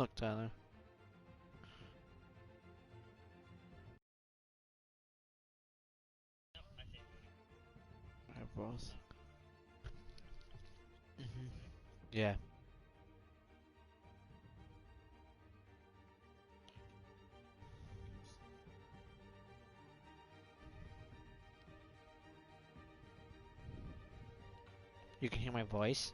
Look, Tyler. Eyeballs. Yeah. You can hear my voice.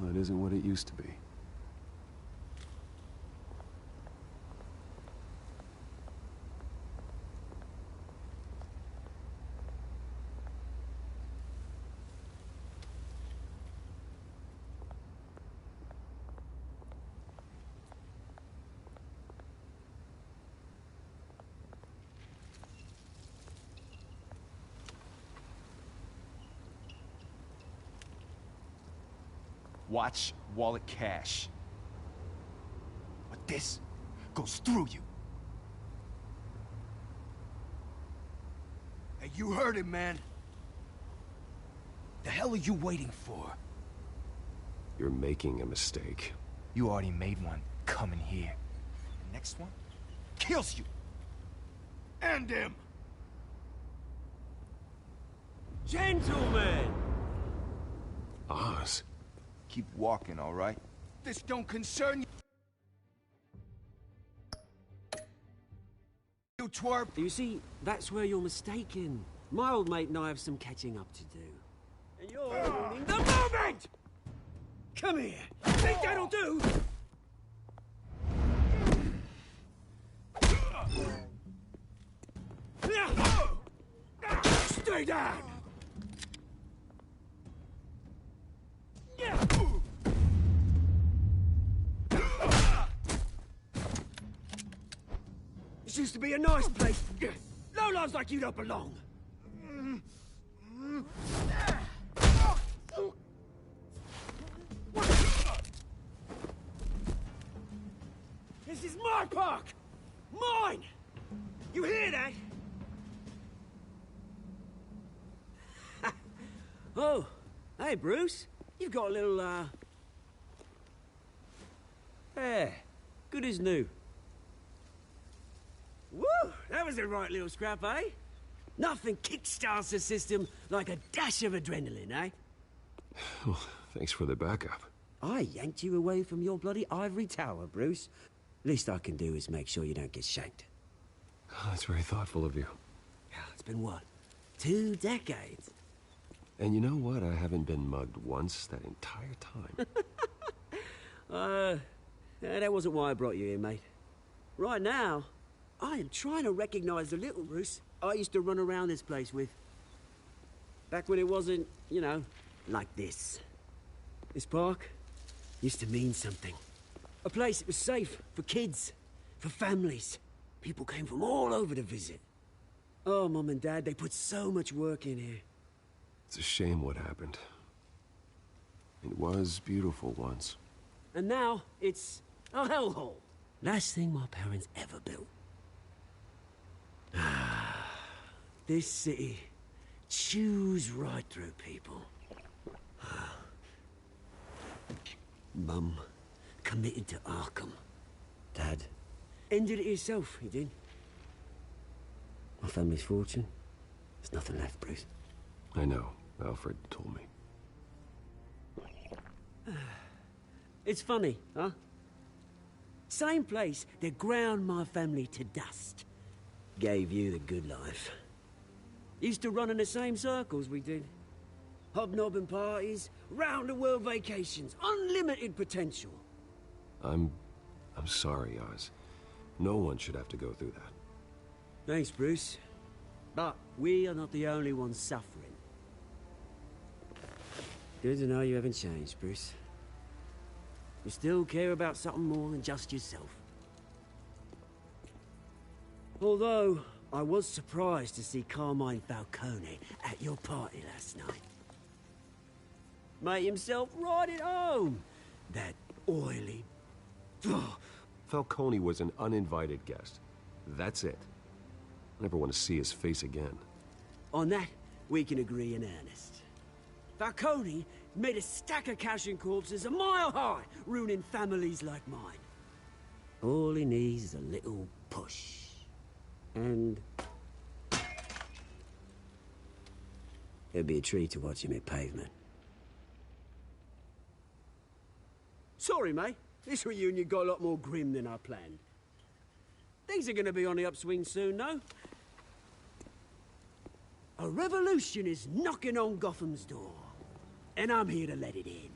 Well, it isn't what it used to be. Watch wallet cash. But this goes through you. Hey, you heard it, man. The hell are you waiting for? You're making a mistake. You already made one coming here. The next one kills you. And him. Gentlemen! Oz. Keep walking, all right? This don't concern you. You twerp. You see, that's where you're mistaken. My old mate and I have some catching up to do. And you're ruining the moment! Come here! Think that'll do? Stay down! This used to be a nice place. Lowlifes like you don't belong. This is my park! Mine! You hear that? Oh, hey, Bruce. You've got a little, hair. Good as new. Woo! That was a right little scrap, eh? Nothing kickstarts the system like a dash of adrenaline, eh? Well, thanks for the backup. I yanked you away from your bloody ivory tower, Bruce. Least I can do is make sure you don't get shanked. Oh, that's very thoughtful of you. Yeah, it's been what? 2 decades? And you know what? I haven't been mugged once that entire time. That wasn't why I brought you here, mate. Right now, I am trying to recognize the little Bruce I used to run around this place with. Back when it wasn't, you know, like this. This park used to mean something. A place that was safe for kids, for families. People came from all over to visit. Oh, Mum and Dad, they put so much work in here. It's a shame what happened. It was beautiful once. And now, it's a hellhole. Last thing my parents ever built. This city chews right through people. Mum committed to Arkham. Dad ended it himself, he did. My family's fortune. There's nothing left, Bruce. I know. Alfred told me. It's funny, huh? Same place that ground my family to dust. Gave you the good life. Used to run in the same circles we did. Hobnobbing parties, round-the-world vacations, unlimited potential. I'm sorry, Oz. No one should have to go through that. Thanks, Bruce. But we are not the only ones suffering. Good to know you haven't changed, Bruce. You still care about something more than just yourself. Although, I was surprised to see Carmine Falcone at your party last night. Made himself right at home. That oily... Falcone was an uninvited guest. That's it. I never want to see his face again. On that, we can agree in earnest. Falcone made a stack of cash and corpses a mile high, ruining families like mine. All he needs is a little push. And... it'd be a treat to watch him hit pavement. Sorry, mate. This reunion got a lot more grim than I planned. Things are gonna be on the upswing soon, though. A revolution is knocking on Gotham's door. And I'm here to let it in.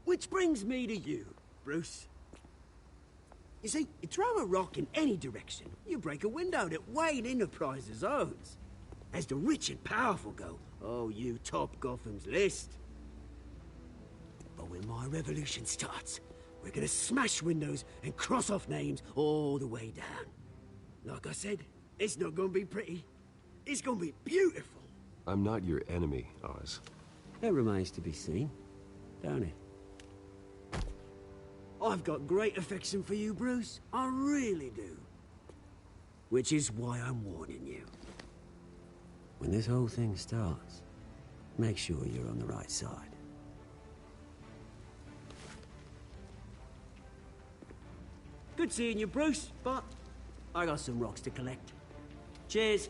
Which brings me to you, Bruce. You see, you throw a rock in any direction, you break a window that Wayne Enterprises owns. As the rich and powerful go, oh, you top Gotham's list. But when my revolution starts, we're gonna smash windows and cross off names all the way down. Like I said, it's not gonna be pretty. It's gonna be beautiful. I'm not your enemy, Oz. That remains to be seen, don't it? I've got great affection for you, Bruce. I really do. Which is why I'm warning you. When this whole thing starts, make sure you're on the right side. Good seeing you, Bruce, but I got some rocks to collect. Cheers.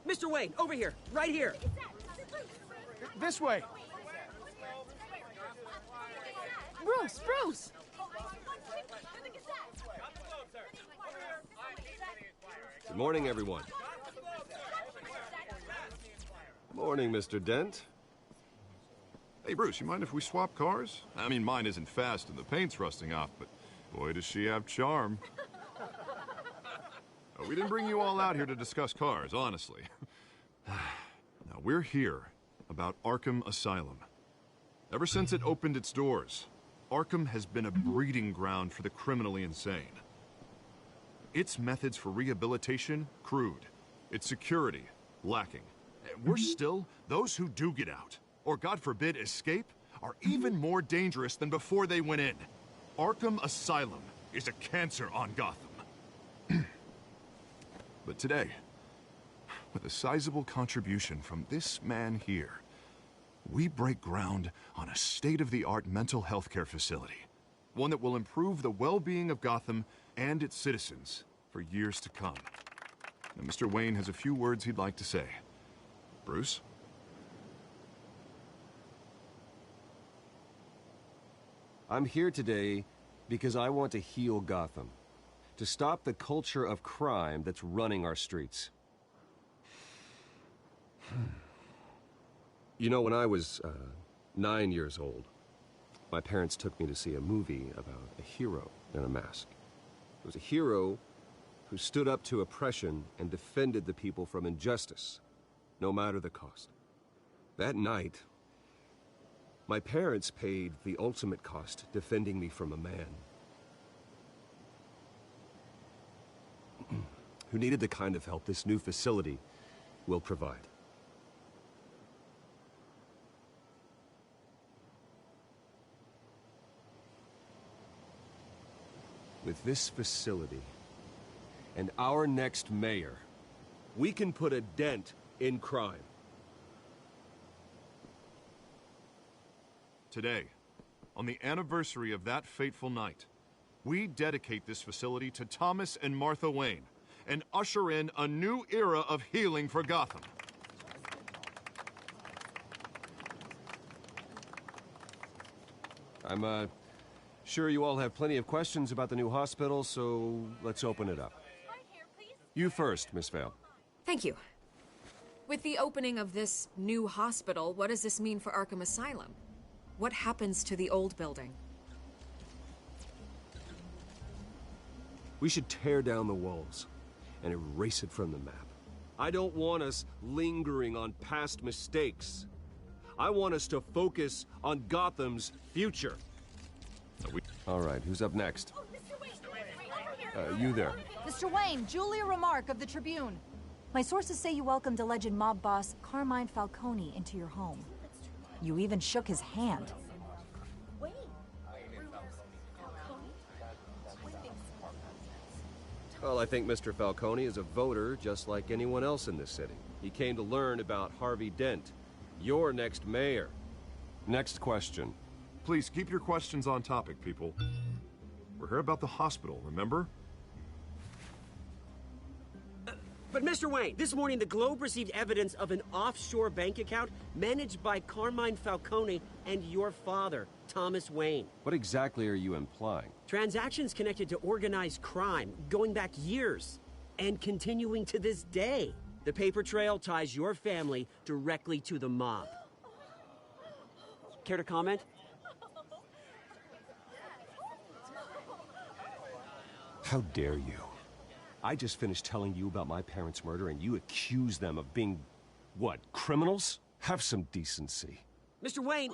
Mr. Wayne, over here, right here. This way. Bruce, Bruce! Good morning, everyone. Morning, Mr. Dent. Hey, Bruce, you mind if we swap cars? I mean, mine isn't fast and the paint's rusting off, but boy, does she have charm. We didn't bring you all out here to discuss cars, honestly. Now, we're here about Arkham Asylum. Ever since it opened its doors, Arkham has been a breeding ground for the criminally insane. Its methods for rehabilitation, crude. Its security, lacking. Worse still, those who do get out, or God forbid, escape, are even more dangerous than before they went in. Arkham Asylum is a cancer on Gotham. But today, with a sizable contribution from this man here, we break ground on a state-of-the-art mental health care facility. One that will improve the well-being of Gotham and its citizens for years to come. and Mr. Wayne has a few words he'd like to say. Bruce? I'm here today because I want to heal Gotham. To stop the culture of crime that's running our streets. You know, when I was 9 years old, my parents took me to see a movie about a hero in a mask. It was a hero who stood up to oppression and defended the people from injustice, no matter the cost. That night, my parents paid the ultimate cost defending me from a man who needed the kind of help this new facility will provide. With this facility and our next mayor, we can put a dent in crime. Today, on the anniversary of that fateful night, we dedicate this facility to Thomas and Martha Wayne and usher in a new era of healing for Gotham. I'm sure you all have plenty of questions about the new hospital, so let's open it up. You first, Miss Vale. Thank you. With the opening of this new hospital, what does this mean for Arkham Asylum? What happens to the old building? We should tear down the walls and erase it from the map. I don't want us lingering on past mistakes. I want us to focus on Gotham's future. All right, who's up next? You there. Mr. Wayne, Julia Remark of the Tribune. My sources say you welcomed alleged mob boss Carmine Falcone into your home. You even shook his hand. Well, I think Mr. Falcone is a voter just like anyone else in this city. He came to learn about Harvey Dent, your next mayor. Next question. Please keep your questions on topic, people. We're here about the hospital, remember? But Mr. Wayne, this morning the Globe received evidence of an offshore bank account managed by Carmine Falcone and your father, Thomas Wayne. What exactly are you implying? Transactions connected to organized crime, going back years, and continuing to this day. The paper trail ties your family directly to the mob. Care to comment? How dare you? I just finished telling you about my parents' murder and you accuse them of being, what, criminals? Have some decency. Mr. Wayne,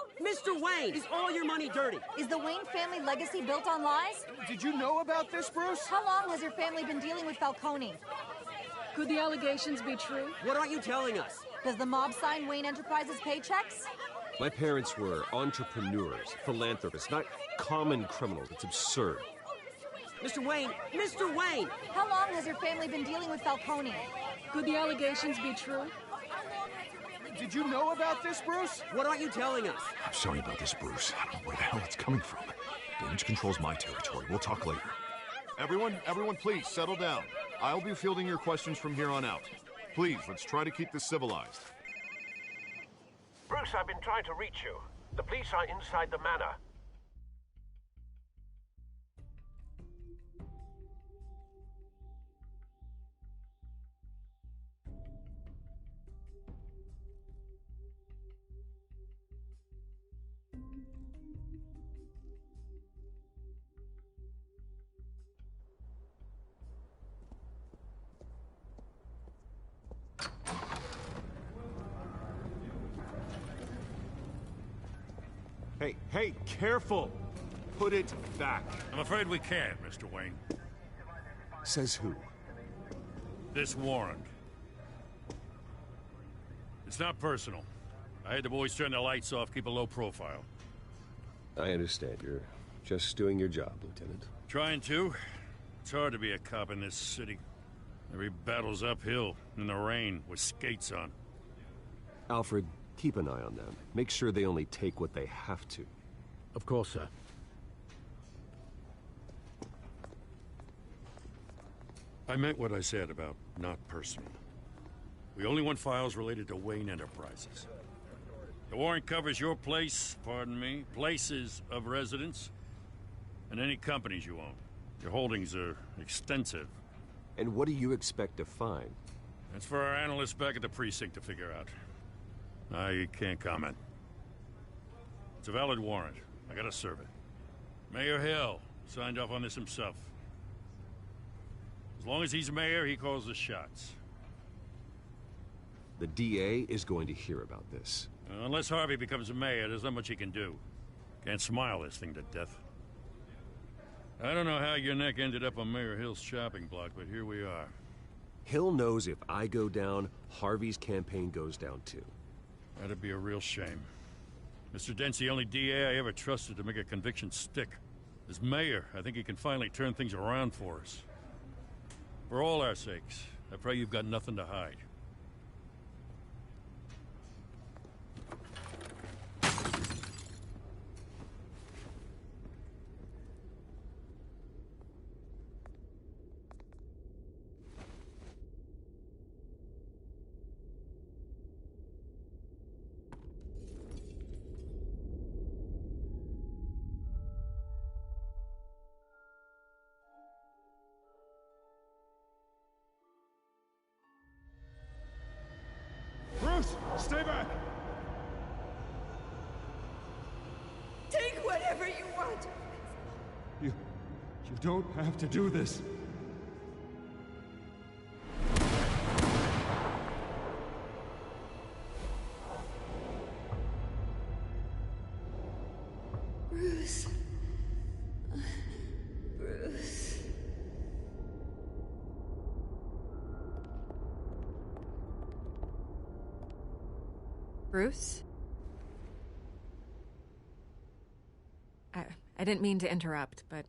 is all your money dirty? Is the Wayne family legacy built on lies? Did you know about this, Bruce? How long has your family been dealing with Falcone? Could the allegations be true? What aren't you telling us? Does the mob sign Wayne Enterprises paychecks? My parents were entrepreneurs, philanthropists, not common criminals. It's absurd. Mr. Wayne! How long has your family been dealing with Falcone? Could the allegations be true? Did you know about this, Bruce? What aren't you telling us? I'm sorry about this, Bruce. I don't know where the hell it's coming from. Damage control's my territory. We'll talk later. Everyone, please, settle down. I'll be fielding your questions from here on out. Please, let's try to keep this civilized. Bruce, I've been trying to reach you. The police are inside the manor. Hey, careful! Put it back. I'm afraid we can't, Mr. Wayne. Says who? This warrant. It's not personal. I had the boys turn the lights off, keep a low profile. I understand. You're just doing your job, Lieutenant. Trying to. It's hard to be a cop in this city. Every battle's uphill, in the rain, with skates on. Alfred, keep an eye on them. Make sure they only take what they have to. Of course, sir. I meant what I said about not personal. We only want files related to Wayne Enterprises. The warrant covers your place, pardon me, places of residence, and any companies you own. Your holdings are extensive. And what do you expect to find? That's for our analysts back at the precinct to figure out. I can't comment. It's a valid warrant. I gotta serve it. Mayor Hill signed off on this himself. As long as he's mayor, he calls the shots. The DA is going to hear about this. Unless Harvey becomes mayor, there's not much he can do. Can't smile this thing to death. I don't know how your neck ended up on Mayor Hill's shopping block, but here we are. Hill knows if I go down, Harvey's campaign goes down too. That'd be a real shame. Mr. Dent's the only DA I ever trusted to make a conviction stick. As mayor, I think he can finally turn things around for us. For all our sakes, I pray you've got nothing to hide. Bruce, stay back! Take whatever you want. You don't have to do this. Bruce. Bruce. Bruce? I didn't mean to interrupt, but...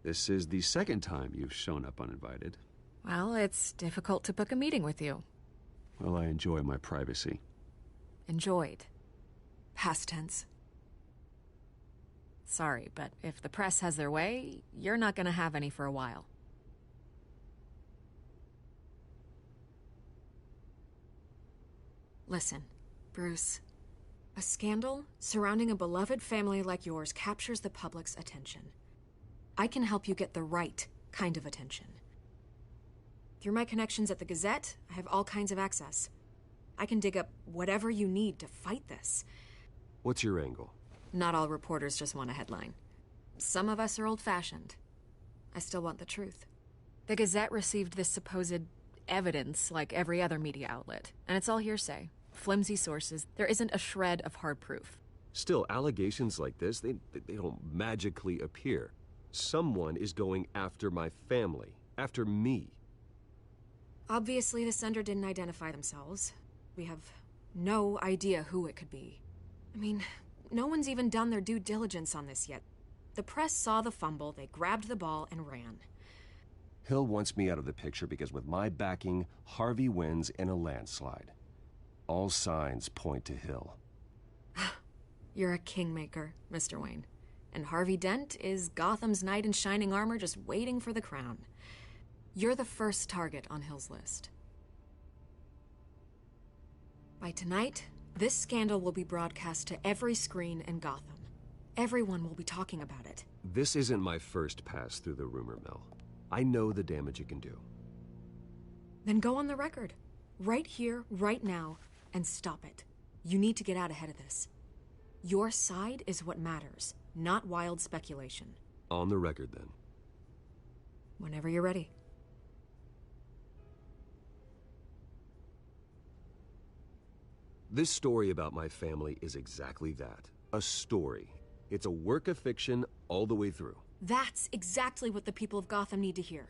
This is the second time you've shown up uninvited. Well, it's difficult to book a meeting with you. Well, I enjoy my privacy. Enjoyed. Past tense. Sorry, but if the press has their way, you're not gonna have any for a while. Listen, Bruce. A scandal surrounding a beloved family like yours captures the public's attention. I can help you get the right kind of attention. Through my connections at the Gazette, I have all kinds of access. I can dig up whatever you need to fight this. What's your angle? Not all reporters just want a headline. Some of us are old-fashioned. I still want the truth. The Gazette received this supposed evidence like every other media outlet, and it's all hearsay. Flimsy sources. There isn't a shred of hard proof. Still, allegations like this, they don't magically appear. Someone is going after my family, after me. Obviously, the sender didn't identify themselves. We have no idea who it could be. I mean, no one's even done their due diligence on this yet. The press saw the fumble, they grabbed the ball and ran. Hill wants me out of the picture because with my backing, Harvey wins in a landslide. All signs point to Hill. You're a kingmaker, Mr. Wayne. And Harvey Dent is Gotham's knight in shining armor just waiting for the crown. You're the first target on Hill's list. By tonight, this scandal will be broadcast to every screen in Gotham. Everyone will be talking about it. This isn't my first pass through the rumor mill. I know the damage it can do. Then go on the record. Right here, right now, and stop it. You need to get out ahead of this. Your side is what matters, not wild speculation. On the record, then. Whenever you're ready. This story about my family is exactly that. A story. It's a work of fiction all the way through. That's exactly what the people of Gotham need to hear.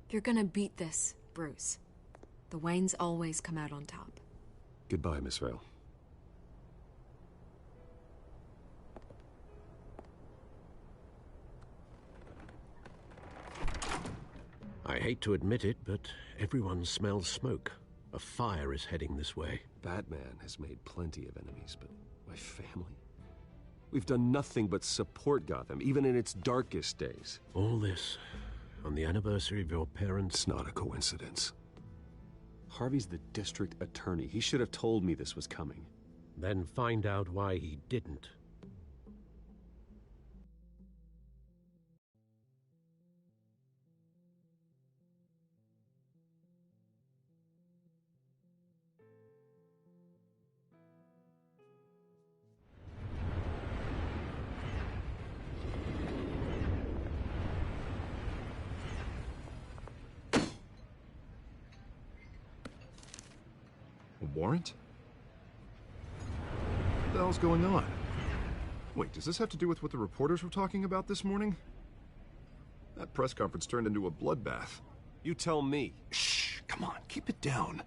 You're gonna beat this, Bruce. The Waynes always come out on top. Goodbye, Miss Vale. I hate to admit it, but everyone smells smoke. A fire is heading this way. Batman has made plenty of enemies, but my family? We've done nothing but support Gotham, even in its darkest days. All this on the anniversary of your parents'... It's not a coincidence. Harvey's the district attorney. He should have told me this was coming. Then find out why he didn't. A warrant? What the hell's going on? Wait, does this have to do with what the reporters were talking about this morning? That press conference turned into a bloodbath. You tell me. Shh, come on, keep it down.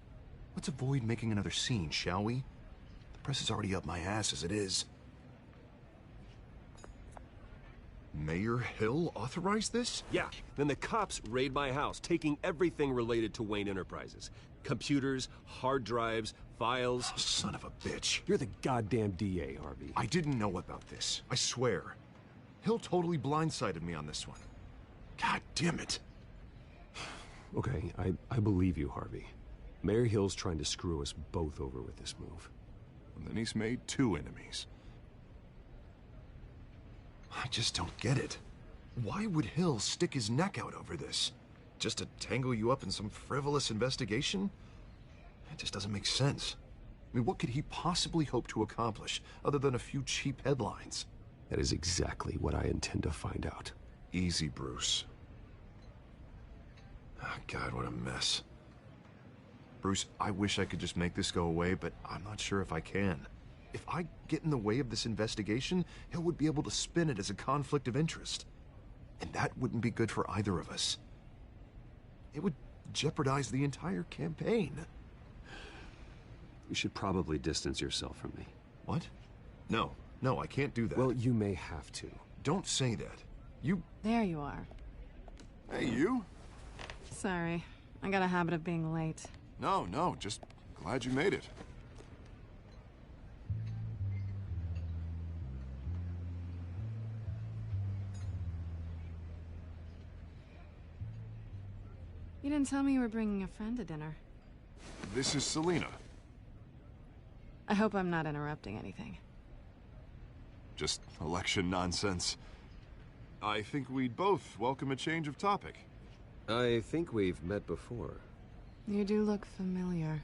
Let's avoid making another scene, shall we? The press is already up my ass as it is. Mayor Hill authorized this? Yeah, then the cops raid my house, taking everything related to Wayne Enterprises. Computers, hard drives, files. Oh, son of a bitch. You're the goddamn DA, Harvey. I didn't know about this. I swear. Hill totally blindsided me on this one. God damn it. Okay, I believe you, Harvey. Mayor Hill's trying to screw us both over with this move. And then he's made two enemies. I just don't get it. Why would Hill stick his neck out over this? Just to tangle you up in some frivolous investigation? It just doesn't make sense. I mean, what could he possibly hope to accomplish other than a few cheap headlines? That is exactly what I intend to find out. Easy, Bruce. Oh, God, what a mess. Bruce, I wish I could just make this go away, but I'm not sure if I can. If I get in the way of this investigation, Hill would be able to spin it as a conflict of interest. And that wouldn't be good for either of us. It would jeopardize the entire campaign. You should probably distance yourself from me. What? No, I can't do that. Well, you may have to. Don't say that. You... There you are. Hey, you? Sorry. I got a habit of being late. No, just glad you made it. You didn't tell me you were bringing a friend to dinner. This is Selina. I hope I'm not interrupting anything. Just election nonsense. I think we'd both welcome a change of topic. I think we've met before. You do look familiar.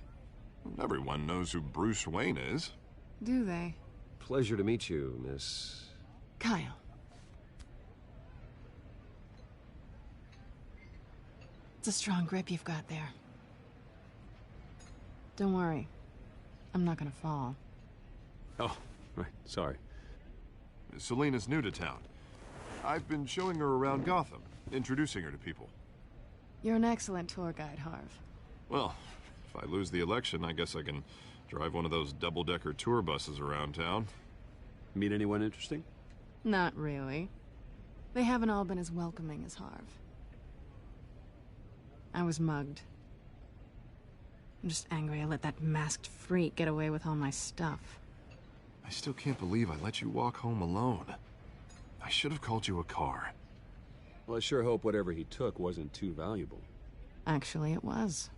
Everyone knows who Bruce Wayne is. Do they? Pleasure to meet you, Miss... Kyle. It's a strong grip you've got there. Don't worry. I'm not gonna fall. Oh, right. Sorry. Selina's new to town. I've been showing her around Gotham, introducing her to people. You're an excellent tour guide, Harv. Well, if I lose the election, I guess I can drive one of those double-decker tour buses around town. Meet anyone interesting? Not really. They haven't all been as welcoming as Harv. I was mugged. I'm just angry I let that masked freak get away with all my stuff. I still can't believe I let you walk home alone. I should have called you a car. Well, I sure hope whatever he took wasn't too valuable. Actually, it was.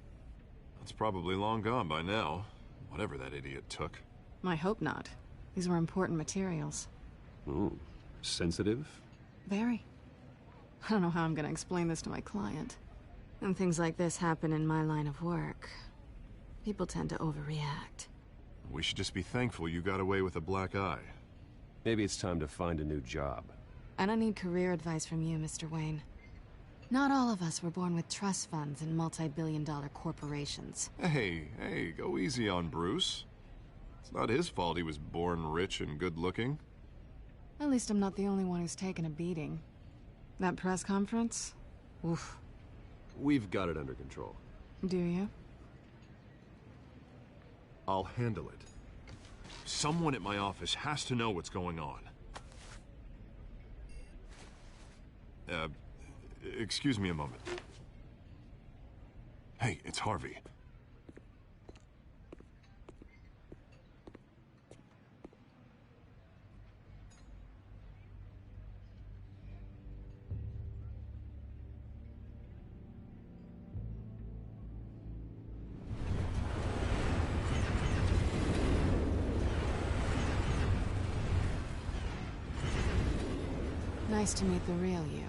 It's probably long gone by now, whatever that idiot took. I hope not. These were important materials. Oh, sensitive? Very. I don't know how I'm gonna explain this to my client. When things like this happen in my line of work, people tend to overreact. We should just be thankful you got away with a black eye. Maybe it's time to find a new job. I don't need career advice from you, Mr. Wayne. Not all of us were born with trust funds and multi-billion-dollar corporations. Hey, go easy on Bruce. It's not his fault he was born rich and good-looking. At least I'm not the only one who's taken a beating. That press conference? Oof. We've got it under control. Do you? I'll handle it. Someone at my office has to know what's going on. Excuse me a moment. Hey, it's Harvey. Nice to meet the real you.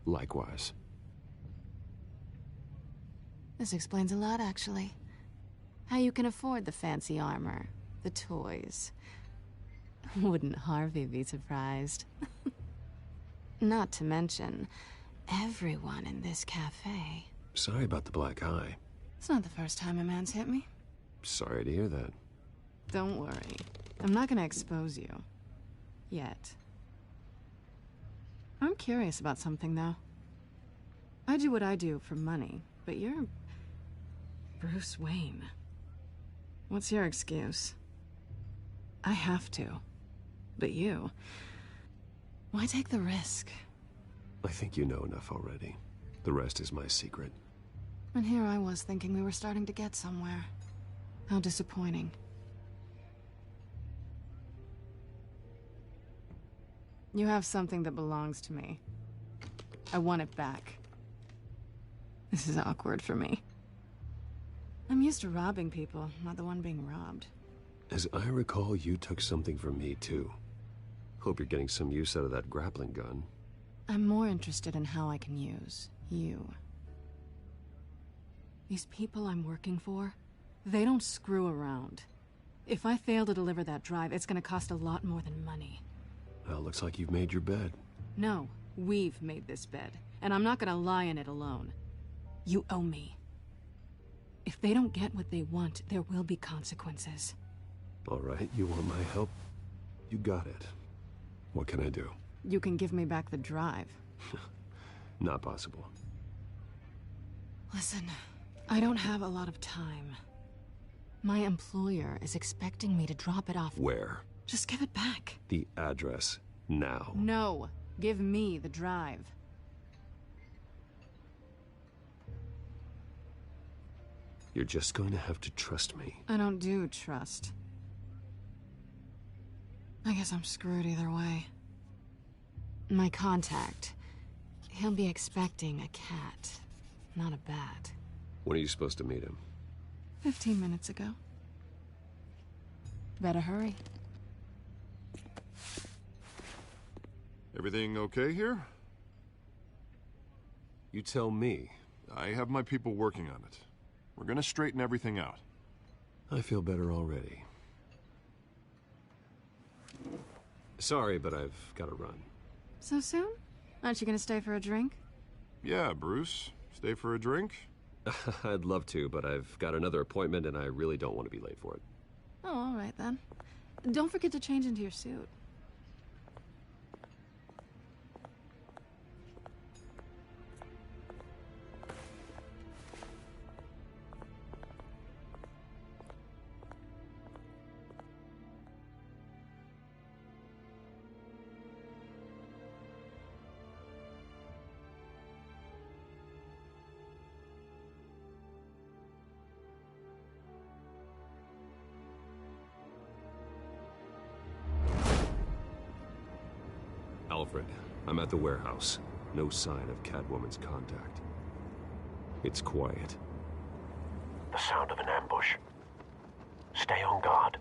Likewise. This explains a lot, actually. How you can afford the fancy armor, the toys. Wouldn't Harvey be surprised? Not to mention, everyone in this cafe. Sorry about the black eye. It's not the first time a man's hit me. Sorry to hear that. Don't worry. I'm not gonna expose you. Yet. I'm curious about something, though. I do what I do for money, but you're... Bruce Wayne. What's your excuse? I have to. But you... Why take the risk? I think you know enough already. The rest is my secret. And here I was thinking we were starting to get somewhere. How disappointing. You have something that belongs to me. I want it back. This is awkward for me. I'm used to robbing people, not the one being robbed. As I recall, you took something from me, too. Hope you're getting some use out of that grappling gun. I'm more interested in how I can use you. These people I'm working for, they don't screw around. If I fail to deliver that drive, it's gonna cost a lot more than money. Well, looks like you've made your bed. No, we've made this bed, and I'm not gonna lie in it alone. You owe me. If they don't get what they want, there will be consequences. All right, you want my help? You got it. What can I do? You can give me back the drive. Not possible. Listen, I don't have a lot of time. My employer is expecting me to drop it off. Where? Just give it back. The address, now. No, give me the drive. You're just going to have to trust me. I don't do trust. I guess I'm screwed either way. My contact, he'll be expecting a cat, not a bat. When are you supposed to meet him? 15 minutes ago. Better hurry. Everything okay here? You tell me. I have my people working on it. We're gonna straighten everything out. I feel better already. Sorry, but I've got to run. So soon? Aren't you gonna stay for a drink? Yeah, Bruce. Stay for a drink? I'd love to, but I've got another appointment and I really don't want to be late for it. Oh, all right then. Don't forget to change into your suit. Alfred, I'm at the warehouse. No sign of Catwoman's contact. It's quiet. The sound of an ambush. Stay on guard.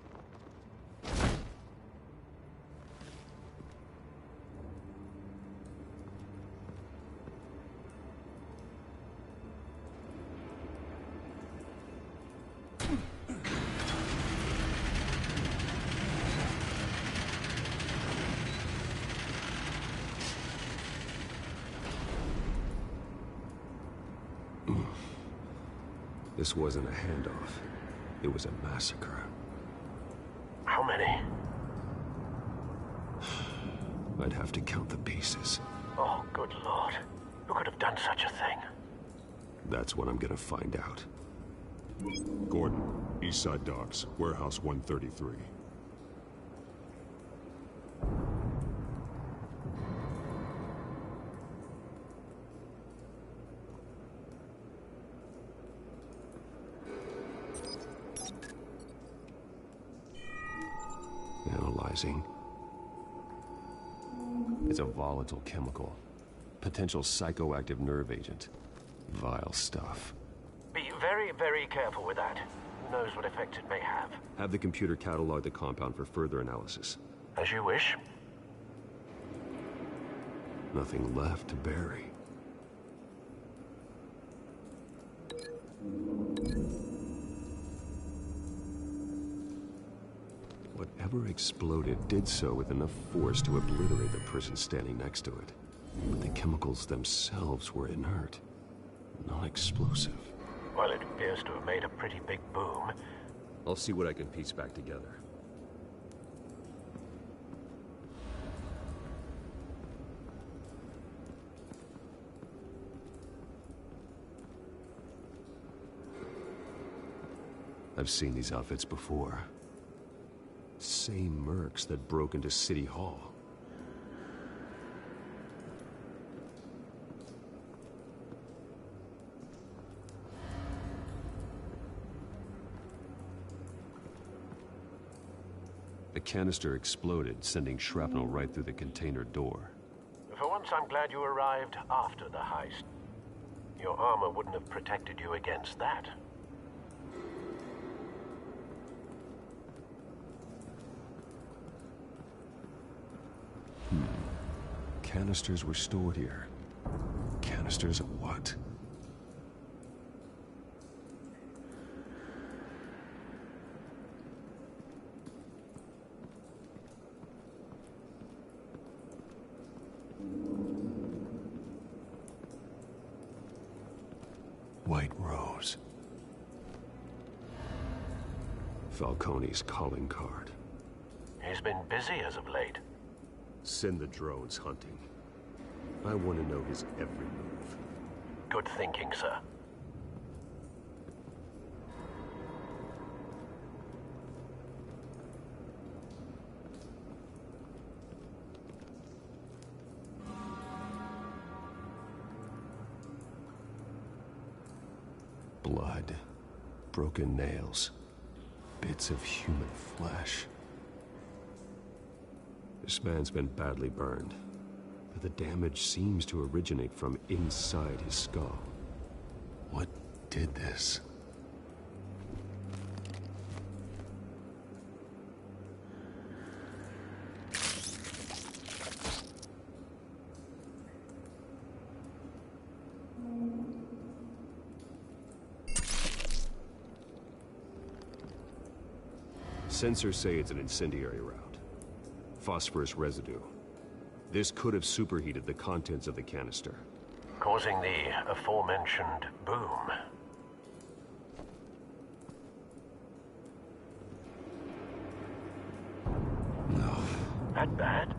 This wasn't a handoff. It was a massacre. How many? I'd have to count the pieces. Oh, good Lord. Who could have done such a thing? That's what I'm gonna find out. Gordon, Eastside Docks, Warehouse 133. Analyzing. It's a volatile chemical. Potential psychoactive nerve agent. Vile stuff. Be very, very careful with that. Who knows what effect it may have? Have the computer catalog the compound for further analysis. As you wish. Nothing left to bury. Whatever exploded did so with enough force to obliterate the person standing next to it. But the chemicals themselves were inert, not explosive. Well, it appears to have made a pretty big boom. I'll see what I can piece back together. I've seen these outfits before. Same mercs that broke into City Hall. The canister exploded, sending shrapnel right through the container door. For once, I'm glad you arrived after the heist. Your armor wouldn't have protected you against that. Canisters were stored here. Canisters of what? White Rose. Falcone's calling card. He's been busy as of late. Send the drones hunting. I want to know his every move. Good thinking, sir. Blood, broken nails, bits of human flesh. This man's been badly burned, but the damage seems to originate from inside his skull. What did this? Sensors say it's an incendiary round. Phosphorus residue. This could have superheated the contents of the canister, causing the aforementioned boom. No. That bad?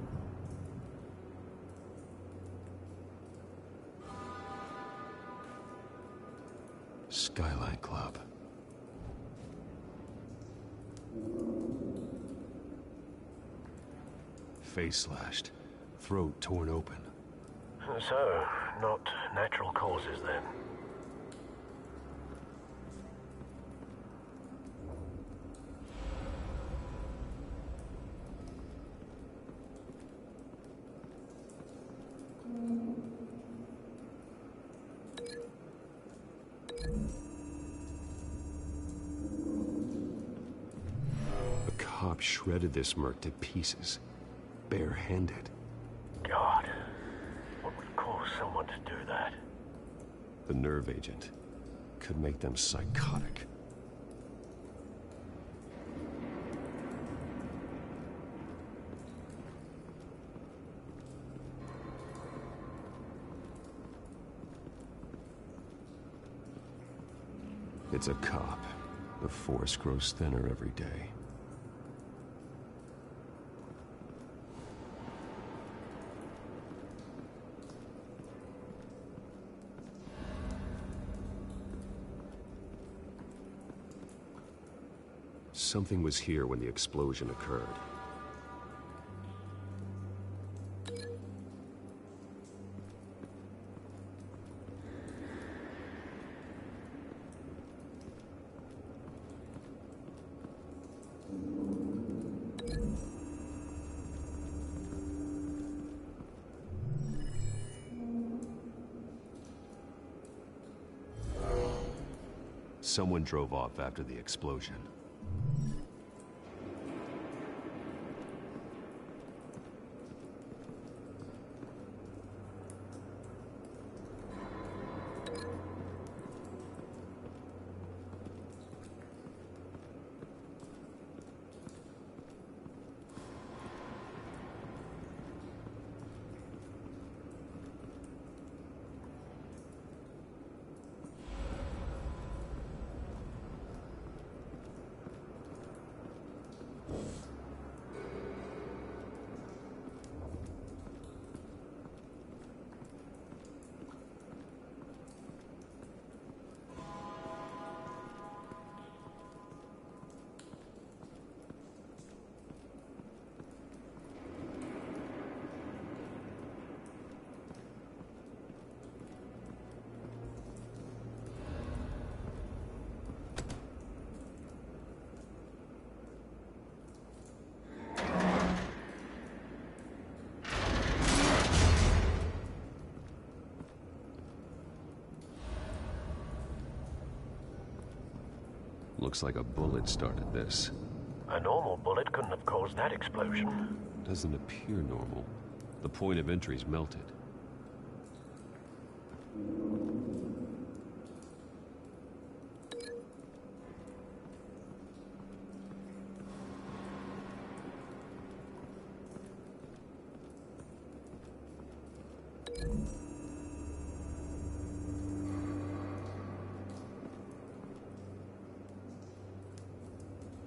Skyline Club. Face slashed, throat torn open. So, not natural causes then. A cop shredded this merc to pieces. Barehanded. God, what would cause someone to do that? The nerve agent could make them psychotic. It's a cop. The force grows thinner every day. Something was here when the explosion occurred. someone drove off after the explosion. Looks like a bullet started this. A normal bullet couldn't have caused that explosion. Doesn't appear normal. The point of entry's melted.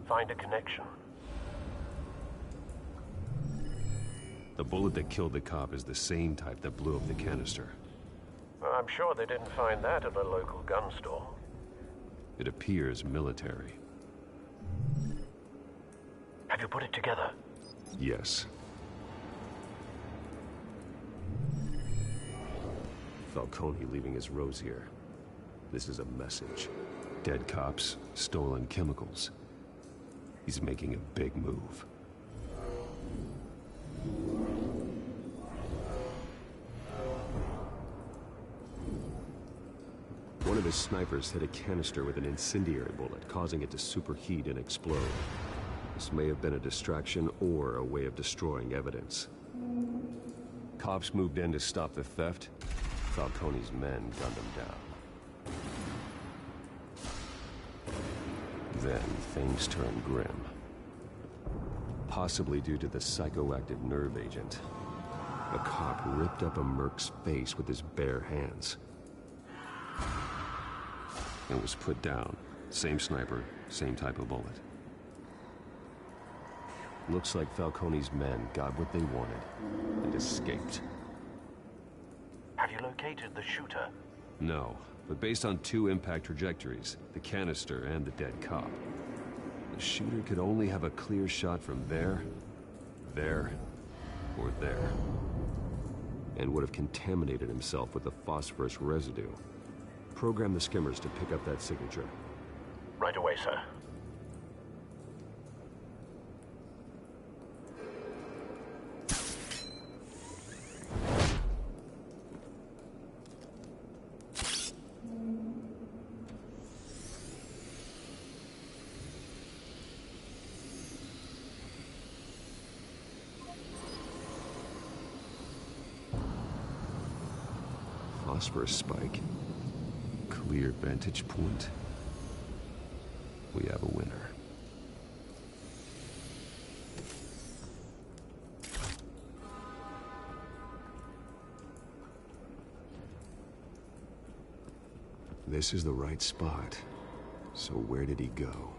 Find a connection. The bullet that killed the cop is the same type that blew up the canister. Well, I'm sure they didn't find that at a local gun store. It appears military. Have you put it together? Yes. Falcone leaving his rose here. This is a message. Dead cops, stolen chemicals. He's making a big move. One of his snipers hit a canister with an incendiary bullet, causing it to superheat and explode. This may have been a distraction or a way of destroying evidence. Cops moved in to stop the theft. Falcone's men gunned him down. Then things turned grim. Possibly due to the psychoactive nerve agent. A cop ripped up a merc's face with his bare hands. And was put down. Same sniper, same type of bullet. Looks like Falcone's men got what they wanted and escaped. Have you located the shooter? No, but based on two impact trajectories, the canister and the dead cop, the shooter could only have a clear shot from there, or there, and would have contaminated himself with the phosphorus residue. Program the skimmers to pick up that signature. Right away, sir. Phosphorus spike. Clear vantage point. We have a winner. This is the right spot. So where did he go?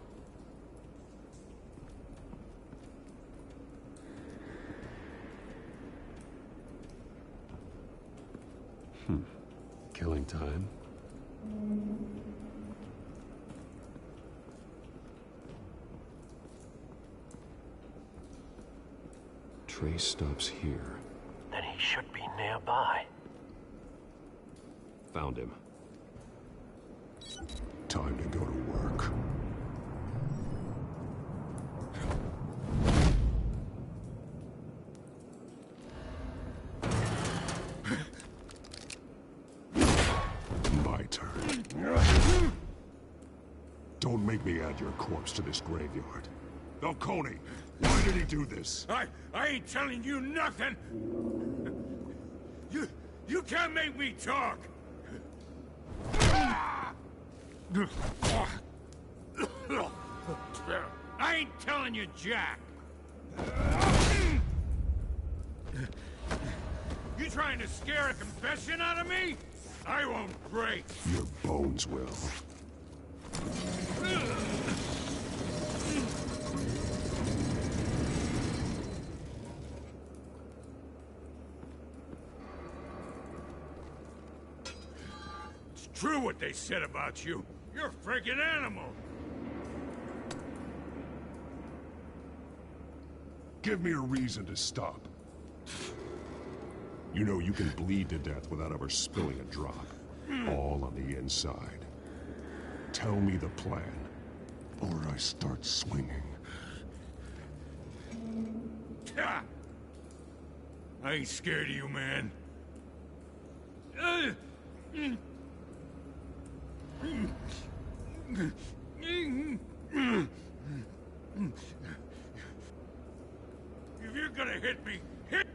Killing time. Trace stops here. Then he should be nearby. Found him. Time to go to work. My turn. Don't make me add your corpse to this graveyard. Falcone, why did he do this? I ain't telling you nothing! You can't make me talk! I ain't telling you jack! You trying to scare a confession out of me? I won't break! Your bones will. It's true what they said about you. You're a freaking animal! Give me a reason to stop. You know you can bleed to death without ever spilling a drop. All on the inside. Tell me the plan, or I start swinging. I ain't scared of you, man. If you're gonna hit me, hit!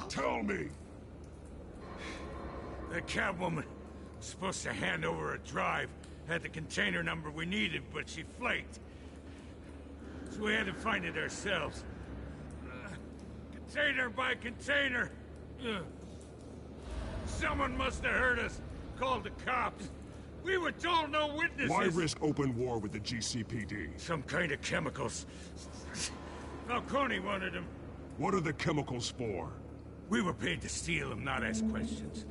Tell me. The cabwoman was supposed to hand over a drive, had the container number we needed, but she flaked. So we had to find it ourselves. Container by container. Someone must have heard us, called the cops. We were told no witnesses. Why risk open war with the GCPD? Some kind of chemicals. Falcone wanted them. What are the chemicals for? We were paid to steal them, not ask questions.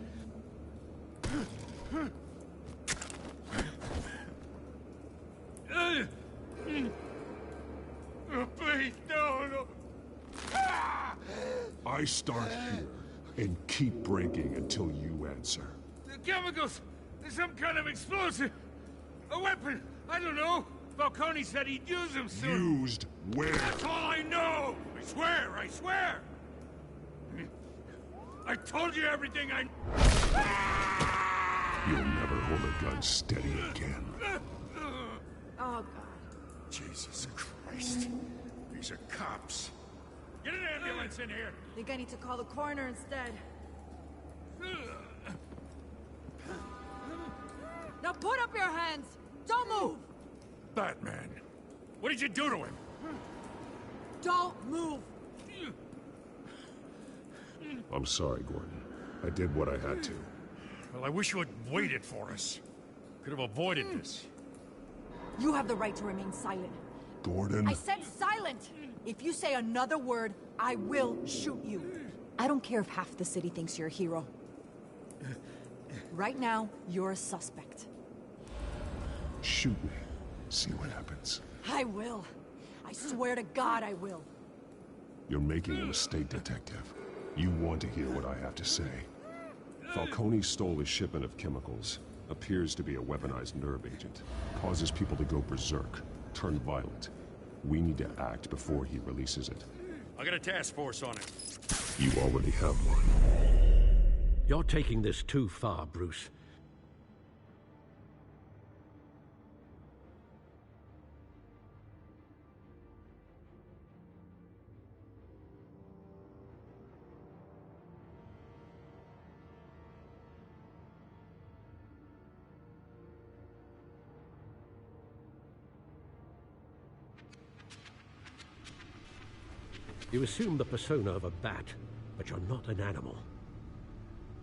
Please, no. I start here and keep breaking until you answer. The chemicals! There's some kind of explosive! A weapon! I don't know! Falcone said he'd use them soon! Used where? That's all I know! I swear! I told you everything I... You'll never hold a gun steady again. Oh, God. Jesus Christ. These are cops. Get an ambulance in here! Think I need to call the coroner instead. Now put up your hands! Don't move! Batman, what did you do to him? Don't move! I'm sorry, Gordon. I did what I had to. Well, I wish you had waited for us. Could have avoided this. You have the right to remain silent. Gordon? I said silent! If you say another word, I will shoot you. I don't care if half the city thinks you're a hero. Right now, you're a suspect. Shoot me. See what happens. I will. I swear to God I will. You're making a mistake, Detective. You want to hear what I have to say. Falcone stole a shipment of chemicals. Appears to be a weaponized nerve agent. Causes people to go berserk. Turn violent. We need to act before he releases it. I got a task force on it. You already have one. You're taking this too far, Bruce. You assume the persona of a bat, but you're not an animal.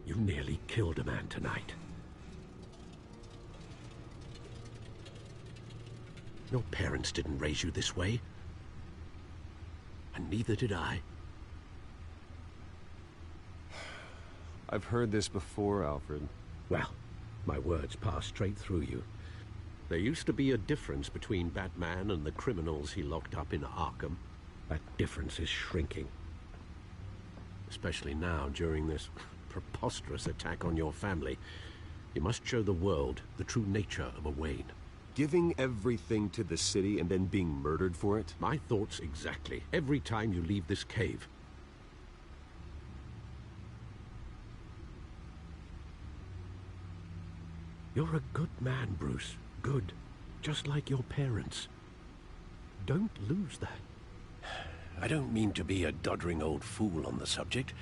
You nearly killed a man tonight. Your parents didn't raise you this way. And neither did I. I've heard this before, Alfred. Well, my words pass straight through you. There used to be a difference between Batman and the criminals he locked up in Arkham. That difference is shrinking. Especially now, during this preposterous attack on your family. You must show the world the true nature of a Wayne. Giving everything to the city and then being murdered for it? My thoughts exactly. Every time you leave this cave. You're a good man, Bruce. Good. Just like your parents. Don't lose that. I don't mean to be a doddering old fool on the subject,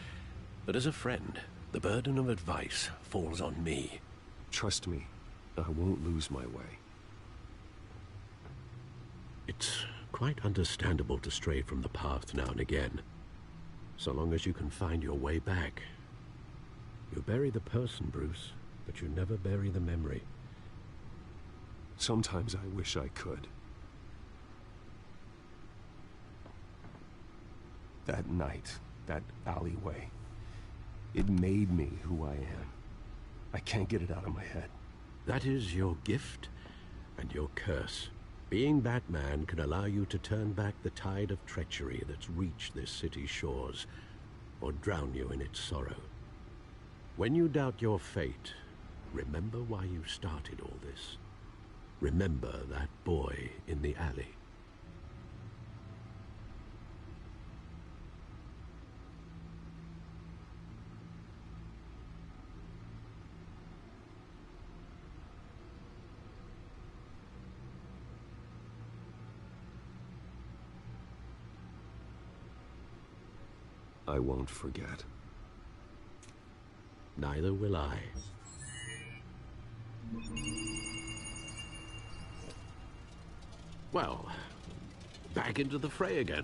but as a friend, the burden of advice falls on me. Trust me, I won't lose my way. It's quite understandable to stray from the path now and again, so long as you can find your way back. You bury the person, Bruce, but you never bury the memory. Sometimes I wish I could. That night, that alleyway, it made me who I am. I can't get it out of my head. That is your gift and your curse. Being Batman can allow you to turn back the tide of treachery that's reached this city's shores, or drown you in its sorrow. When you doubt your fate, remember why you started all this. Remember that boy in the alley. I won't forget. Neither will I. Well, back into the fray again.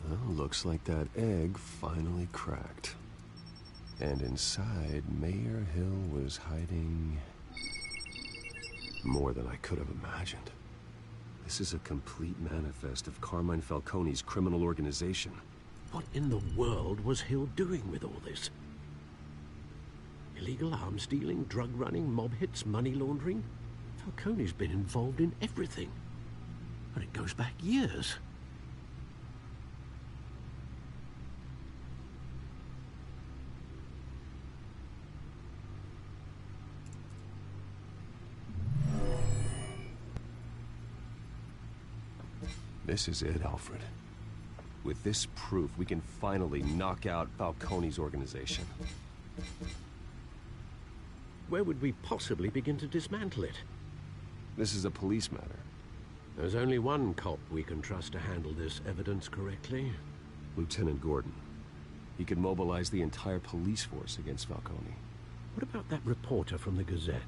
Well, looks like that egg finally cracked. And inside, Mayor Hill was hiding more than I could have imagined. This is a complete manifest of Carmine Falcone's criminal organization. What in the world was Hill doing with all this? Illegal arms dealing, drug running, mob hits, money laundering? Falcone's been involved in everything. And it goes back years. This is it, Alfred. With this proof, we can finally knock out Falcone's organization. Where would we possibly begin to dismantle it? This is a police matter. There's only one cop we can trust to handle this evidence correctly. Lieutenant Gordon. He could mobilize the entire police force against Falcone. What about that reporter from the Gazette?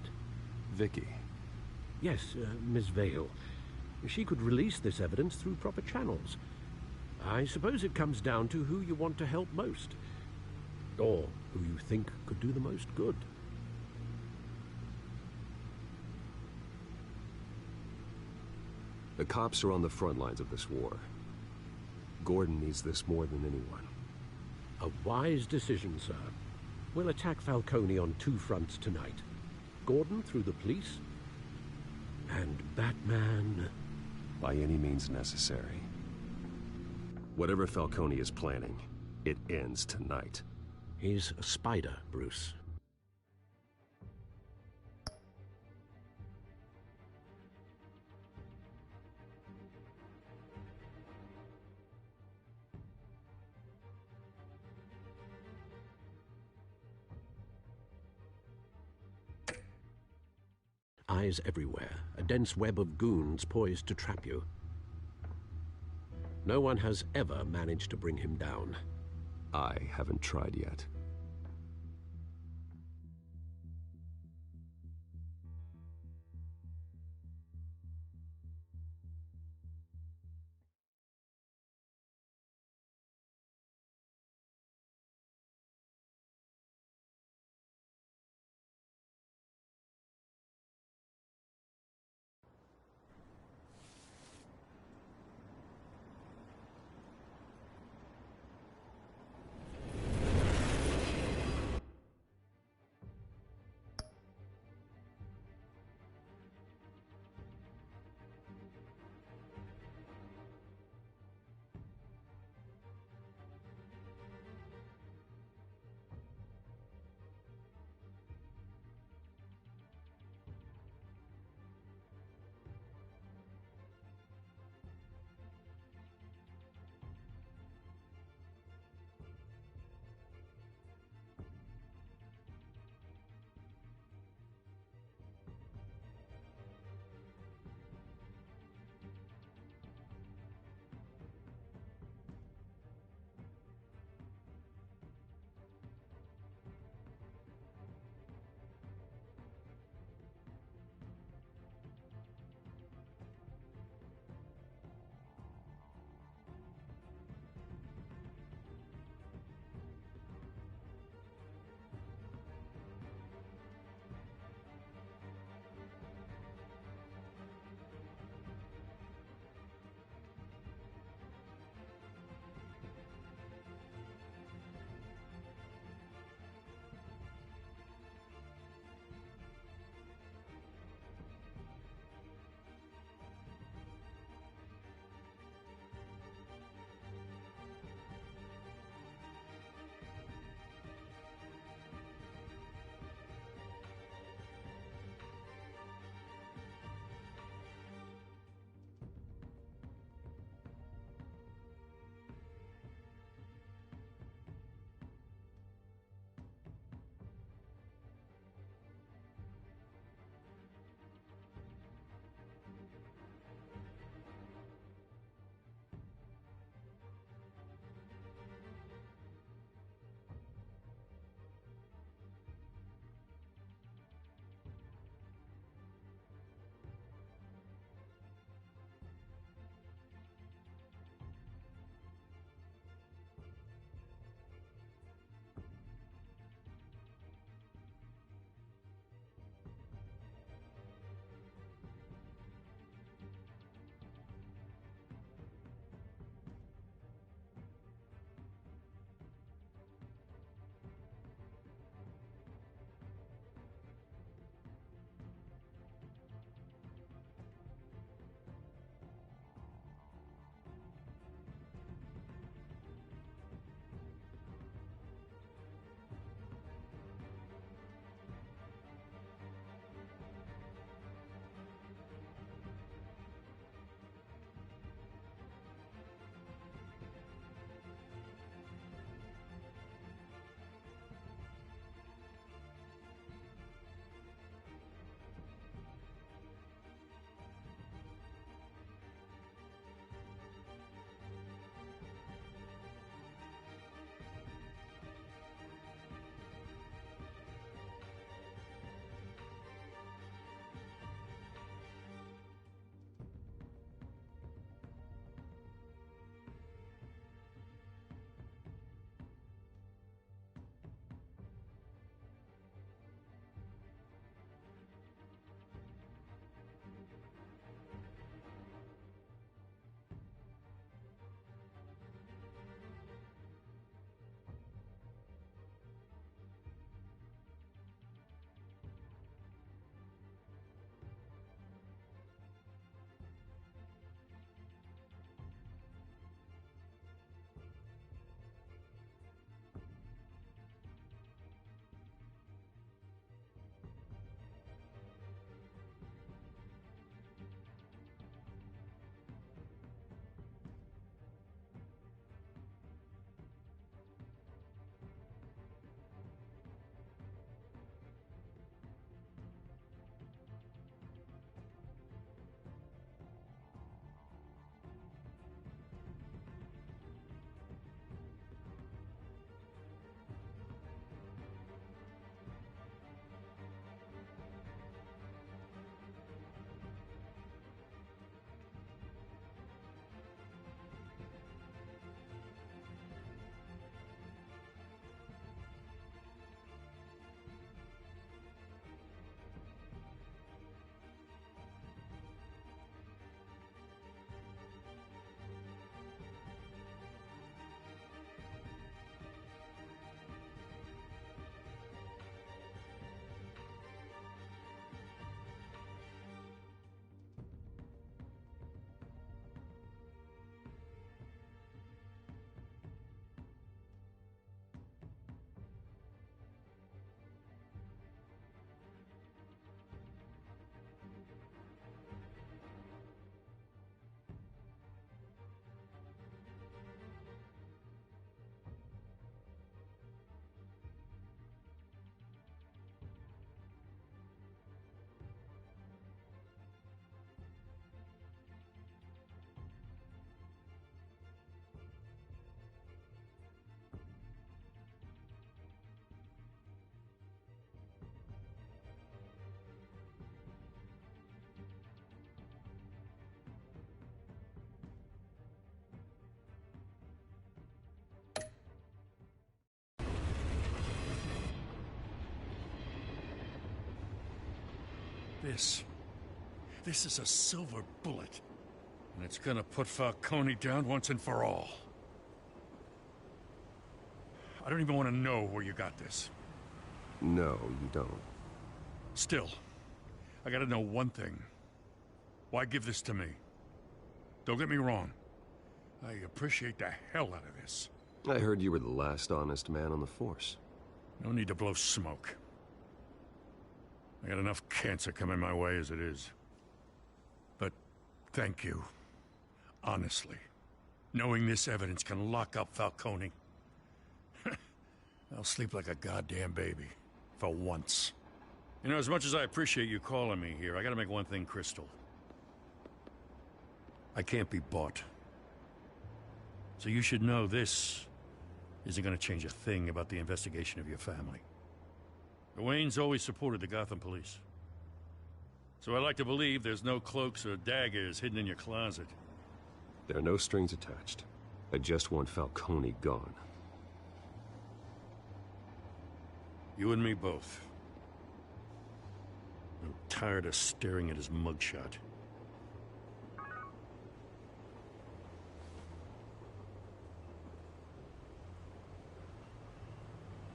Vicky. Yes, Miss Vale. She could release this evidence through proper channels. I suppose it comes down to who you want to help most. Or who you think could do the most good. The cops are on the front lines of this war. Gordon needs this more than anyone. A wise decision, sir. We'll attack Falcone on two fronts tonight. Gordon through the police, and Batman... by any means necessary. Whatever Falcone is planning, it ends tonight. He's a spider, Bruce. Eyes everywhere, a dense web of goons poised to trap you. No one has ever managed to bring him down. I haven't tried yet. This is a silver bullet. And it's gonna put Falcone down once and for all. I don't even want to know where you got this. No, you don't. Still, I gotta know one thing. Why give this to me? Don't get me wrong. I appreciate the hell out of this. I heard you were the last honest man on the force. No need to blow smoke. I got enough cancer coming my way as it is. But thank you. Honestly. Knowing this evidence can lock up Falcone. I'll sleep like a goddamn baby. For once. You know, as much as I appreciate you calling me here, I gotta make one thing crystal. I can't be bought. So you should know this isn't gonna change a thing about the investigation of your family. The Waynes always supported the Gotham police. So I like to believe there's no cloaks or daggers hidden in your closet. There are no strings attached. I just want Falcone gone. You and me both. I'm tired of staring at his mugshot.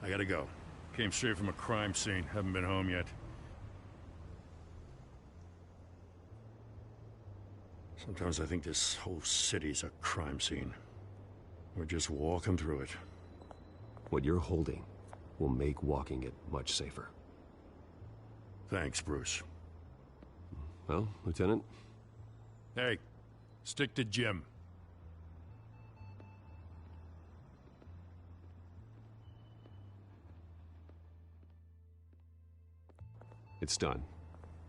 I gotta go. Came straight from a crime scene. Haven't been home yet. Sometimes I think this whole city's a crime scene. We're just walking through it. What you're holding will make walking it much safer. Thanks, Bruce. Well, Lieutenant? Hey, stick to Jim. It's done.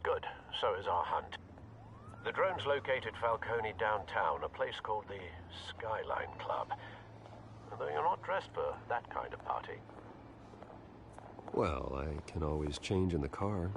Good. So is our hunt. The drones located Falcone downtown, a place called the Skyline Club. Though you're not dressed for that kind of party. Well, I can always change in the car.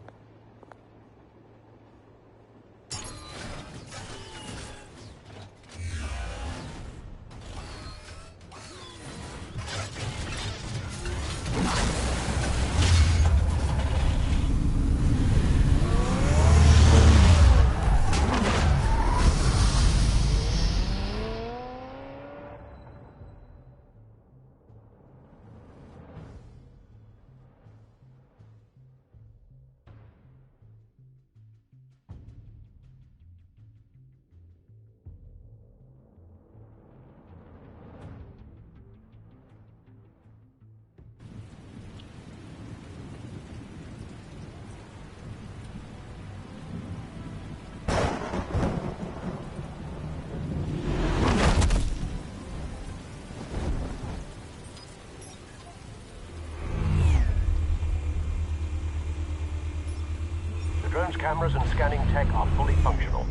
Drone's cameras and scanning tech are fully functional.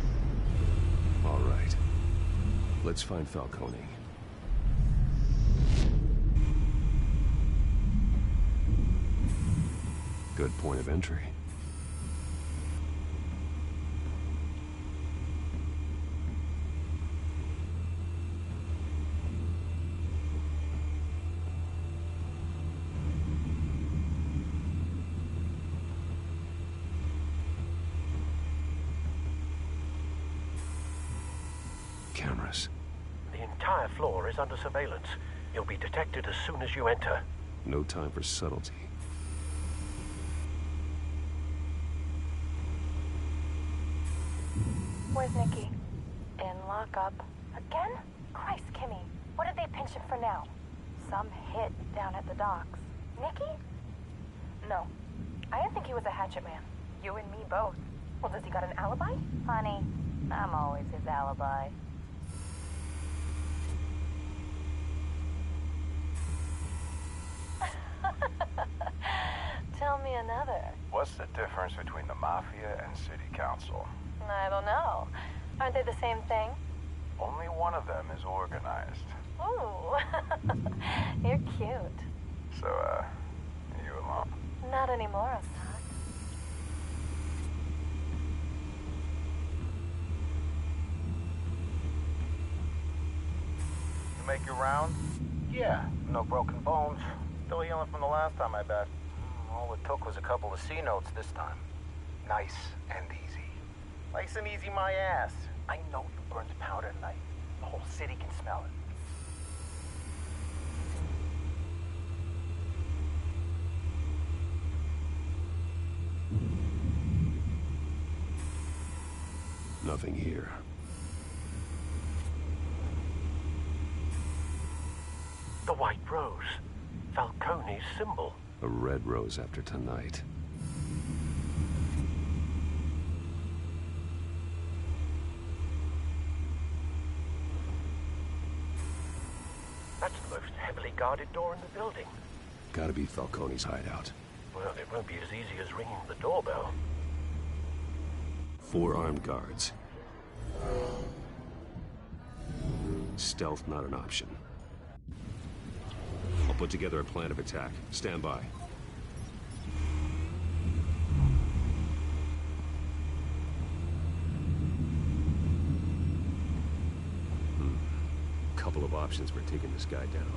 All right. Let's find Falcone. Good point of entry. Cameras. The entire floor is under surveillance. You'll be detected as soon as you enter. No time for subtlety. Where's Nikki? In lockup. Again? Christ, Kimmy. What did they pinch him for now? Some hit down at the docks. Nikki? No. I didn't think he was a hatchet man. You and me both. Well, does he got an alibi? Honey, I'm always his alibi. Tell me another. What's the difference between the Mafia and City Council? I don't know. Aren't they the same thing? Only one of them is organized. Ooh. You're cute. So, you alone? Not anymore, Assad. You make your round? Yeah, no broken bones. Still healing from the last time, I bet. All it took was a couple of C notes this time. Nice and easy. Nice and easy, my ass. I know you burned powder tonight. The whole city can smell it. Nothing here. The white rose. Falcone's symbol. A red rose after tonight. That's the most heavily guarded door in the building. Gotta be Falcone's hideout. Well, it won't be as easy as ringing the doorbell. 4 armed guards. Stealth not an option. I'll put together a plan of attack. Stand by. Couple of options for taking this guy down.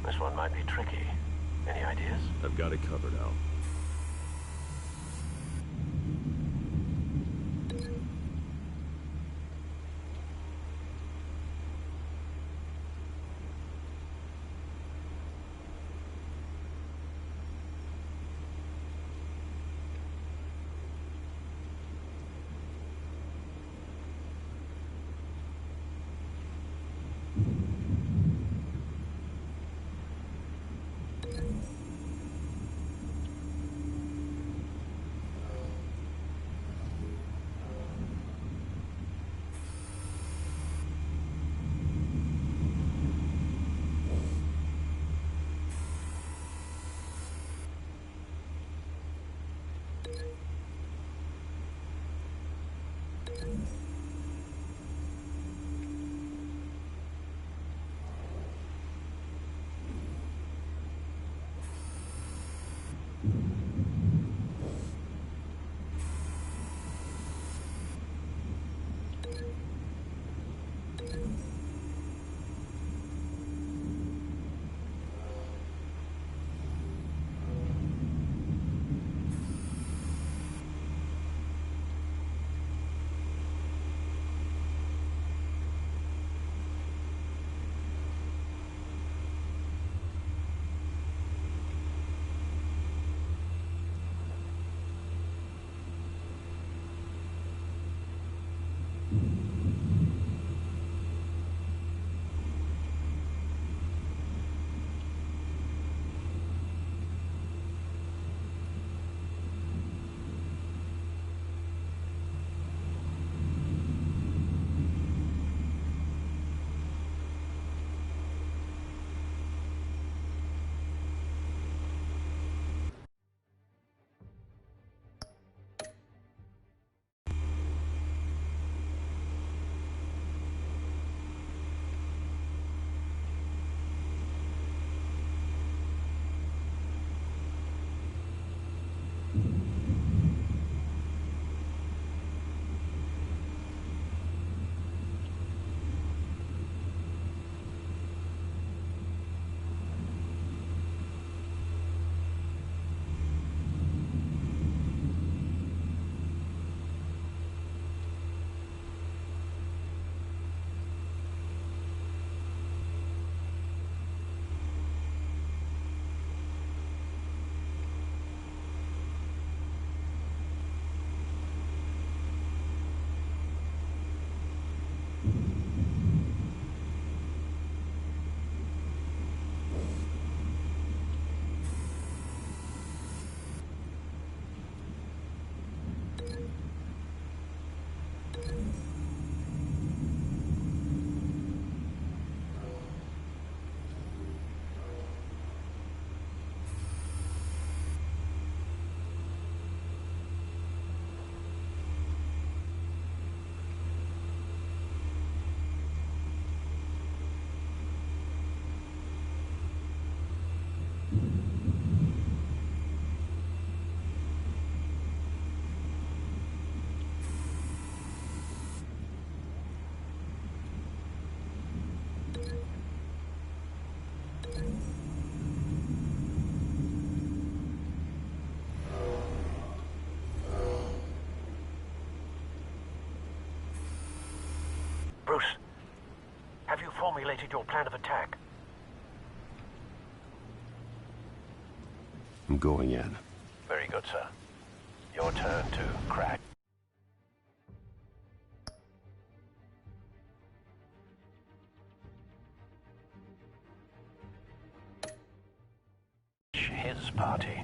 This one might be tricky. Any ideas? I've got it covered, Al. Bruce, have you formulated your plan of attack? I'm going in. Very good, sir. Your turn to crack. party.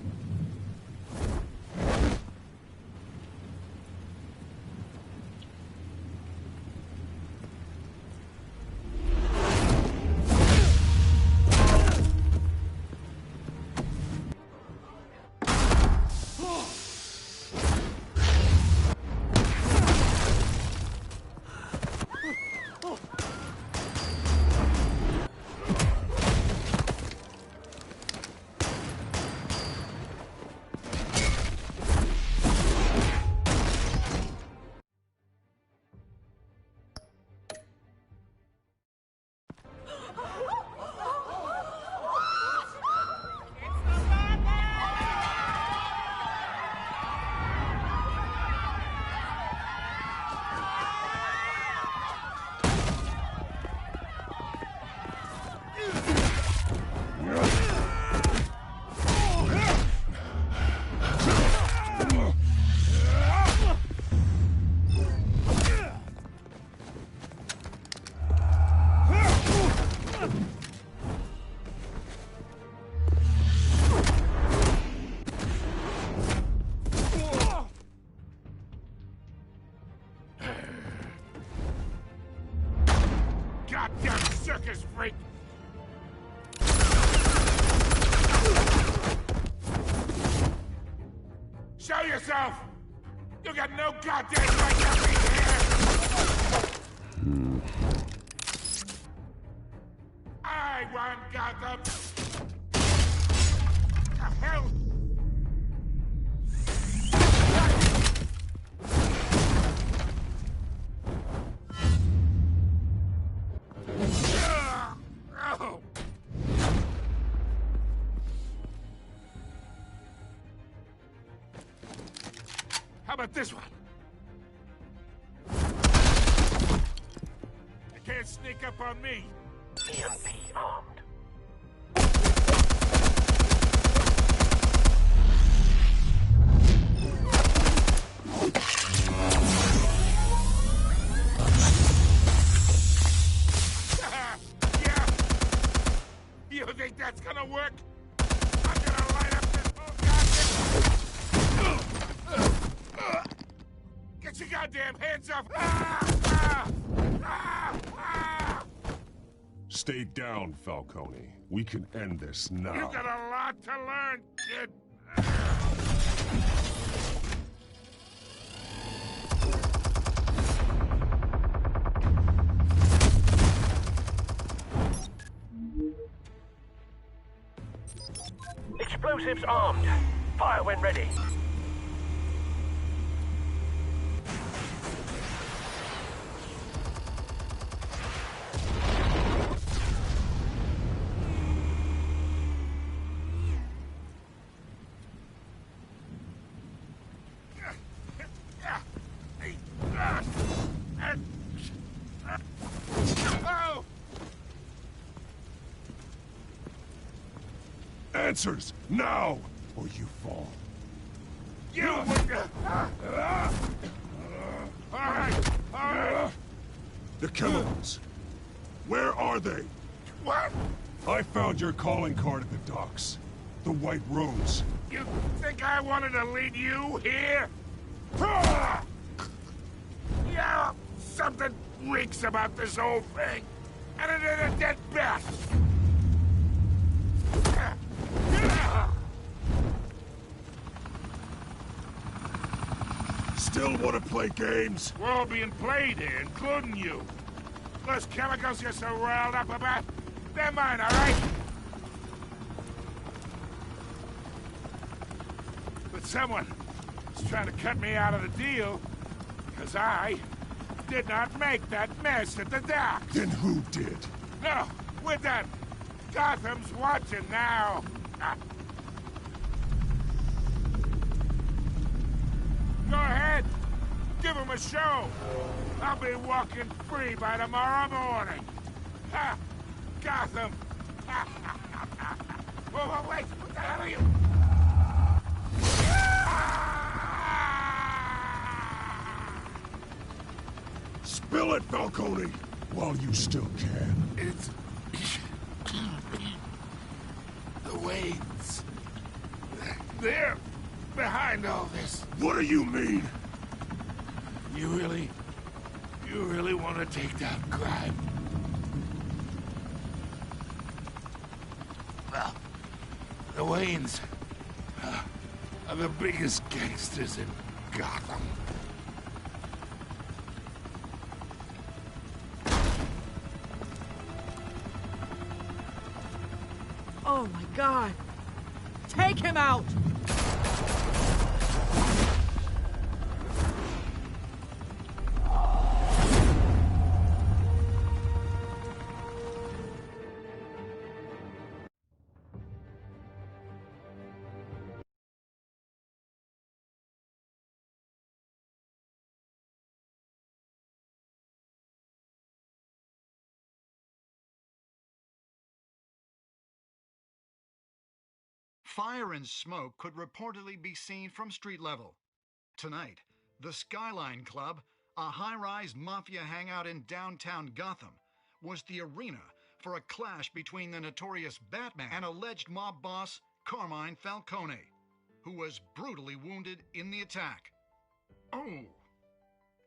Goddamn circus freak! Show yourself! You got no goddamn right to be here! I want Gotham! The hell? How about this one? You can't sneak up on me. EMP armed. Yeah. You think that's gonna work? I'm gonna light up this whole goddamn... Get your goddamn hands off! Stay down, Falcone. We can end this now. You got a lot to learn, kid. Explosives armed. Fire when ready. Answers, now, or you fall. You Alright. The chemicals. Where are they? What? I found your calling card at the docks. The White Rose. You think I wanted to lead you here? Yeah, something reeks about this whole thing. And it is a dead bat. Still want to play games? We're all being played here, including you. Those chemicals you're so riled up about, they're mine, all right? But someone is trying to cut me out of the deal, because I did not make that mess at the docks. Then who did? No, we're done. Gotham's watching now. Go ahead. Give him a show. I'll be walking free by tomorrow morning. Ha! Gotham. Whoa, wait. What the hell are you? Spill it, Falcone, while you still can. It's... the weights. They're behind all this. What do you mean? You really want to take down crime? Well, the Waynes are the biggest gangsters in Gotham. Oh my God! Take him out! Fire and smoke could reportedly be seen from street level. Tonight, the Skyline Club, a high-rise mafia hangout in downtown Gotham, was the arena for a clash between the notorious Batman and alleged mob boss Carmine Falcone, who was brutally wounded in the attack. Oh!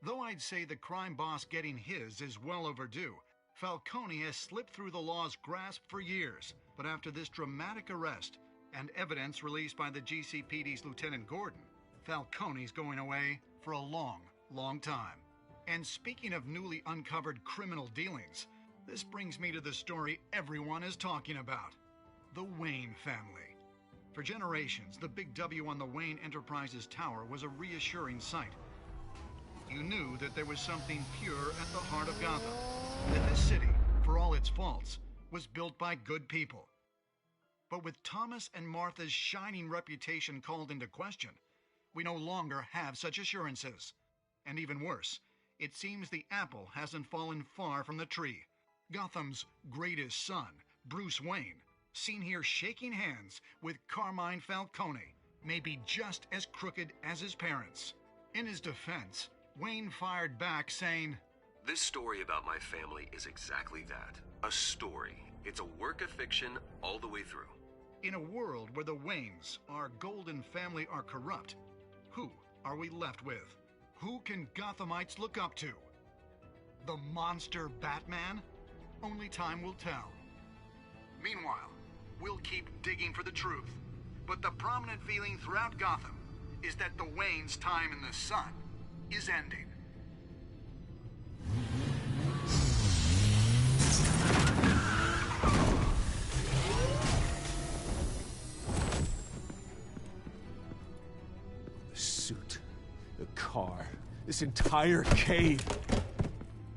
Though I'd say the crime boss getting his is well overdue, Falcone has slipped through the law's grasp for years, but after this dramatic arrest, and evidence released by the GCPD's Lieutenant Gordon, Falcone's going away for a long, long time. And speaking of newly uncovered criminal dealings, this brings me to the story everyone is talking about. The Wayne family. For generations, the big W on the Wayne Enterprises tower was a reassuring sight. You knew that there was something pure at the heart of Gotham, that this city, for all its faults, was built by good people. But with Thomas and Martha's shining reputation called into question, we no longer have such assurances. And even worse, it seems the apple hasn't fallen far from the tree. Gotham's greatest son, Bruce Wayne, seen here shaking hands with Carmine Falcone, may be just as crooked as his parents. In his defense, Wayne fired back saying, "This story about my family is exactly that. A story. It's a work of fiction all the way through." In a world where the Waynes, our golden family, are corrupt, who are we left with? Who can Gothamites look up to? The monster Batman? Only time will tell. Meanwhile, we'll keep digging for the truth. But the prominent feeling throughout Gotham is that the Waynes' time in the sun is ending. The suit, the car, this entire cave.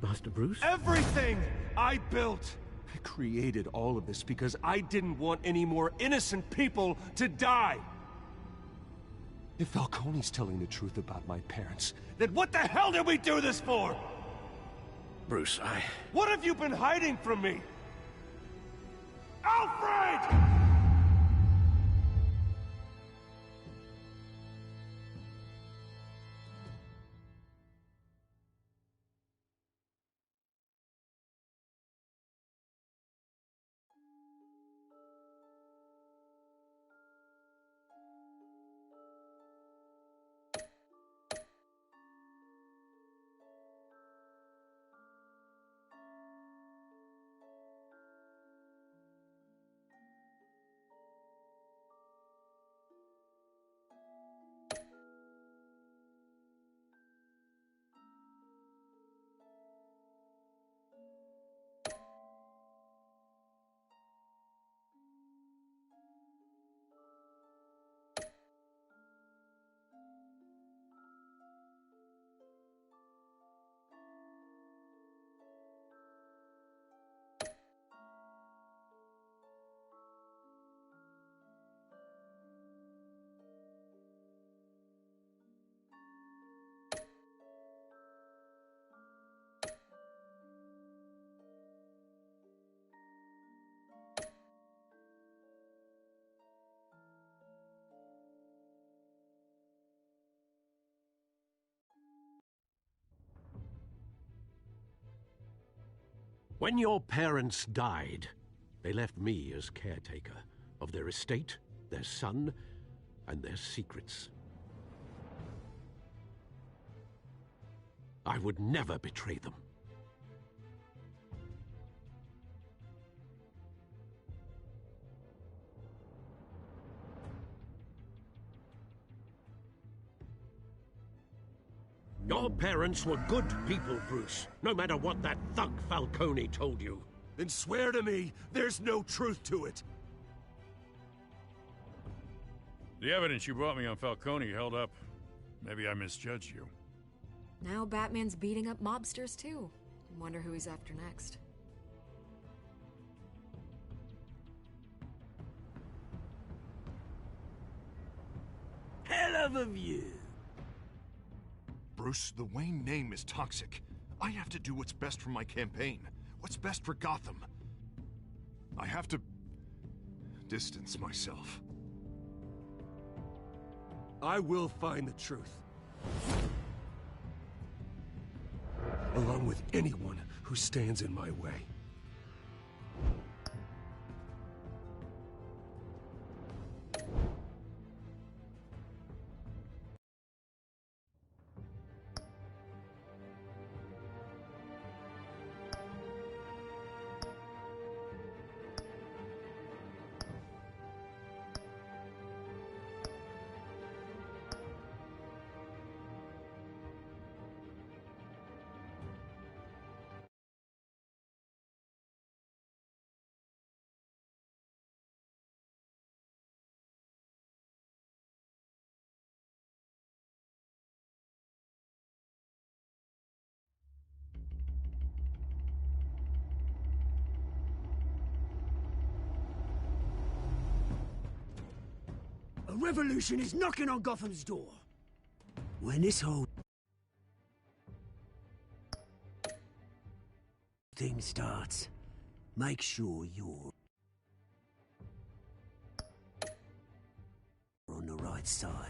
Master Bruce? Everything I built! I created all of this because I didn't want any more innocent people to die! If Falcone's telling the truth about my parents, then what the hell did we do this for? Bruce, What have you been hiding from me? Alfred! When your parents died, they left me as caretaker of their estate, their son, and their secrets. I would never betray them. Your parents were good people, Bruce, no matter what that thug Falcone told you. Then swear to me there's no truth to it. The evidence you brought me on Falcone held up. Maybe I misjudged you. Now Batman's beating up mobsters, too. Wonder who he's after next. Hell of a view. Bruce, the Wayne name is toxic. I have to do what's best for my campaign. What's best for Gotham. I have to distance myself. I will find the truth. Along with anyone who stands in my way. A revolution is knocking on Gotham's door. When this whole thing starts, make sure you're on the right side.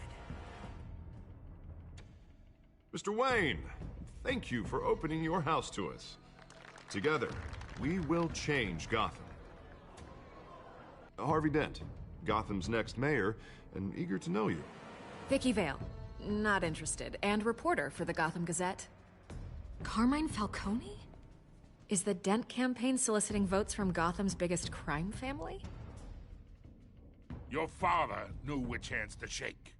Mr. Wayne, thank you for opening your house to us. Together, we will change Gotham. Harvey Dent, Gotham's next mayor, and eager to know you. Vicky Vale, not interested, and reporter for the Gotham Gazette. Carmine Falcone? Is the Dent campaign soliciting votes from Gotham's biggest crime family? Your father knew which hands to shake.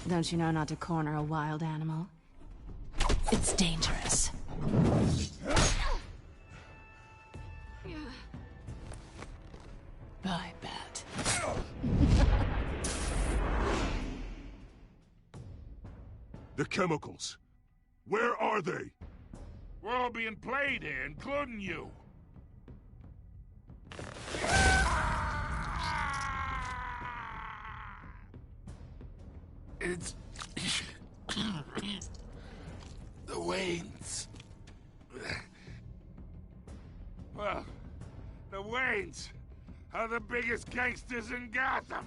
Don't you know not to corner a wild animal? It's dangerous. I bet. The chemicals. Where are they? We're all being played here, including you. It's... the Waynes. Well, the Waynes are the biggest gangsters in Gotham.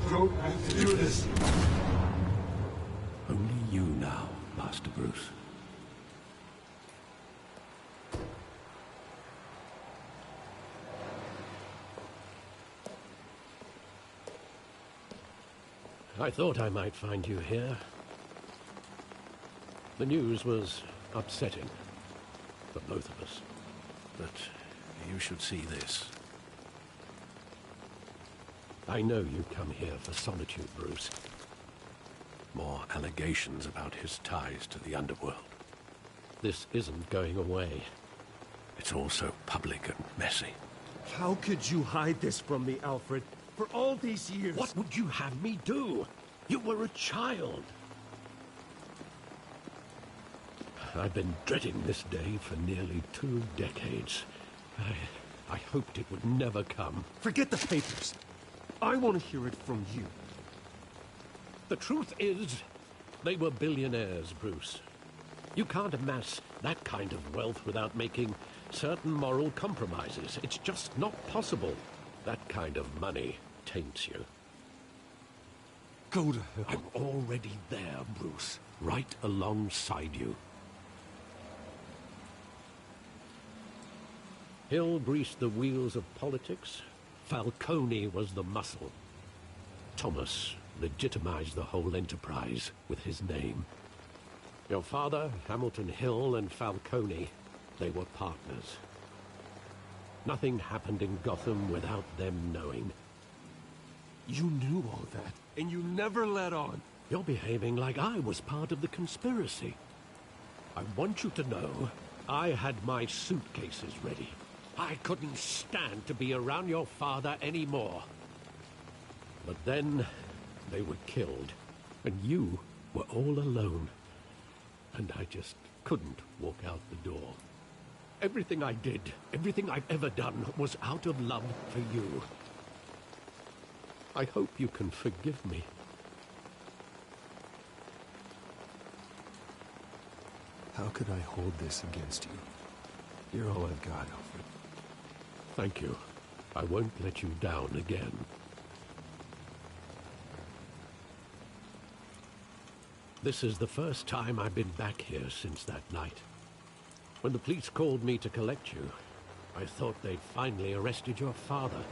Don't have to do this. Only you now, Master Bruce. I thought I might find you here. The news was upsetting. for both of us. But you should see this. I know you come here for solitude, Bruce. More allegations about his ties to the underworld. This isn't going away. It's all so public and messy. How could you hide this from me, Alfred? For all these years... What would you have me do? You were a child. I've been dreading this day for nearly 2 decades. I hoped it would never come. Forget the papers. I want to hear it from you. The truth is, they were billionaires, Bruce. You can't amass that kind of wealth without making certain moral compromises. It's just not possible. That kind of money taints you. Go to hell. I'm already there, Bruce. Right alongside you. Hill greased the wheels of politics. Falcone was the muscle. Thomas legitimized the whole enterprise with his name. Your father, Hamilton Hill, and Falcone, they were partners. Nothing happened in Gotham without them knowing. You knew all that, and you never let on. You're behaving like I was part of the conspiracy. I want you to know I had my suitcases ready. I couldn't stand to be around your father anymore. But then they were killed, and you were all alone. And I just couldn't walk out the door. Everything I did, everything I've ever done, was out of love for you. I hope you can forgive me. How could I hold this against you? You're all I've got, Alfred. Thank you. I won't let you down again. This is the first time I've been back here since that night. When the police called me to collect you, I thought they'd finally arrested your father.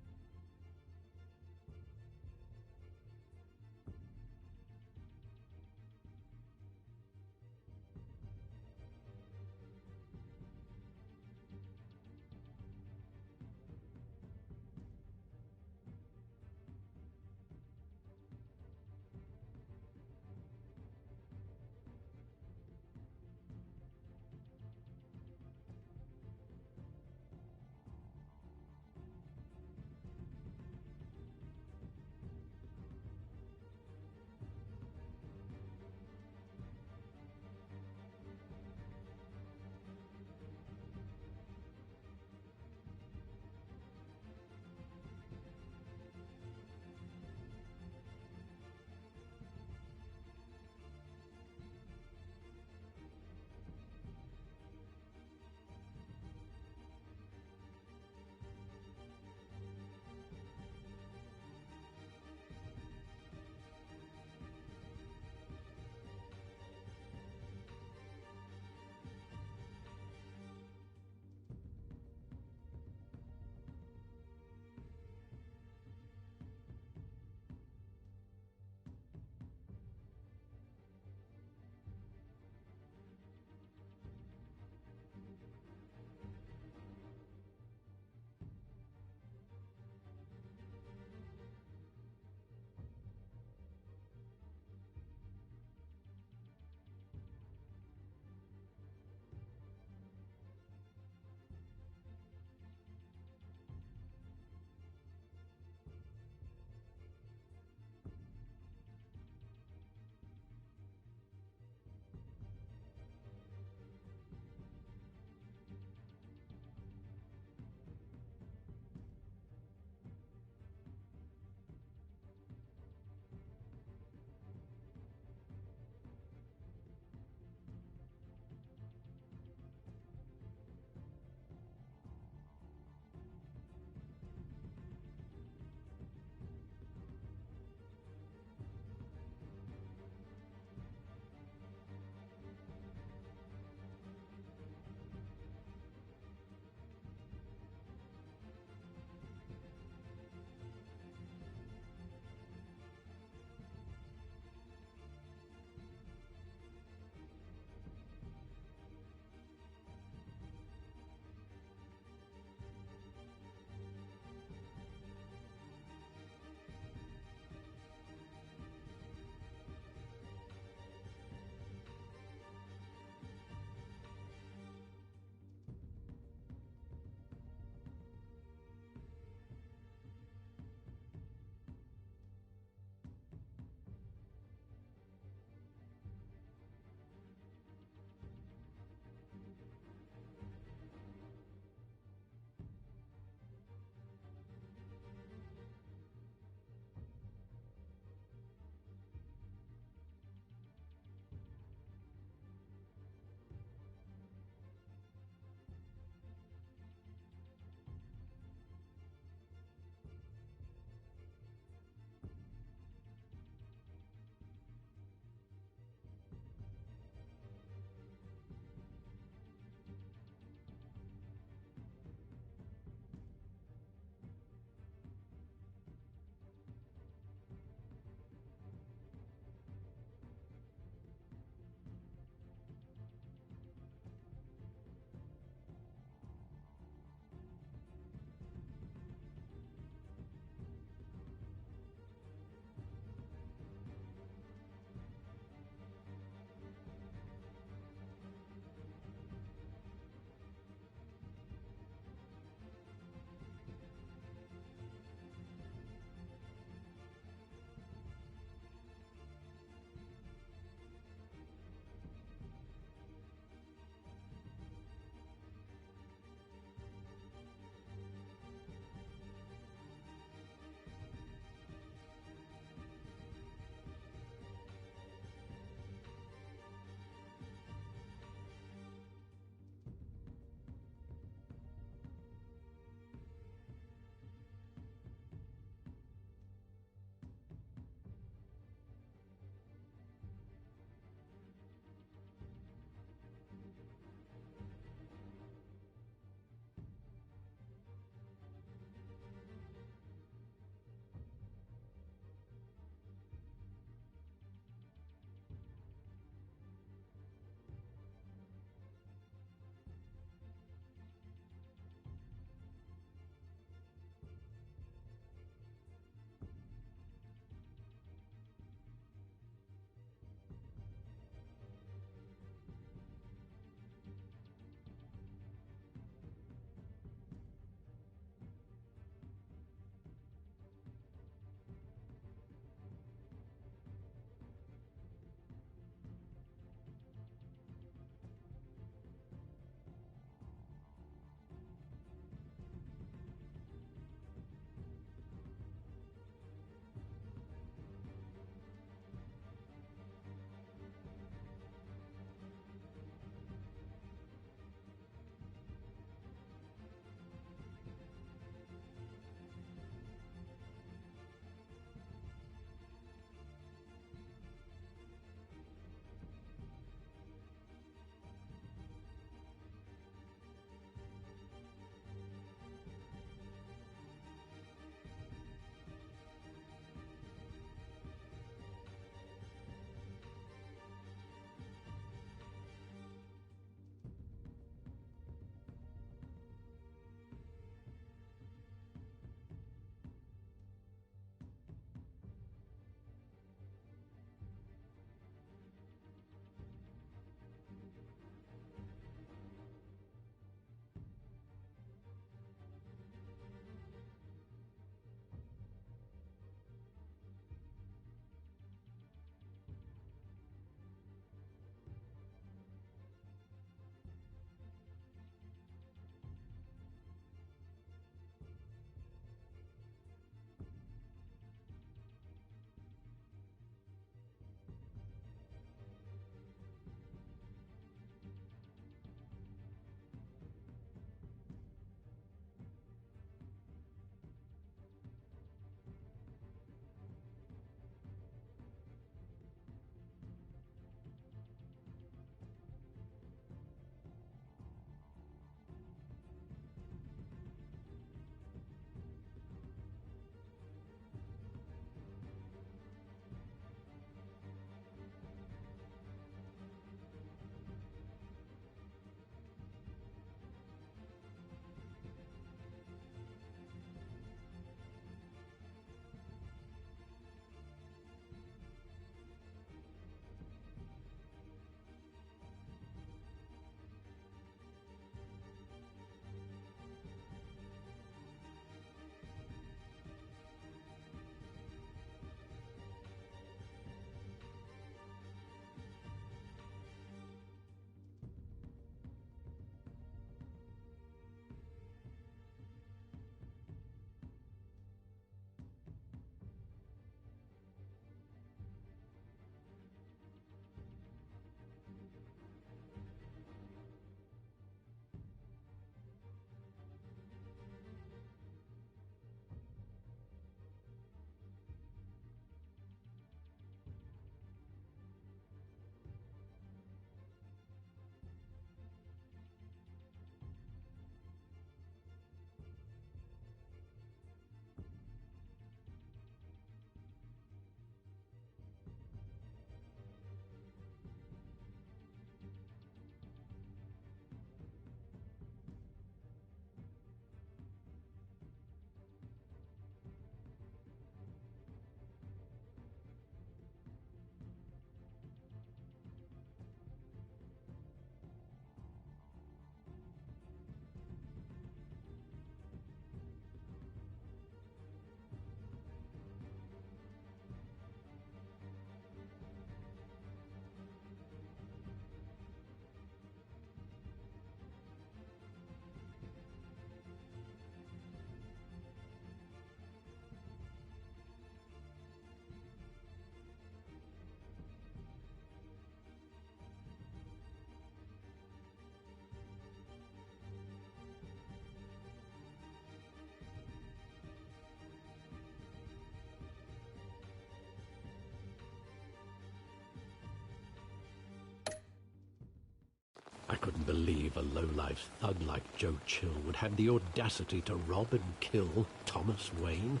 believe a low-life thug like Joe Chill would have the audacity to rob and kill Thomas Wayne.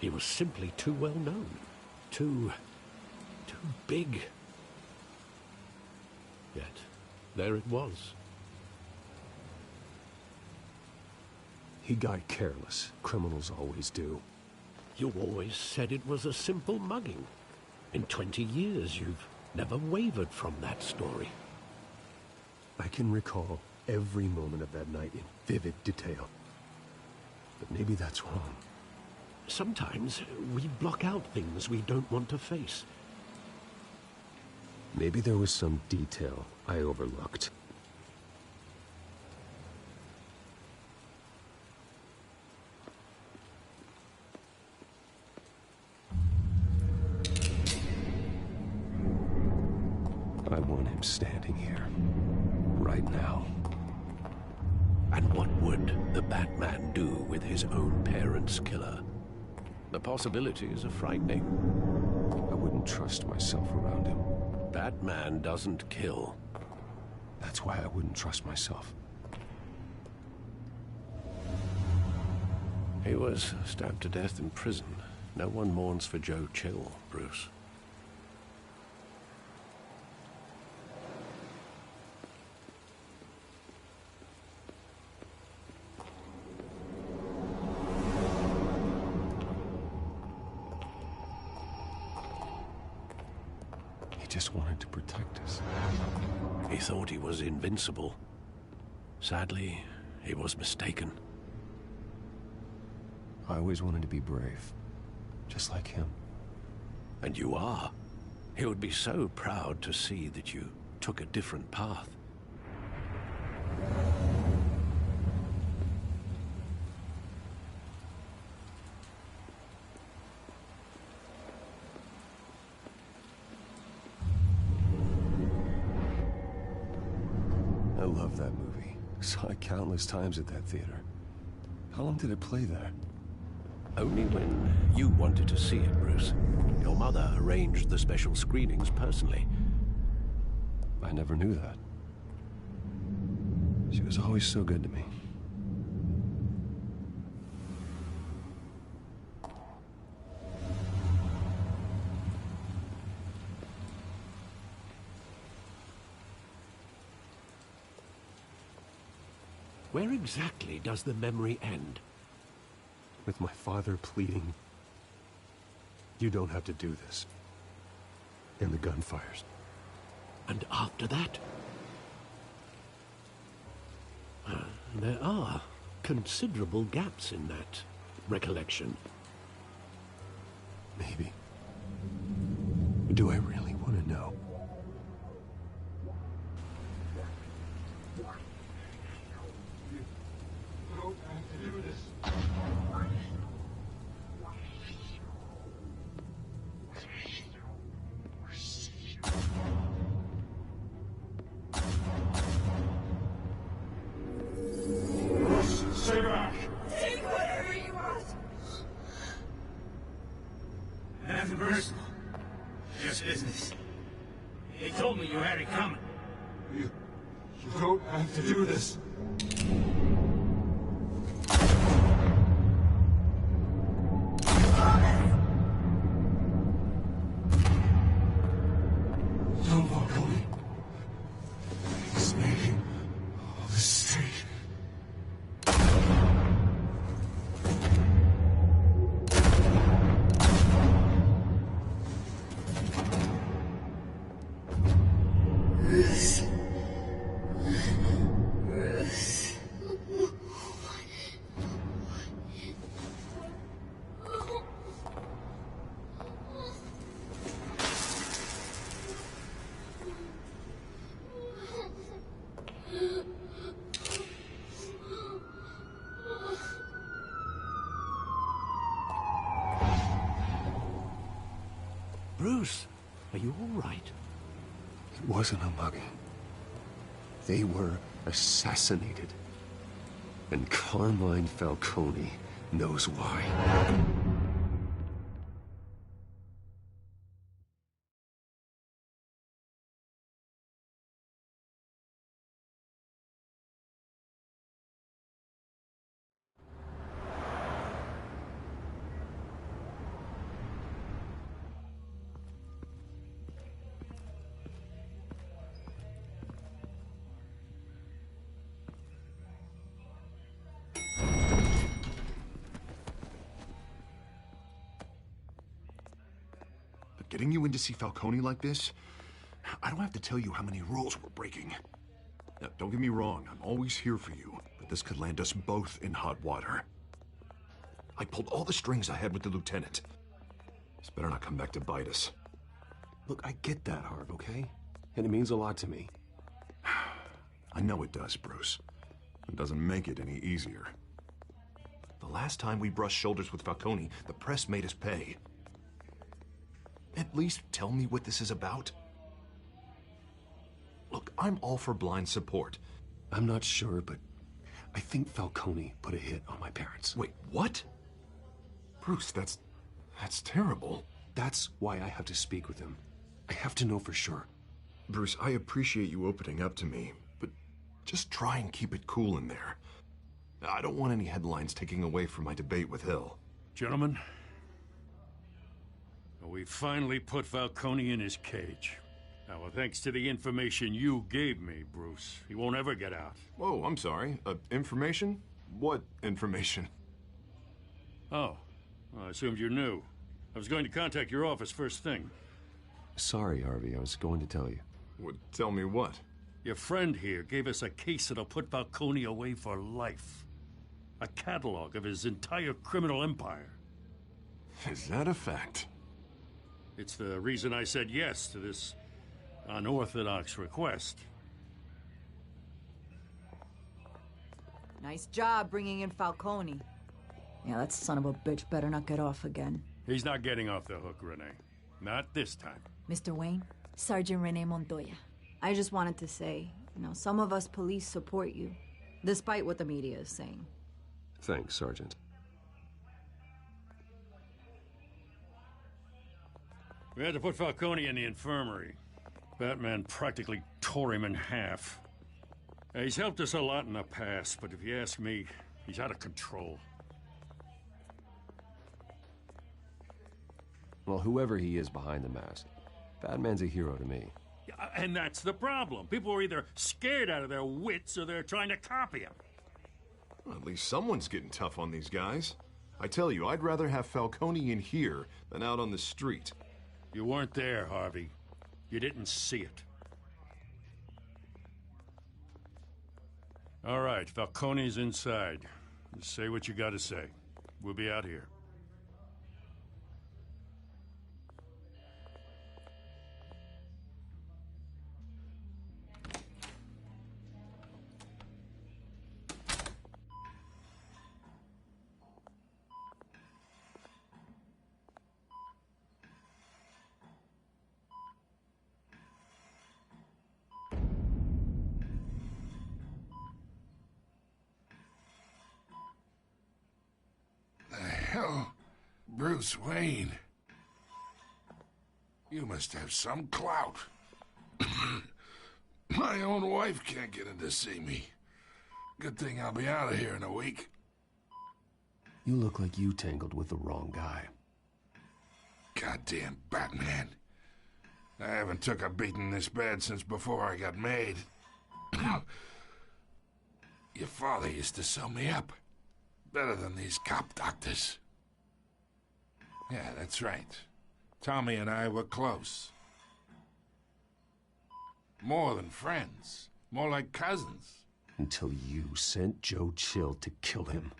He was simply too well known. Too big. Yet, there it was. He got careless. Criminals always do. You always said it was a simple mugging. In 20 years, you've never wavered from that story. I can recall every moment of that night in vivid detail. But maybe that's wrong. Sometimes we block out things we don't want to face. Maybe there was some detail I overlooked. I want him standing here, right now. And what would the Batman do with his own parents' killer? The possibilities are frightening. I wouldn't trust myself around him. Batman doesn't kill. That's why I wouldn't trust myself. He was stabbed to death in prison. No one mourns for Joe Chill, Bruce. He just wanted to protect us. He thought he was invincible. Sadly, he was mistaken. I always wanted to be brave, just like him. And you are. He would be so proud to see that you took a different path. I love that movie. Saw it countless times at that theater. How long did it play there? Only when you wanted to see it, Bruce. Your mother arranged the special screenings personally. I never knew that. She was always so good to me. Where exactly does the memory end? With my father pleading, "You don't have to do this." And the gunfires. And after that? There are considerable gaps in that recollection. Maybe. Do I really want to know? Stay back! Take whatever you want! Nothing personal. Just business. They told me you had it coming. You don't have to do this. Don't walk away. He's making all this straight. Bruce. Bruce. Bruce, are you all right? It wasn't a mugging. They were assassinated. And Carmine Falcone knows why. Getting you in to see Falcone like this? I don't have to tell you how many rules we're breaking. Now, don't get me wrong, I'm always here for you, but this could land us both in hot water. I pulled all the strings I had with the lieutenant. This better not come back to bite us. Look, I get that, Harv, okay? And it means a lot to me. I know it does, Bruce. It doesn't make it any easier. The last time we brushed shoulders with Falcone, the press made us pay. At least tell me what this is about. Look, I'm all for blind support. I'm not sure, but I think Falcone put a hit on my parents. Wait, what? Bruce, that's terrible. That's why I have to speak with him. I have to know for sure. Bruce, I appreciate you opening up to me, but just try and keep it cool in there. I don't want any headlines taking away from my debate with Hill. Gentlemen, we finally put Falcone in his cage. Now, thanks to the information you gave me, Bruce, he won't ever get out. Whoa, I'm sorry. Information? What information? Oh, well, I assumed you knew. I was going to contact your office first thing. Sorry, Harvey. I was going to tell you. Would tell me what? Your friend here gave us a case that'll put Falcone away for life. A catalog of his entire criminal empire. Is that a fact? It's the reason I said yes to this unorthodox request. Nice job bringing in Falcone. Yeah, that son of a bitch better not get off again. He's not getting off the hook, Renee. Not this time. Mr. Wayne, Sergeant Renee Montoya. I just wanted to say, some of us police support you, despite what the media is saying. Thanks, Sergeant. We had to put Falcone in the infirmary. Batman practically tore him in half. He's helped us a lot in the past, but if you ask me, he's out of control. Well, whoever he is behind the mask, Batman's a hero to me. Yeah, and that's the problem. People are either scared out of their wits or they're trying to copy him. Well, at least someone's getting tough on these guys. I tell you, I'd rather have Falcone in here than out on the street. You weren't there, Harvey. You didn't see it. All right, Falcone's inside. Just say what you gotta say. We'll be out here. Bruce Wayne. You must have some clout. My own wife can't get in to see me. Good thing I'll be out of here in a week. You look like you tangled with the wrong guy. Goddamn Batman. I haven't took a beating this bad since before I got made. Your father used to sew me up. Better than these cop doctors. Yeah, that's right. Tommy and I were close. More than friends. More like cousins. Until you sent Joe Chill to kill him.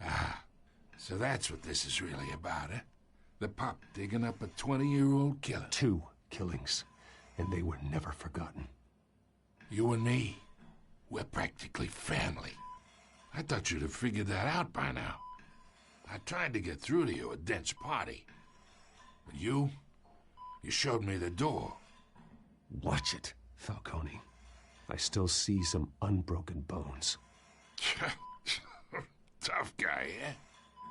Ah, so that's what this is really about, eh? The pup digging up a 20-year-old killer. 2 killings, and they were never forgotten. You and me, we're practically family. I thought you'd have figured that out by now. I tried to get through to you at Dent's party. But you showed me the door. Watch it, Falcone. I still see some unbroken bones. Tough guy, eh?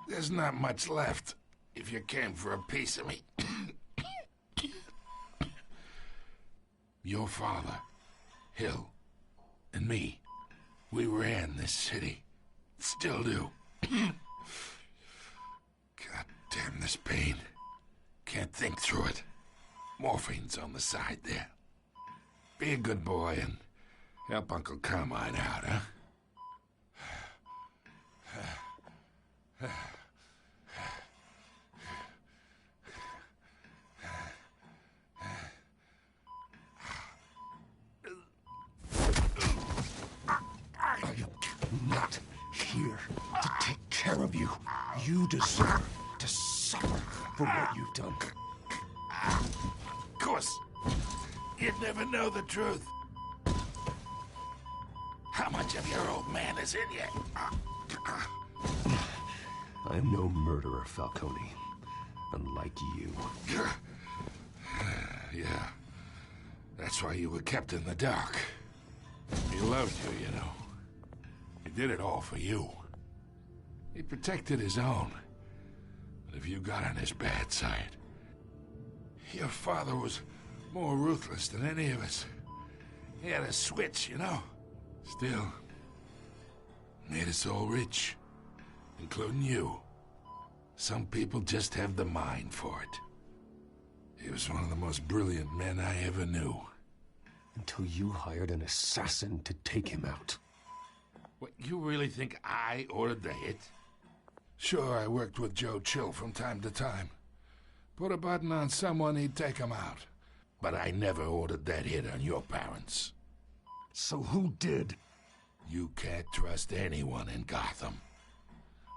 There's not much left, if you came for a piece of me. Your father, Hill, and me, we ran this city. Still do. God damn this pain. Can't think through it. Morphine's on the side there. Be a good boy and help Uncle Carmine out, huh? You deserve to suffer for what you've done. Of course, you'd never know the truth. How much of your old man is in you? I am no murderer, Falcone. Unlike you. Yeah. That's why you were kept in the dark. He loved you, you know. He did it all for you. He protected his own. But if you got on his bad side, your father was more ruthless than any of us. He had a switch, you know. Still, made us all rich, including you. Some people just have the mind for it. He was one of the most brilliant men I ever knew. Until you hired an assassin to take him out. What, you really think I ordered the hit? Sure, I worked with Joe Chill from time to time. Put a button on someone, he'd take him out. But I never ordered that hit on your parents. So who did? You can't trust anyone in Gotham.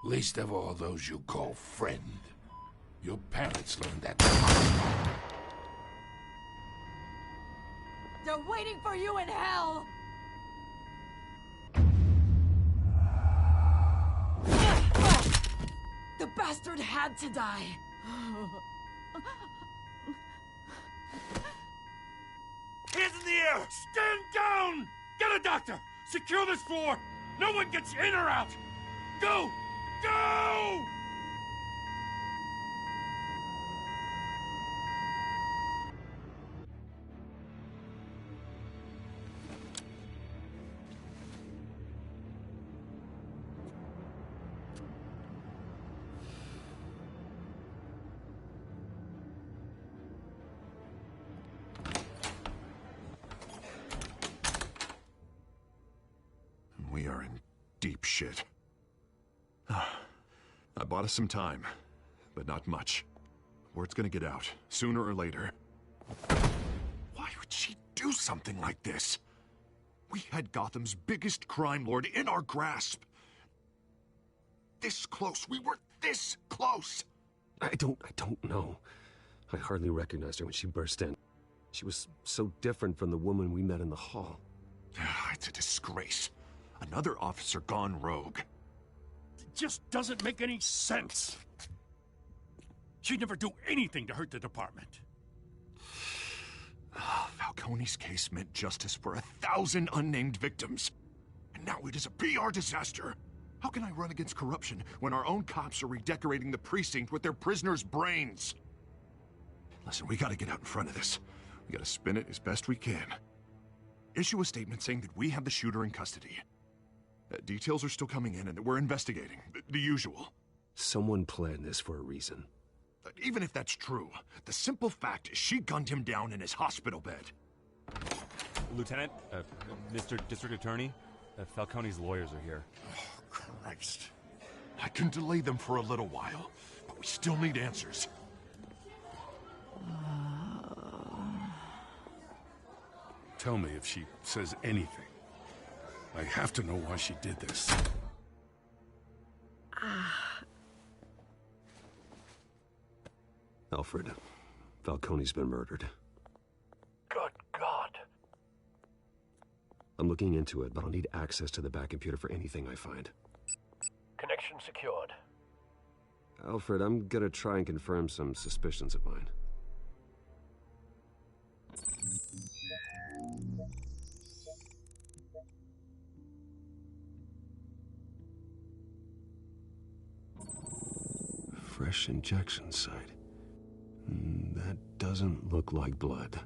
Least of all those you call friend. Your parents learned that. They're waiting for you in hell! The bastard had to die! Hands in the air! Stand down! Get a doctor! Secure this floor! No one gets in or out! Go! Go! We are in deep shit. I bought us some time, but not much. Word's gonna get out, sooner or later. Why would she do something like this? We had Gotham's biggest crime lord in our grasp. This close. We were this close. I don't know. I hardly recognized her when she burst in. She was so different from the woman we met in the hall. It's a disgrace. Another officer gone rogue. It just doesn't make any sense. She'd never do anything to hurt the department. Falcone's case meant justice for 1,000 unnamed victims. And now it is a PR disaster. How can I run against corruption when our own cops are redecorating the precinct with their prisoners' brains? Listen, we gotta get out in front of this. We gotta spin it as best we can. Issue a statement saying that we have the shooter in custody. Details are still coming in and that we're investigating. The usual. Someone planned this for a reason. Even if that's true, the simple fact is she gunned him down in his hospital bed. Lieutenant, Mr. District Attorney, Falcone's lawyers are here. Oh, Christ. I can delay them for a little while, but we still need answers. Tell me if she says anything. I have to know why she did this. Alfred, Falcone's been murdered. Good God. I'm looking into it, but I'll need access to the back computer for anything I find. Connection secured. Alfred, I'm gonna try and confirm some suspicions of mine. Fresh injection site. That doesn't look like blood.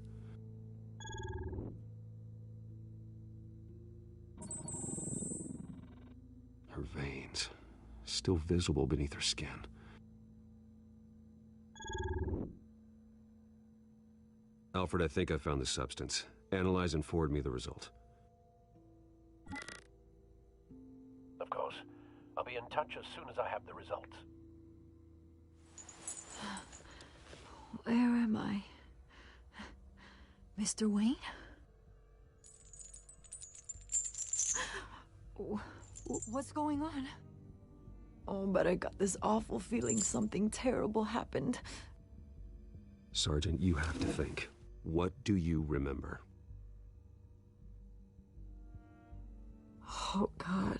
Her veins, still visible beneath her skin. Alfred, I think I found the substance. Analyze and forward me the result. Of course. I'll be in touch as soon as I have the results. Where am I? Mr. Wayne? What's going on? Oh, but I got this awful feeling something terrible happened. Sergeant, you have to think. What do you remember? Oh, God.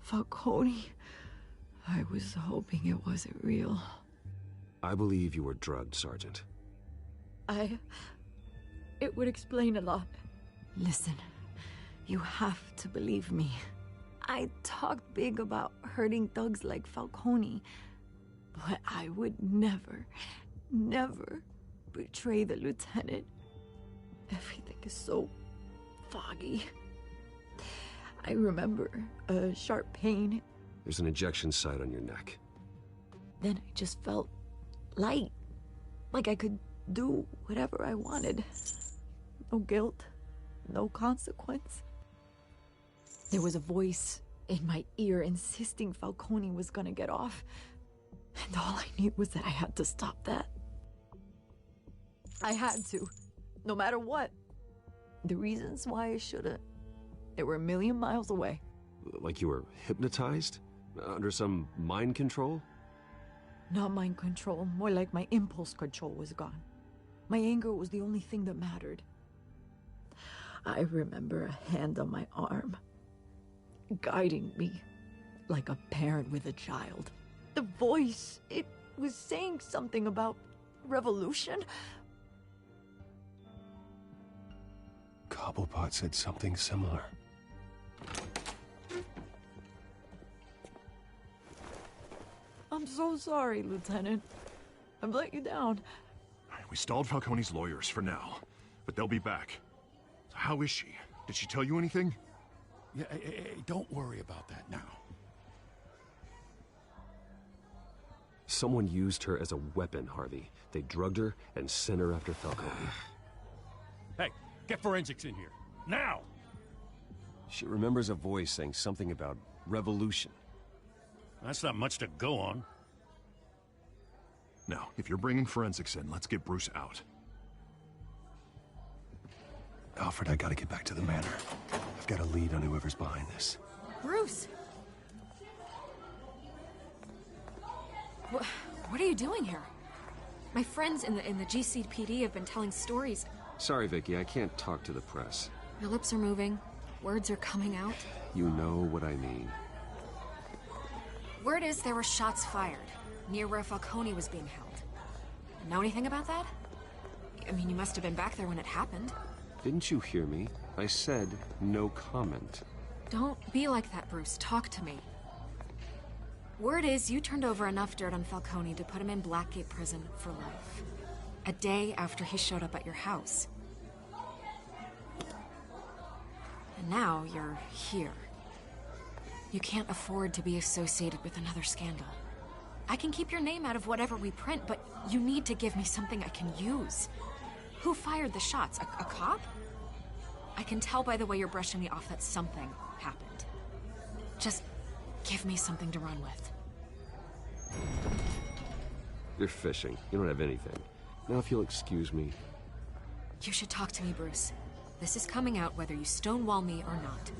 Falcone. I was hoping it wasn't real. I believe you were drugged, Sergeant. It would explain a lot. Listen, you have to believe me. I talked big about hurting thugs like Falcone, but I would never betray the lieutenant. Everything is so foggy. I remember a sharp pain. There's an injection site on your neck. Then I just felt light, like I could do whatever I wanted. No guilt, no consequence. There was a voice in my ear insisting Falcone was gonna get off. And all I knew was that I had to stop that. I had to, no matter what. The reasons why I should've, they were a million miles away. Like you were hypnotized? Under some mind control? Not mind control, more like my impulse control was gone. My anger was the only thing that mattered. I remember a hand on my arm, guiding me like a parent with a child. The voice, it was saying something about revolution. Cobblepot said something similar. I'm so sorry, Lieutenant. I've let you down. We stalled Falcone's lawyers for now, but they'll be back. How is she? Did she tell you anything? Yeah, hey, don't worry about that now. Someone used her as a weapon, Harvey. They drugged her and sent her after Falcone. Hey, get forensics in here. Now! She remembers a voice saying something about revolution. That's not much to go on. Now, if you're bringing forensics in, let's get Bruce out. Alfred, I gotta get back to the manor. I've got a lead on whoever's behind this. Bruce! What are you doing here? My friends in the GCPD have been telling stories. Sorry, Vicky, I can't talk to the press. Your lips are moving. Words are coming out. You know what I mean. Word is there were shots fired near where Falcone was being held. Know anything about that? I mean, you must have been back there when it happened. Didn't you hear me? I said no comment. Don't be like that, Bruce. Talk to me. Word is you turned over enough dirt on Falcone to put him in Blackgate Prison for life. A day after he showed up at your house. And now you're here. You can't afford to be associated with another scandal. I can keep your name out of whatever we print, but you need to give me something I can use. Who fired the shots? A cop? I can tell by the way you're brushing me off that something happened. Just give me something to run with. You're fishing. You don't have anything. Now if you'll excuse me. You should talk to me, Bruce. This is coming out whether you stonewall me or not.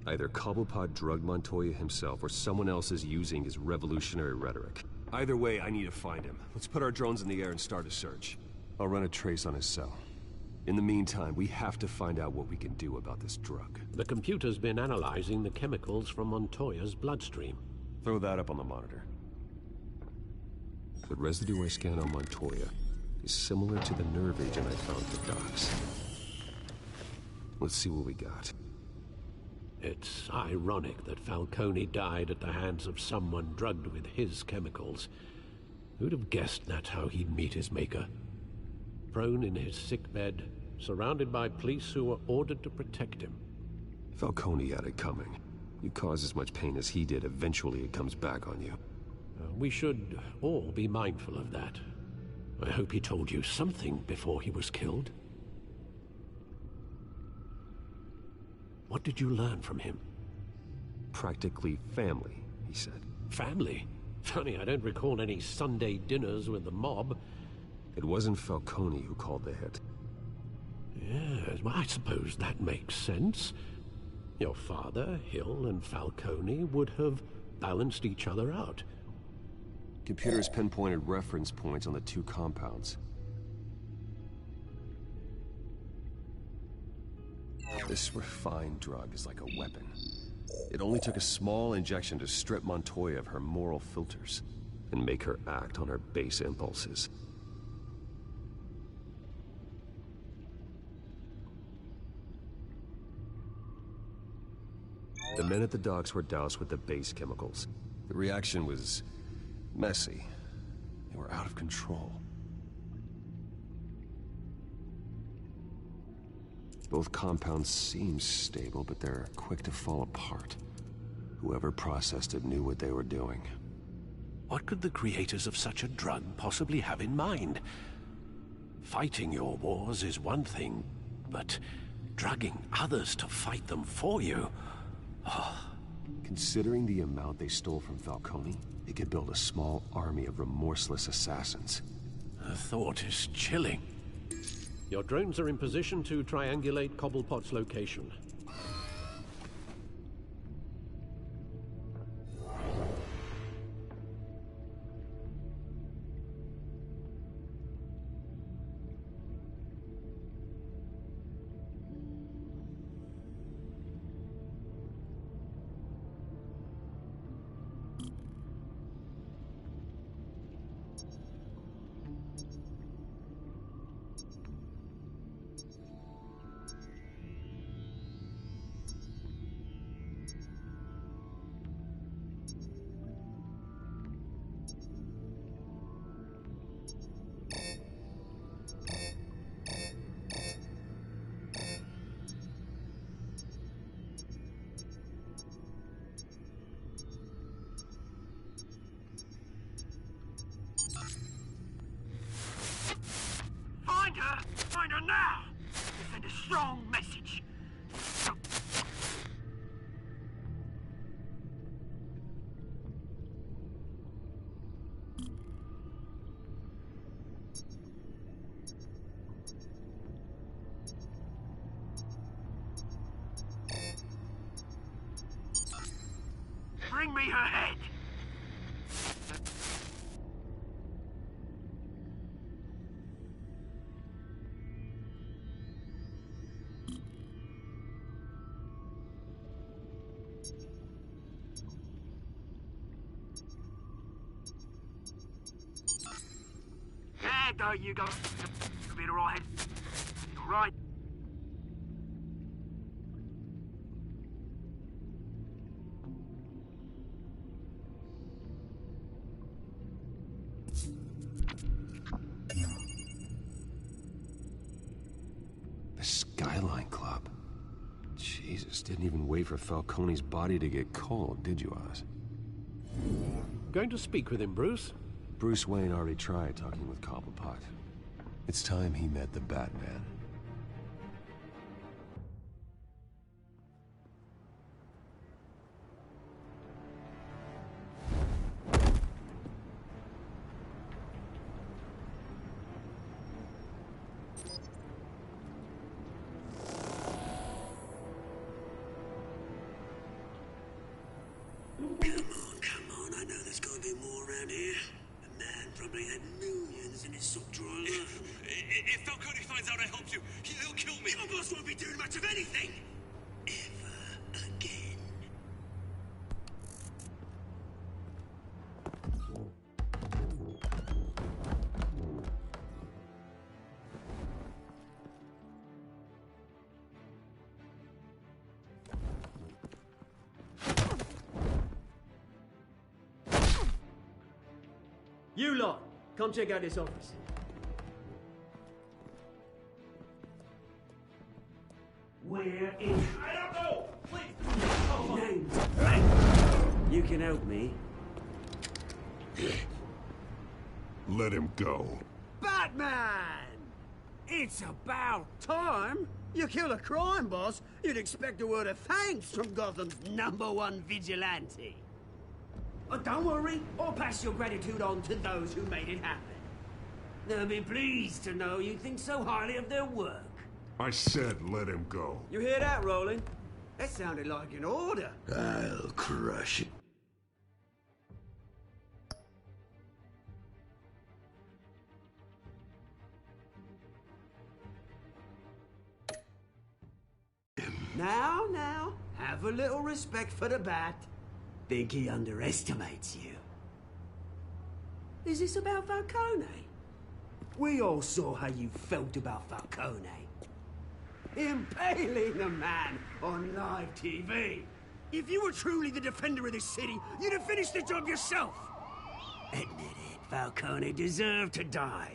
Either Cobblepot drugged Montoya himself or someone else is using his revolutionary rhetoric. Either way, I need to find him. Let's put our drones in the air and start a search. I'll run a trace on his cell. In the meantime, we have to find out what we can do about this drug. The computer's been analyzing the chemicals from Montoya's bloodstream. Throw that up on the monitor. The residue I scanned on Montoya is similar to the nerve agent I found at the docks. Let's see what we got. It's ironic that Falcone died at the hands of someone drugged with his chemicals. Who'd have guessed that's how he'd meet his maker? Prone in his sickbed, surrounded by police who were ordered to protect him. Falcone had it coming. You cause as much pain as he did, eventually it comes back on you. We should all be mindful of that. I hope he told you something before he was killed. What did you learn from him? Practically family, he said. Family? Funny, I don't recall any Sunday dinners with the mob. It wasn't Falcone who called the hit. Yes, well, I suppose that makes sense. Your father, Hill, and Falcone would have balanced each other out. Computers pinpointed reference points on the two compounds. This refined drug is like a weapon. It only took a small injection to strip Montoya of her moral filters and make her act on her base impulses. The men at the docks were doused with the base chemicals. The reaction was messy. They were out of control. Both compounds seem stable, but they're quick to fall apart. Whoever processed it knew what they were doing. What could the creators of such a drug possibly have in mind? Fighting your wars is one thing, but drugging others to fight them for you... Oh. Considering the amount they stole from Falcone, they could build a small army of remorseless assassins. The thought is chilling. Your drones are in position to triangulate Cobblepot's location. Find her now! Send a strong message. Bring me her head! There you go. Be alright. Right. The Skyline Club. Jesus, didn't even wait for Falcone's body to get cold, did you, Oz? Going to speak with him, Bruce? Bruce Wayne already tried talking with Cobblepot. It's time he met the Batman. Come on, I know there's gotta be more around here. The man probably had millions in his sock drawer alone. If Falcone finds out I helped you, he'll kill me. Your boss won't be doing much of anything! Ever again. You lot, Come check out this office. Where is... I don't know! Please! Name. You can help me. Let him go. Batman! It's about time. You kill a crime boss, you'd expect a word of thanks from Gotham's #1 vigilante. Oh, don't worry, I'll pass your gratitude on to those who made it happen. They'll be pleased to know you think so highly of their work. I said let him go. You hear that, Roland? That sounded like an order. I'll crush it. Now, have a little respect for the Bat. Think he underestimates you. Is this about Falcone? We all saw how you felt about Falcone. Impaling a man on live TV. If you were truly the defender of this city, you'd have finished the job yourself. Admit it, Falcone deserved to die.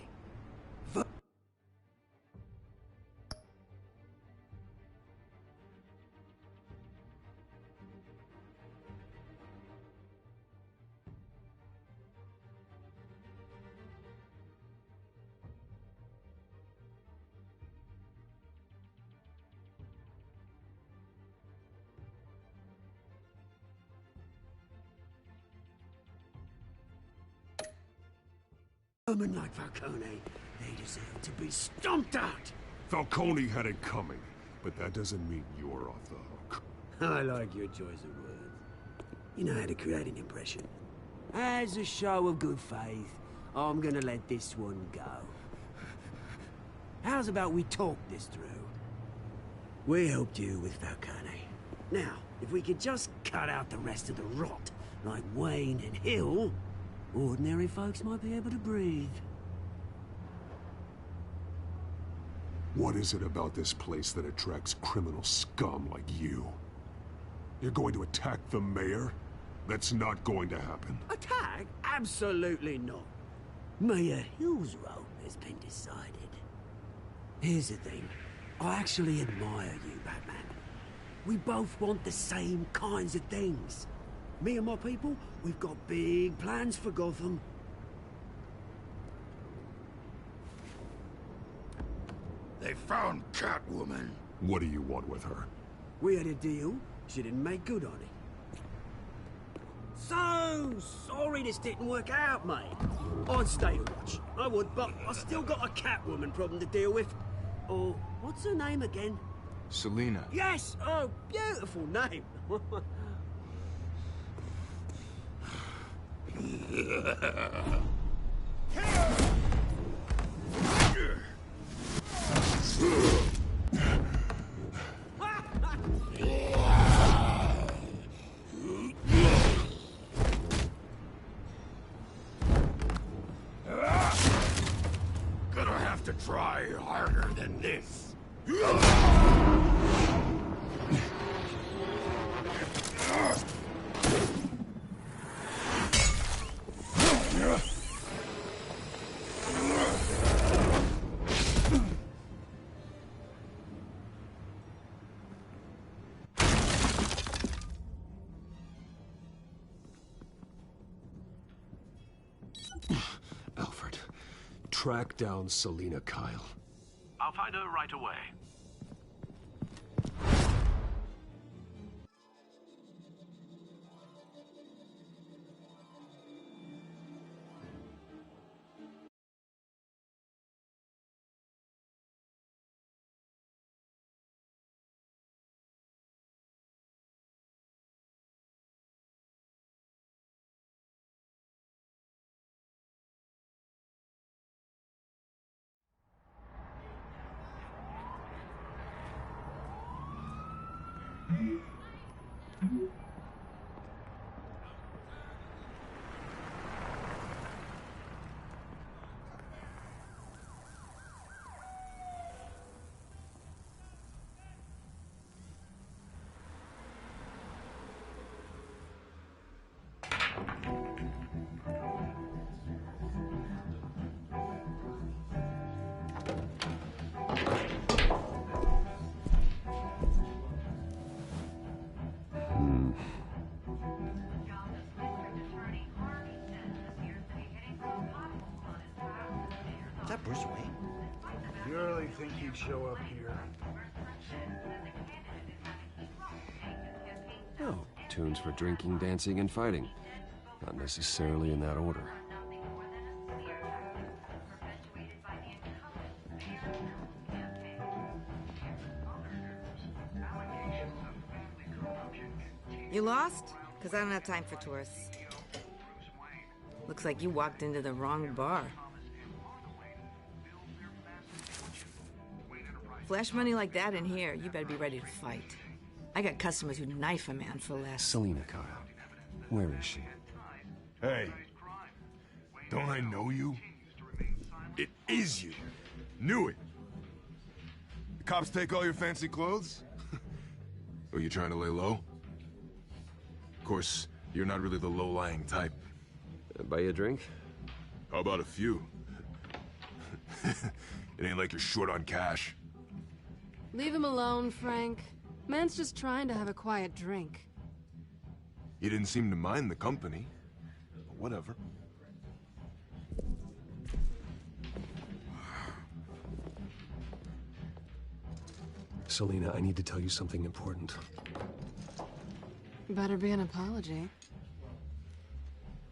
Women like Falcone, they deserve to be stomped out. Falcone had it coming, but that doesn't mean you're off the hook. I like your choice of words. You know how to create an impression. As a show of good faith, I'm gonna let this one go. How's about we talk this through? We helped you with Falcone. Now, if we could just cut out the rest of the rot, like Wayne and Hill, ordinary folks might be able to breathe. What is it about this place that attracts criminal scum like you? You're going to attack the mayor? That's not going to happen. Attack? Absolutely not. Mayor Hill's role has been decided. Here's the thing. I actually admire you, Batman. We both want the same kinds of things. Me and my people, we've got big plans for Gotham. They found Catwoman. What do you want with her? We had a deal. She didn't make good on it. So sorry this didn't work out, mate. I'd stay to watch. I would, but I still got a Catwoman problem to deal with. Oh, what's her name again? Selina. Yes! Oh, beautiful name. Gonna have to try harder than this. Alfred, track down Selina Kyle. I'll find her right away. he'd show up here. Oh, tunes for drinking, dancing, and fighting. Not necessarily in that order. You lost? Because I don't have time for tourists. Looks like you walked into the wrong bar. Flash money like that in here, you better be ready to fight. I got customers who'd knife a man for less. Selina, Kyle. Where is she? Hey, don't I know you? It is you. Knew it. The cops take all your fancy clothes? Are you trying to lay low? Of course, you're not really the low-lying type. Buy you a drink? How about a few? It ain't like you're short on cash. Leave him alone, Frank. Man's just trying to have a quiet drink. You didn't seem to mind the company. But whatever. Selina, I need to tell you something important. Better be an apology.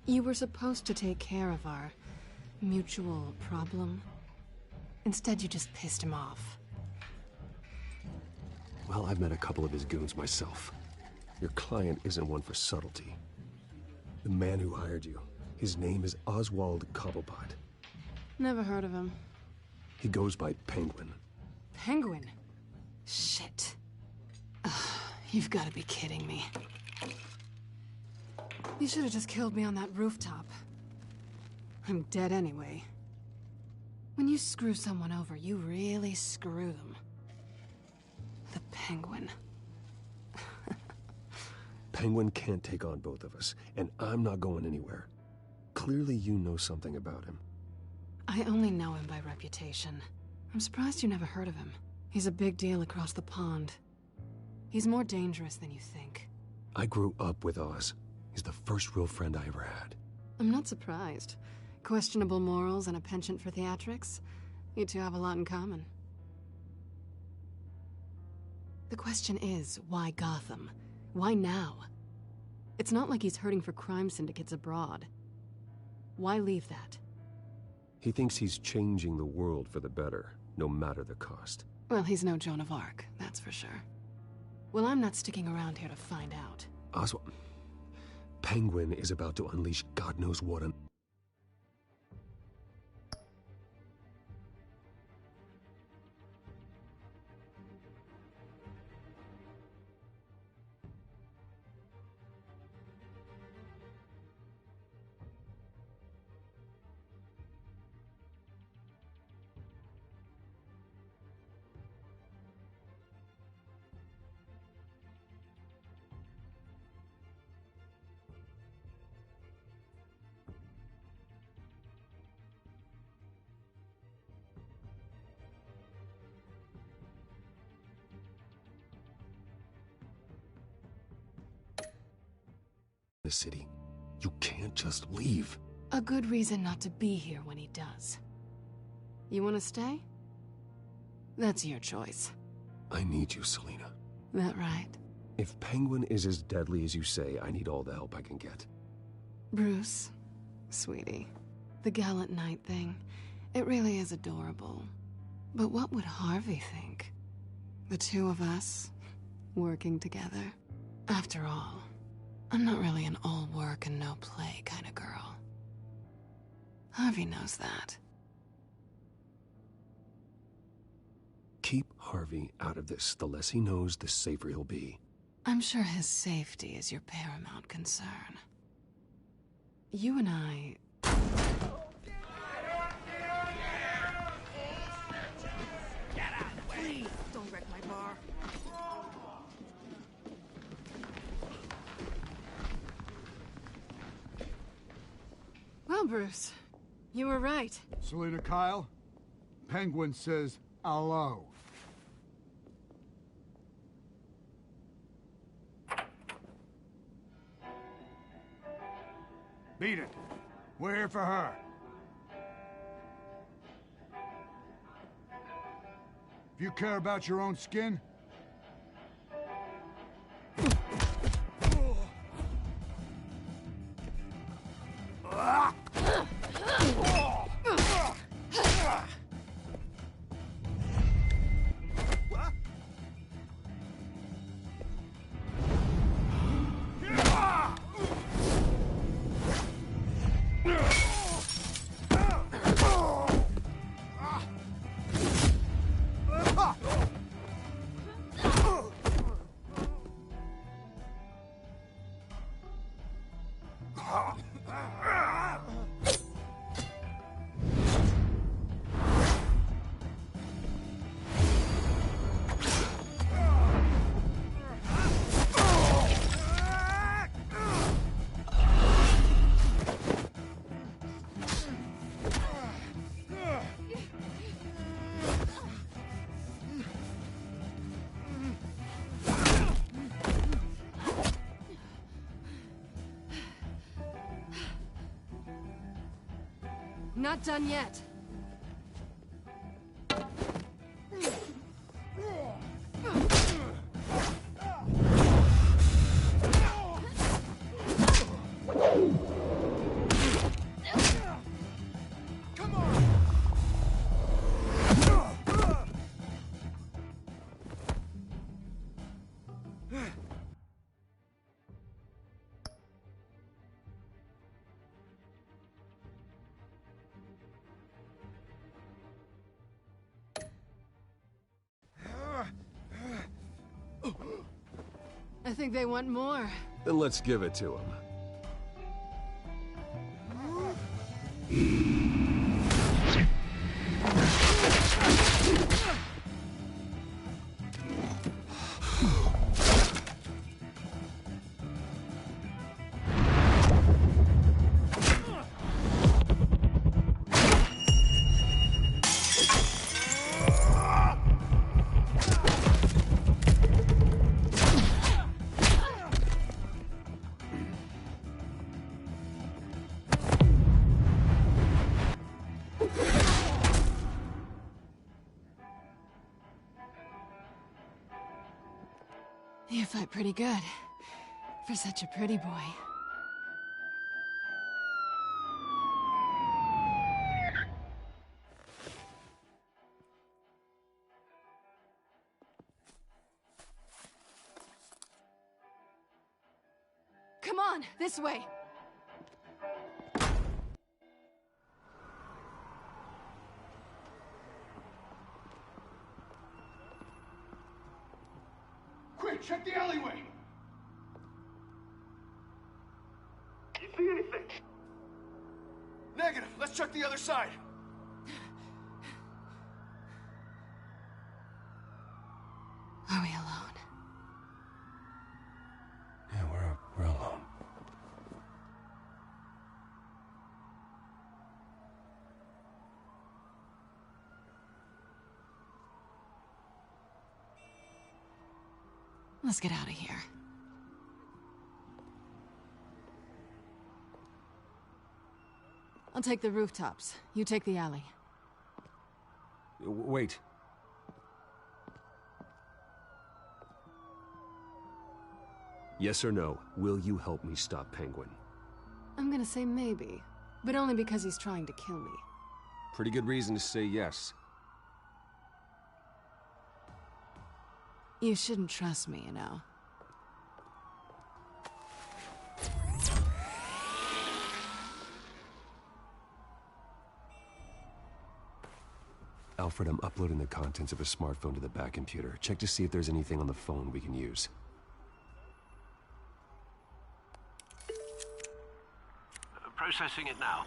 You were supposed to take care of our mutual problem. Instead, you just pissed him off. Well, I've met a couple of his goons myself. Your client isn't one for subtlety. The man who hired you, his name is Oswald Cobblepot. Never heard of him. He goes by Penguin. Penguin? Shit. Ugh, you've got to be kidding me. You should have just killed me on that rooftop. I'm dead anyway. When you screw someone over, you really screw them. The Penguin. Penguin can't take on both of us, and I'm not going anywhere. Clearly you know something about him. I only know him by reputation. I'm surprised you never heard of him. He's a big deal across the pond. He's more dangerous than you think. I grew up with Oz. He's the first real friend I ever had. I'm not surprised. Questionable morals and a penchant for theatrics. You two have a lot in common. The question is, why Gotham? Why now? It's not like he's hurting for crime syndicates abroad. Why leave that? He thinks he's changing the world for the better, no matter the cost. Well, he's no Joan of Arc, that's for sure. Well, I'm not sticking around here to find out. Oswald... Penguin is about to unleash God knows what on... the city. You can't just leave. A good reason not to be here when he does. You want to stay? That's your choice. I need you, Selina. That right? If Penguin is as deadly as you say, I need all the help I can get. Bruce, sweetie, the gallant knight thing, it really is adorable. But what would Harvey think? The two of us, working together? After all, I'm not really an all work and no play kind of girl. Harvey knows that. Keep Harvey out of this. The less he knows, the safer he'll be. I'm sure his safety is your paramount concern. You and I... Please, don't wreck my bar. Well, Bruce, you were right. Selina Kyle, Penguin says hello. Beat it. We're here for her. If you care about your own skin, Not done yet. I think they want more. Then let's give it to him. You fight pretty good. For such a pretty boy. Come on, this way. quick, check the alleyway. You see anything? Negative. Let's check the other side. Are we alone? Yeah, we're alone. Let's get out of here. I'll take the rooftops. You take the alley. Wait. Yes or no, will you help me stop Penguin? I'm gonna say maybe, but only because he's trying to kill me. Pretty good reason to say yes. You shouldn't trust me, you know. Alfred, I'm uploading the contents of a smartphone to the back computer. Check to see if there's anything on the phone we can use. Processing it now.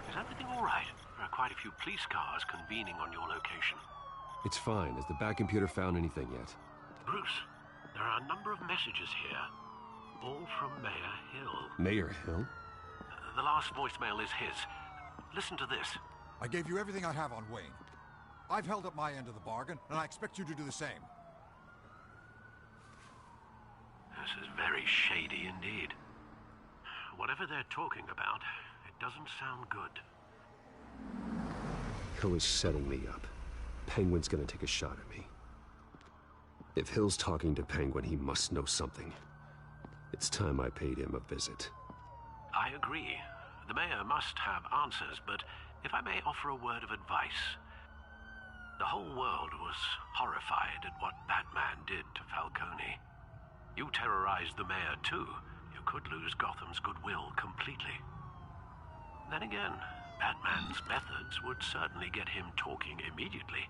Is everything all right? There are quite a few police cars convening on your location. It's fine. Has the back computer found anything yet? Bruce, there are a number of messages here. All from Mayor Hill. Mayor Hill? The last voicemail is his. Listen to this. I gave you everything I have on Wayne. I've held up my end of the bargain, and I expect you to do the same. This is very shady indeed. Whatever they're talking about, it doesn't sound good. Hill is setting me up. Penguin's gonna take a shot at me. If Hill's talking to Penguin, he must know something. It's time I paid him a visit. I agree. The mayor must have answers, but if I may offer a word of advice. The whole world was horrified at what Batman did to Falcone. You terrorized the mayor too. You could lose Gotham's goodwill completely. Then again, Batman's methods would certainly get him talking immediately.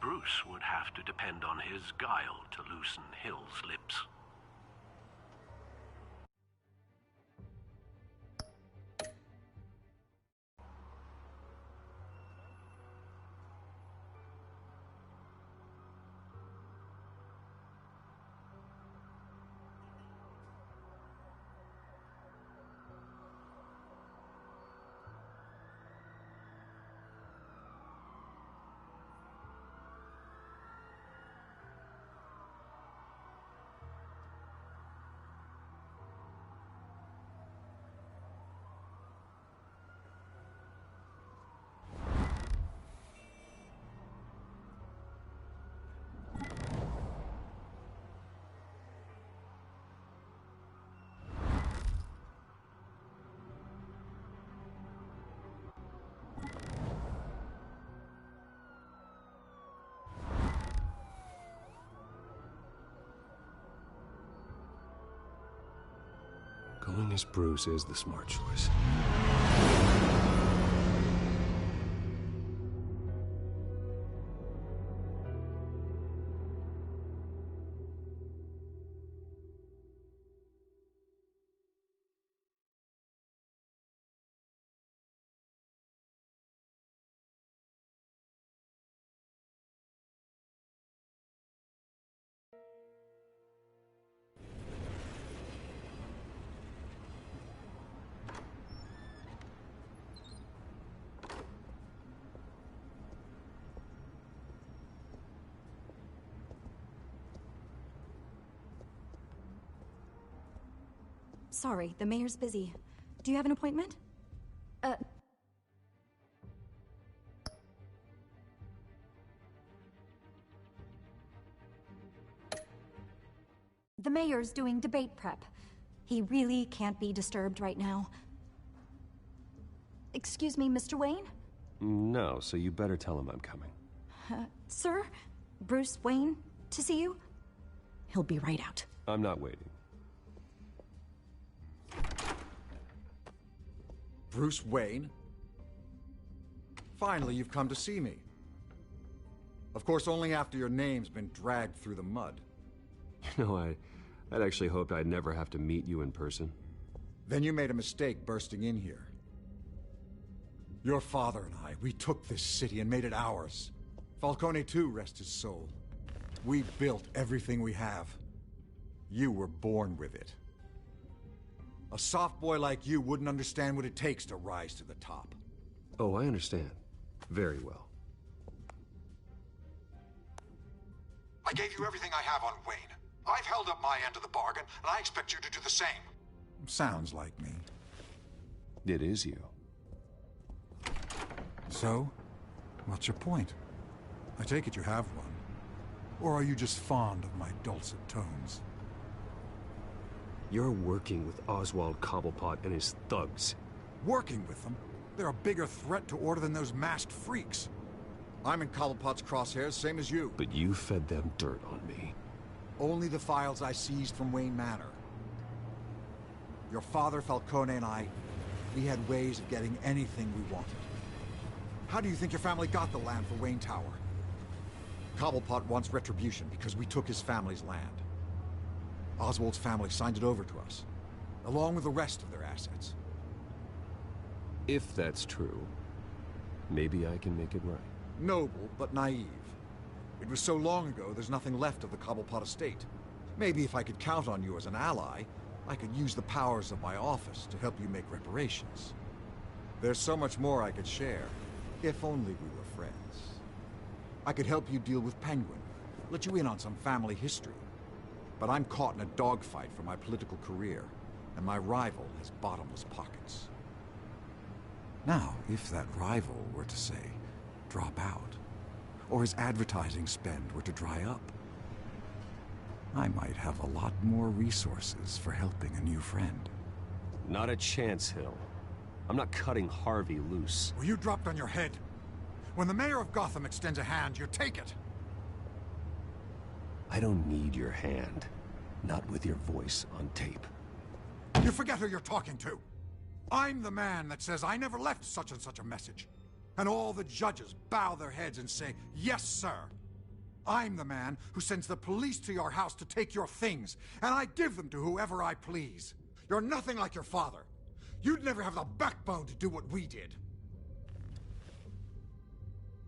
Bruce would have to depend on his guile to loosen Hill's lips. Going as Bruce is the smart choice. Sorry, the mayor's busy. Do you have an appointment? The mayor's doing debate prep. He really can't be disturbed right now. Excuse me, Mr. Wayne? No, so you better tell him I'm coming. Sir? Bruce Wayne to see you? He'll be right out. I'm not waiting. Bruce Wayne? Finally, you've come to see me. Of course, only after your name's been dragged through the mud. You know, I'd actually hoped I'd never have to meet you in person. Then you made a mistake bursting in here. Your father and I, we took this city and made it ours. Falcone too, rest his soul. We built everything we have. You were born with it. A soft boy like you wouldn't understand what it takes to rise to the top. Oh, I understand. Very well. I gave you everything I have on Wayne. I've held up my end of the bargain, and I expect you to do the same. Sounds like me. It is you. So, what's your point? I take it you have one. Or are you just fond of my dulcet tones? You're working with Oswald Cobblepot and his thugs. Working with them? They're a bigger threat to order than those masked freaks. I'm in Cobblepot's crosshairs, same as you. But you fed them dirt on me. Only the files I seized from Wayne Manor. Your father, Falcone, and I, we had ways of getting anything we wanted. How do you think your family got the land for Wayne Tower? Cobblepot wants retribution because we took his family's land. Oswald's family signed it over to us, along with the rest of their assets. If that's true, maybe I can make it right. Noble, but naive. It was so long ago, there's nothing left of the Cobblepot estate. Maybe if I could count on you as an ally, I could use the powers of my office to help you make reparations. There's so much more I could share, if only we were friends. I could help you deal with Penguin, let you in on some family history. But I'm caught in a dogfight for my political career, and my rival has bottomless pockets. Now, if that rival were to say, drop out, or his advertising spend were to dry up, I might have a lot more resources for helping a new friend. Not a chance, Hill. I'm not cutting Harvey loose. Well, you dropped on your head. When the mayor of Gotham extends a hand, you take it. I don't need your hand. Not with your voice on tape. You forget who you're talking to. I'm the man that says I never left such and such a message. And all the judges bow their heads and say, yes, sir. I'm the man who sends the police to your house to take your things, and I give them to whoever I please. You're nothing like your father. You'd never have the backbone to do what we did.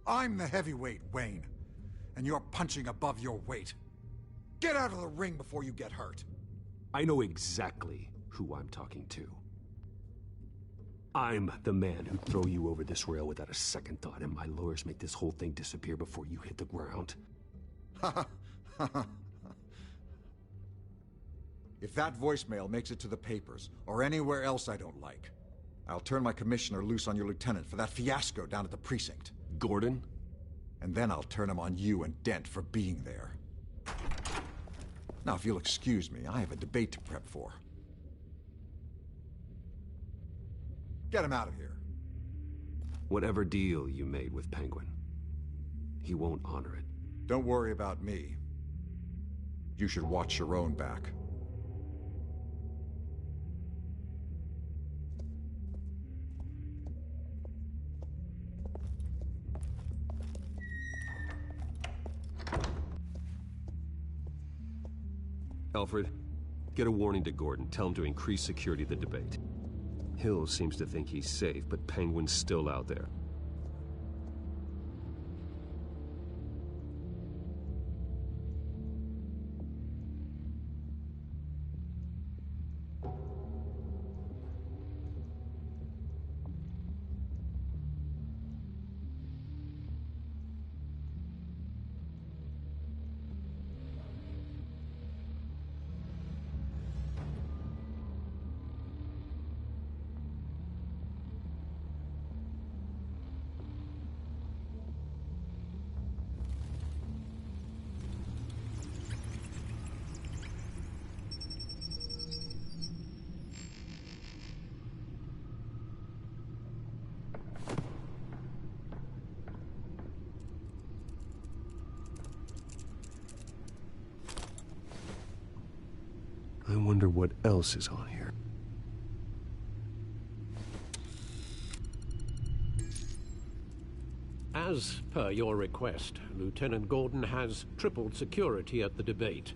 I'm the heavyweight, Wayne, and you're punching above your weight. Get out of the ring before you get hurt. I know exactly who I'm talking to. I'm the man who'd throw you over this rail without a second thought, and my lawyers make this whole thing disappear before you hit the ground. If that voicemail makes it to the papers, or anywhere else I don't like, I'll turn my commissioner loose on your lieutenant for that fiasco down at the precinct. Gordon? And then I'll turn him on you and Dent for being there. Now, if you'll excuse me, I have a debate to prep for. Get him out of here. Whatever deal you made with Penguin, he won't honor it. Don't worry about me. You should watch your own back. Alfred, get a warning to Gordon. Tell him to increase security of the debate. Hill seems to think he's safe, but Penguin's still out there. I wonder what else is on here. As per your request, Lieutenant Gordon has tripled security at the debate.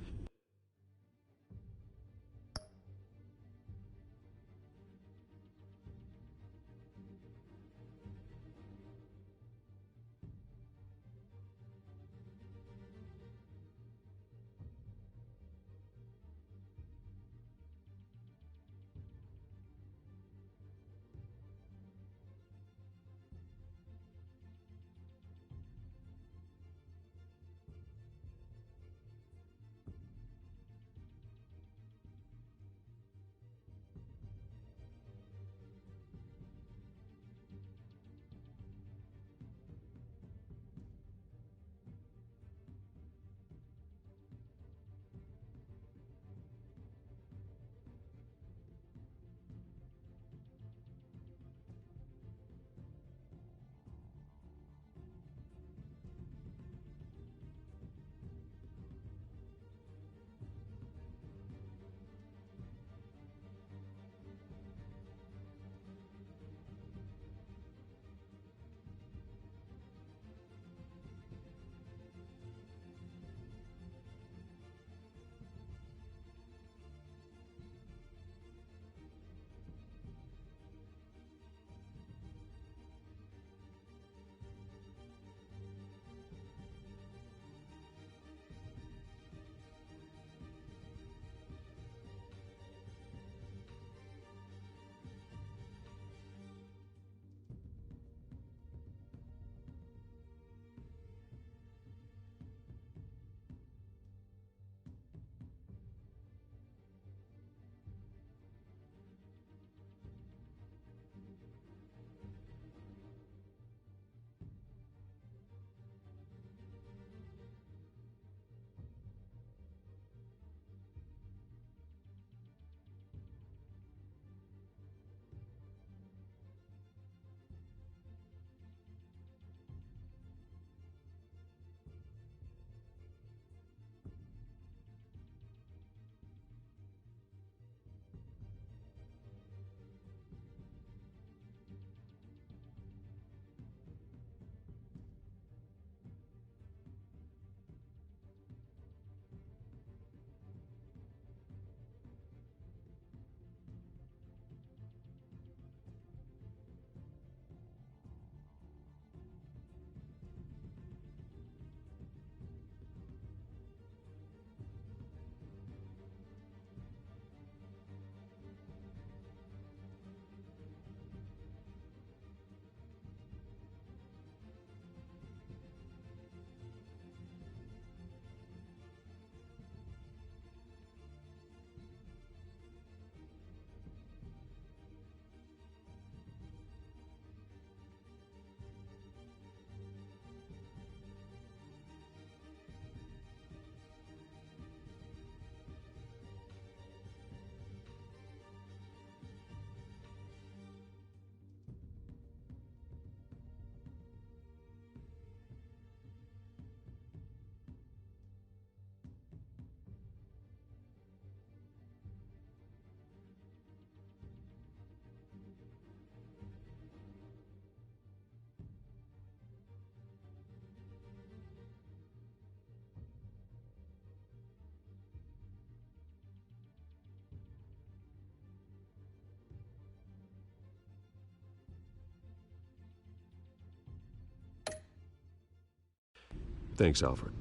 Thanks, Alfred.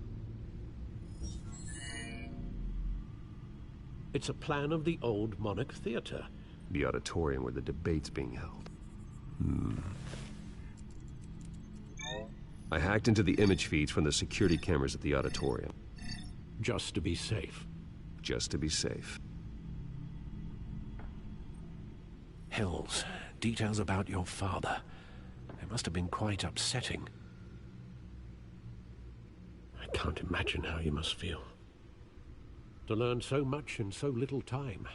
It's a plan of the old Monarch Theatre. The auditorium where the debate's being held. I hacked into the image feeds from the security cameras at the auditorium. Just to be safe. Just to be safe. Hells, details about your father. It must have been quite upsetting. I can't imagine how you must feel. To learn so much in so little time.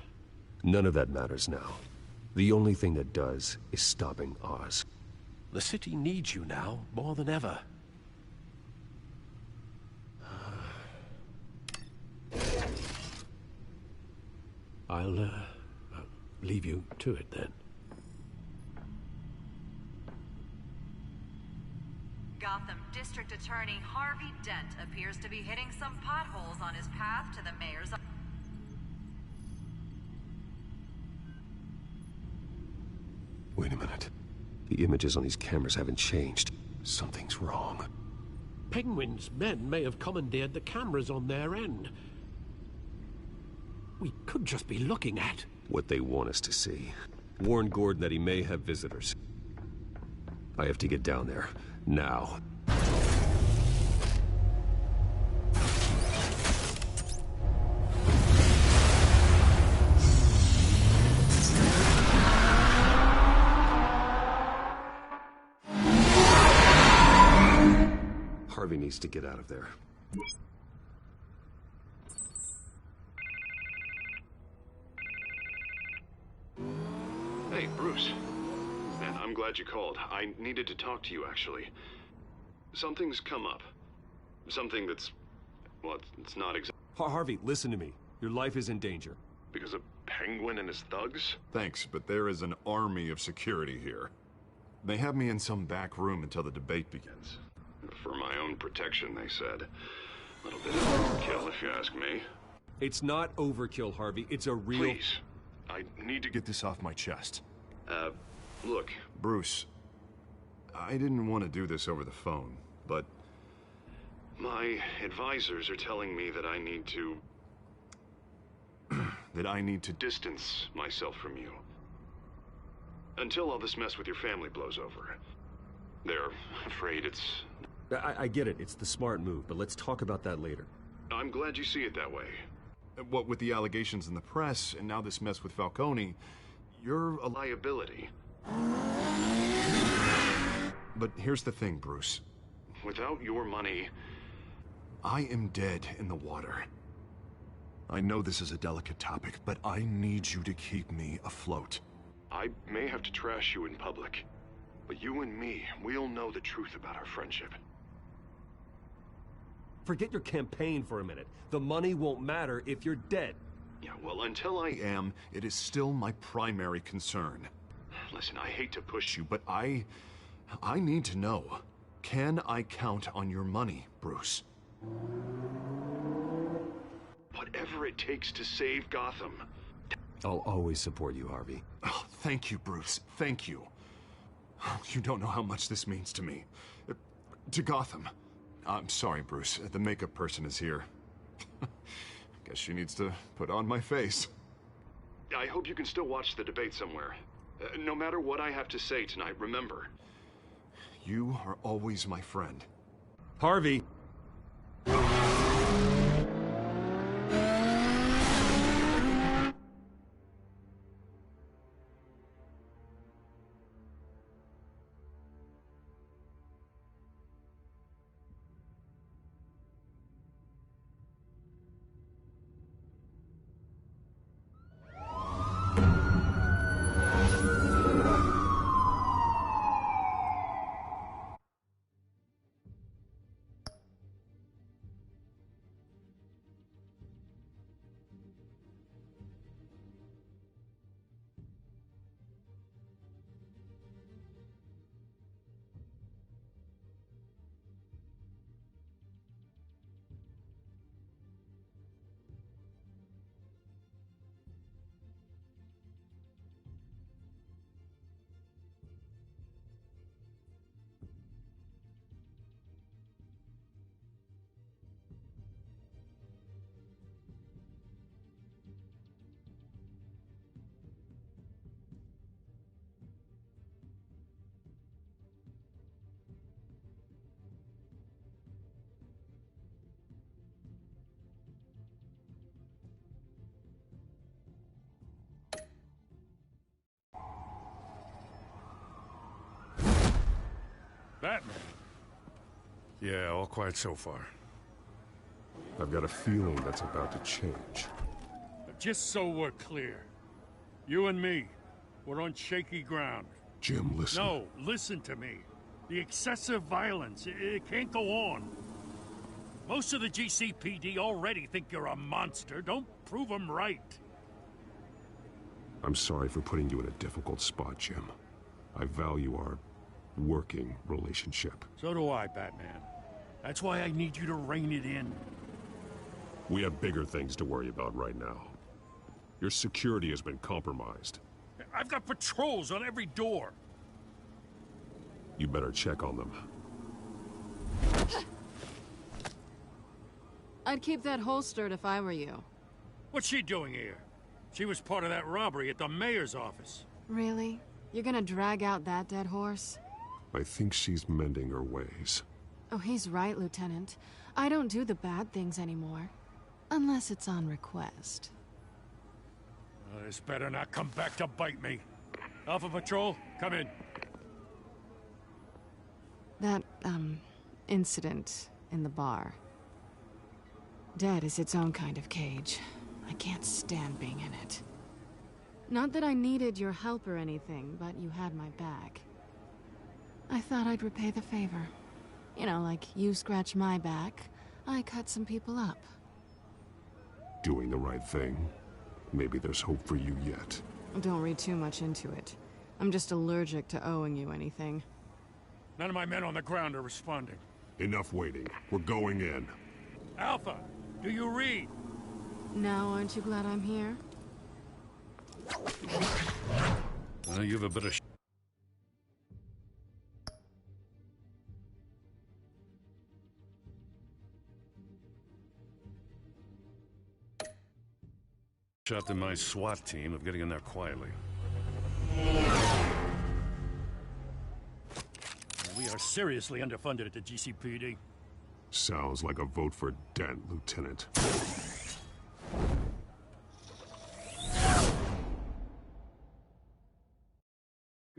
None of that matters now. The only thing that does is stopping Oz. The city needs you now, more than ever. I'll leave you to it then. Gotham District Attorney Harvey Dent appears to be hitting some potholes on his path to the mayor's... Wait a minute. The images on these cameras haven't changed. Something's wrong. Penguin's men may have commandeered the cameras on their end. We could just be looking at what they want us to see. Warn Gordon that he may have visitors. I have to get down there. Now. Harvey needs to get out of there. Hey, Bruce. Man, I'm glad you called. I needed to talk to you, actually. Something's come up. Something that's... well, it's not exactly... Harvey, listen to me. Your life is in danger. Because of Penguin and his thugs? Thanks, but there is an army of security here. They have me in some back room until the debate begins. For my own protection, they said. A little bit of overkill, if you ask me. It's not overkill, Harvey. It's a real... Please. I need to get this off my chest. Look, Bruce, I didn't want to do this over the phone, but my advisors are telling me that I need to... that I need to distance myself from you. Until all this mess with your family blows over. They're afraid it's... I get it. It's the smart move, but let's talk about that later. I'm glad you see it that way. What with the allegations in the press, and now this mess with Falcone, you're a liability. But here's the thing, Bruce. Without your money, I am dead in the water. I know this is a delicate topic, but I need you to keep me afloat. I may have to trash you in public, but you and me, we'll know the truth about our friendship. Forget your campaign for a minute. The money won't matter if you're dead. Yeah, well, until I am, it is still my primary concern. Listen, I hate to push you, but I need to know. Can I count on your money, Bruce? Whatever it takes to save Gotham. I'll always support you, Harvey. Oh, thank you, Bruce. Thank you. You don't know how much this means to me. To Gotham. I'm sorry, Bruce. The makeup person is here. Guess she needs to put on my face. I hope you can still watch the debate somewhere. No matter what I have to say tonight, remember, you are always my friend. Harvey! Yeah, all quiet so far. I've got a feeling that's about to change. Just so we're clear, you and me, we're on shaky ground. Jim, listen. No, listen to me. The excessive violence, it can't go on. Most of the GCPD already think you're a monster. Don't prove them right. I'm sorry for putting you in a difficult spot, Jim. I value our working relationship. So do I, Batman. That's why I need you to rein it in. We have bigger things to worry about right now. Your security has been compromised. I've got patrols on every door. You better check on them. I'd keep that holstered if I were you. What's she doing here? She was part of that robbery at the mayor's office. Really? You're gonna drag out that dead horse? I think she's mending her ways. Oh, he's right, Lieutenant. I don't do the bad things anymore. Unless it's on request. This better not come back to bite me. Alpha Patrol, come in. That, incident in the bar. Dead is its own kind of cage. I can't stand being in it. Not that I needed your help or anything, but you had my back. I thought I'd repay the favor. You know, like you scratch my back, I cut some people up. Doing the right thing. Maybe there's hope for you yet. Don't read too much into it. I'm just allergic to owing you anything. None of my men on the ground are responding. Enough waiting. We're going in. Alpha, do you read? Now, aren't you glad I'm here? You have a bit of shot to my SWAT team of getting in there quietly. We are seriously underfunded at the GCPD. Sounds like a vote for Dent, Lieutenant.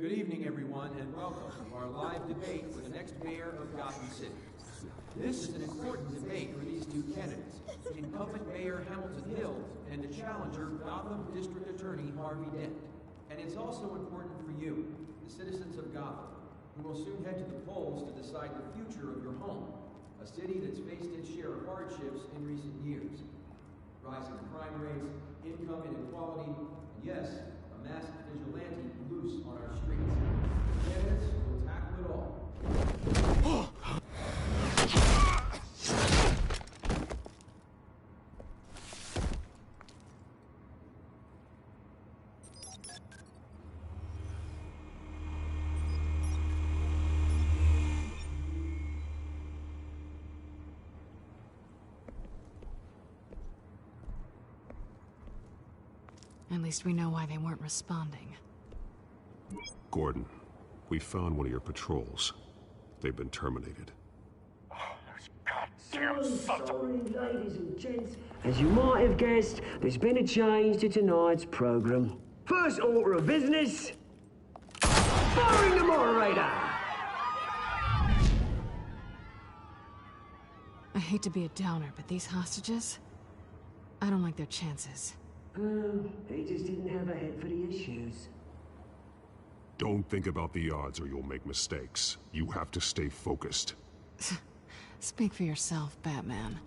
Good evening, everyone, and welcome to our live debate for the next mayor of Gotham City. This is an important debate for these two candidates, incumbent Mayor Hamilton Hill and the challenger Gotham District Attorney Harvey Dent. And it's also important for you, the citizens of Gotham, who will soon head to the polls to decide the future of your home, a city that's faced its share of hardships in recent years. Rising crime rates, income inequality, and yes, a masked vigilante loose on our streets. The candidates will tackle it all. At least we know why they weren't responding. Gordon, we found one of your patrols. They've been terminated. Sorry, ladies and gents. As you might have guessed, there's been a change to tonight's program. First order of business, firing the moderator! I hate to be a downer, but these hostages, I don't like their chances. He just didn't have a head for the issues. Don't think about the odds or you'll make mistakes. You have to stay focused. Speak for yourself, Batman.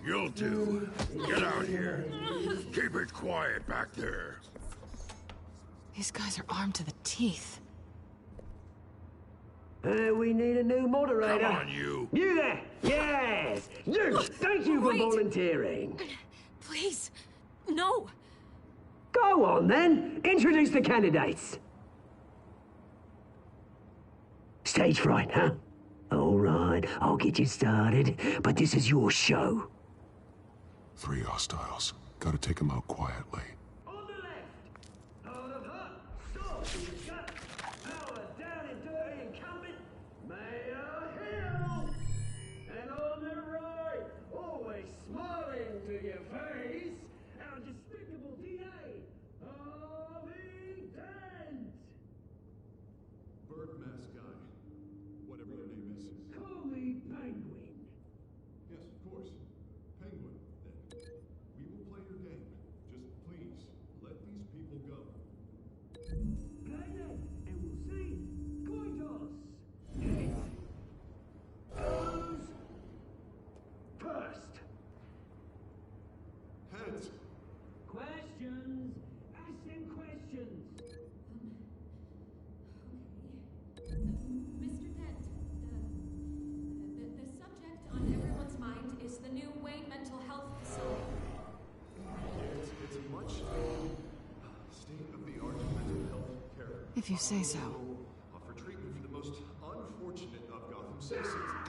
You'll do. Get out here. Keep it quiet back there. These guys are armed to the teeth. We need a new moderator. Come on, you. You there! Yes! You! Thank you for Wait. volunteering. Please, no. Go on, then. Introduce the candidates. Stage fright, huh? All right, I'll get you started, but this is your show. 3 hostiles. Gotta take them out quietly. On the left, hard of heart, sword in the gut, power down and dirty incumbent, Mayor Hill. And on the right, always smiling to your face, our despicable DA, Harvey Dent. Bird mask guy. Whatever your name is. Call me Penguin. Yes, of course. Penguin, then. We will play your game. Just please, let these people go. Play then, and we'll see. Coin toss. Heads. Who's first? Heads! Questions. Ask them questions. Mr. Dent, the subject on everyone's mind is the new Wayne Mental Health Facility. It's a much state-of-the-art mental health care. If you say so. Offer treatment for the most unfortunate of Gotham citizens. I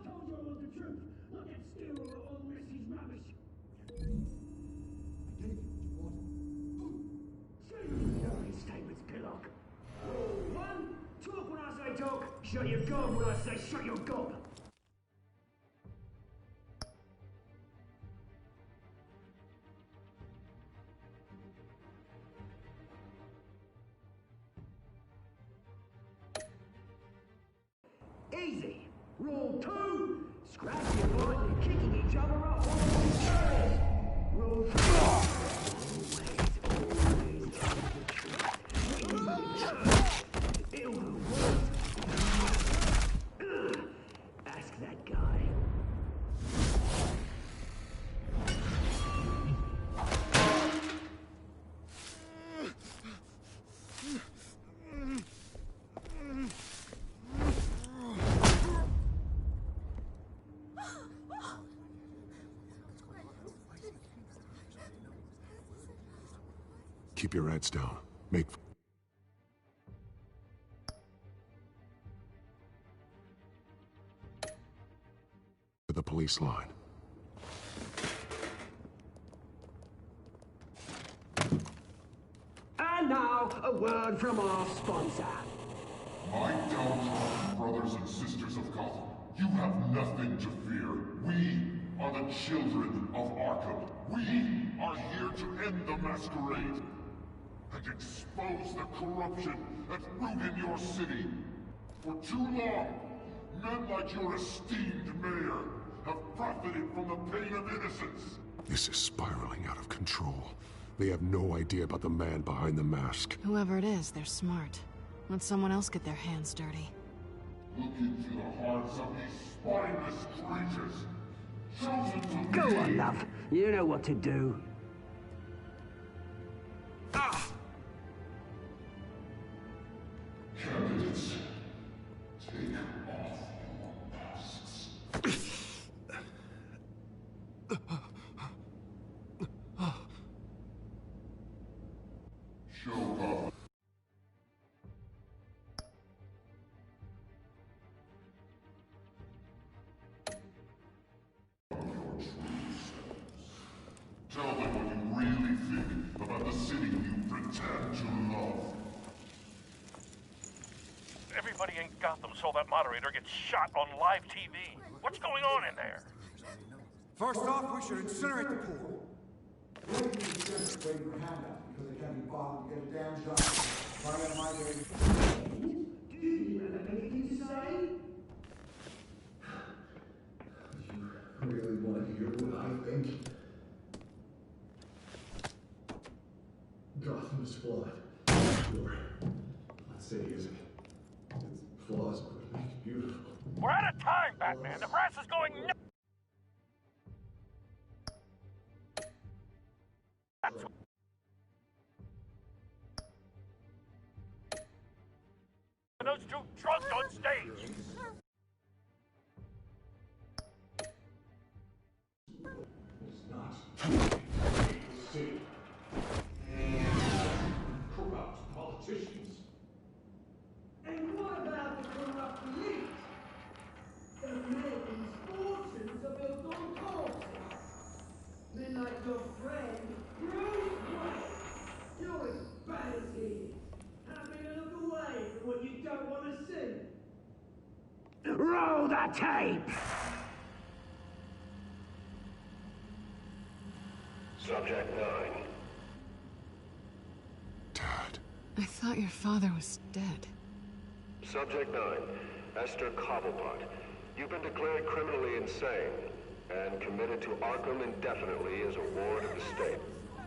told you I want the truth. Not that steal all Messi's rubbish. Statements, Pillock. Rule 1, talk when I say talk, shut your gob when I say shut your gob. Easy. Rule 2, scratch your bite and kicking each other up on the stairs. Rule 3, always tell the truth. It'll work. Ask that guy. Keep your heads down. Make... to the police line. And now, a word from our sponsor. My downtrodden brothers and sisters of Gotham, you have nothing to fear. We are the children of Arkham. We are here to end the masquerade and expose the corruption that's rooted in your city. For too long, men like your esteemed mayor have profited from the pain of innocence. This is spiraling out of control. They have no idea about the man behind the mask. Whoever it is, they're smart. Let someone else get their hands dirty. Look into the hearts of these spineless creatures. Chosen to Go lead. on, love. You know what to do. Candidates, take off your masks. Show up. Tell them what you really think about the city you pretend to love. Everybody in Gotham saw that moderator get shot on live TV. What's going on in there? First off, we should incinerate the pool. Waiting for handout because they can't be bothered to get a damn job. Right on my way. Do you have anything to say? You really want to hear what I think? Gotham is flawed. Sure. Let's say it isn't. Its flaws would make it beautiful. We're out of time, Batman. The press is going nuts. Those two drunk on stage. Corrupt politicians. And what about the corrupt elite? Americans' fortunes are built on corpses. Men like your friend, Bruce Wayne. You're as bad as he is. Happy to look away from what you don't want to see. Roll the tape! Subject 9. I thought your father was dead. Subject 9. Esther Cobblepot. You've been declared criminally insane and committed to Arkham indefinitely as a ward of the state.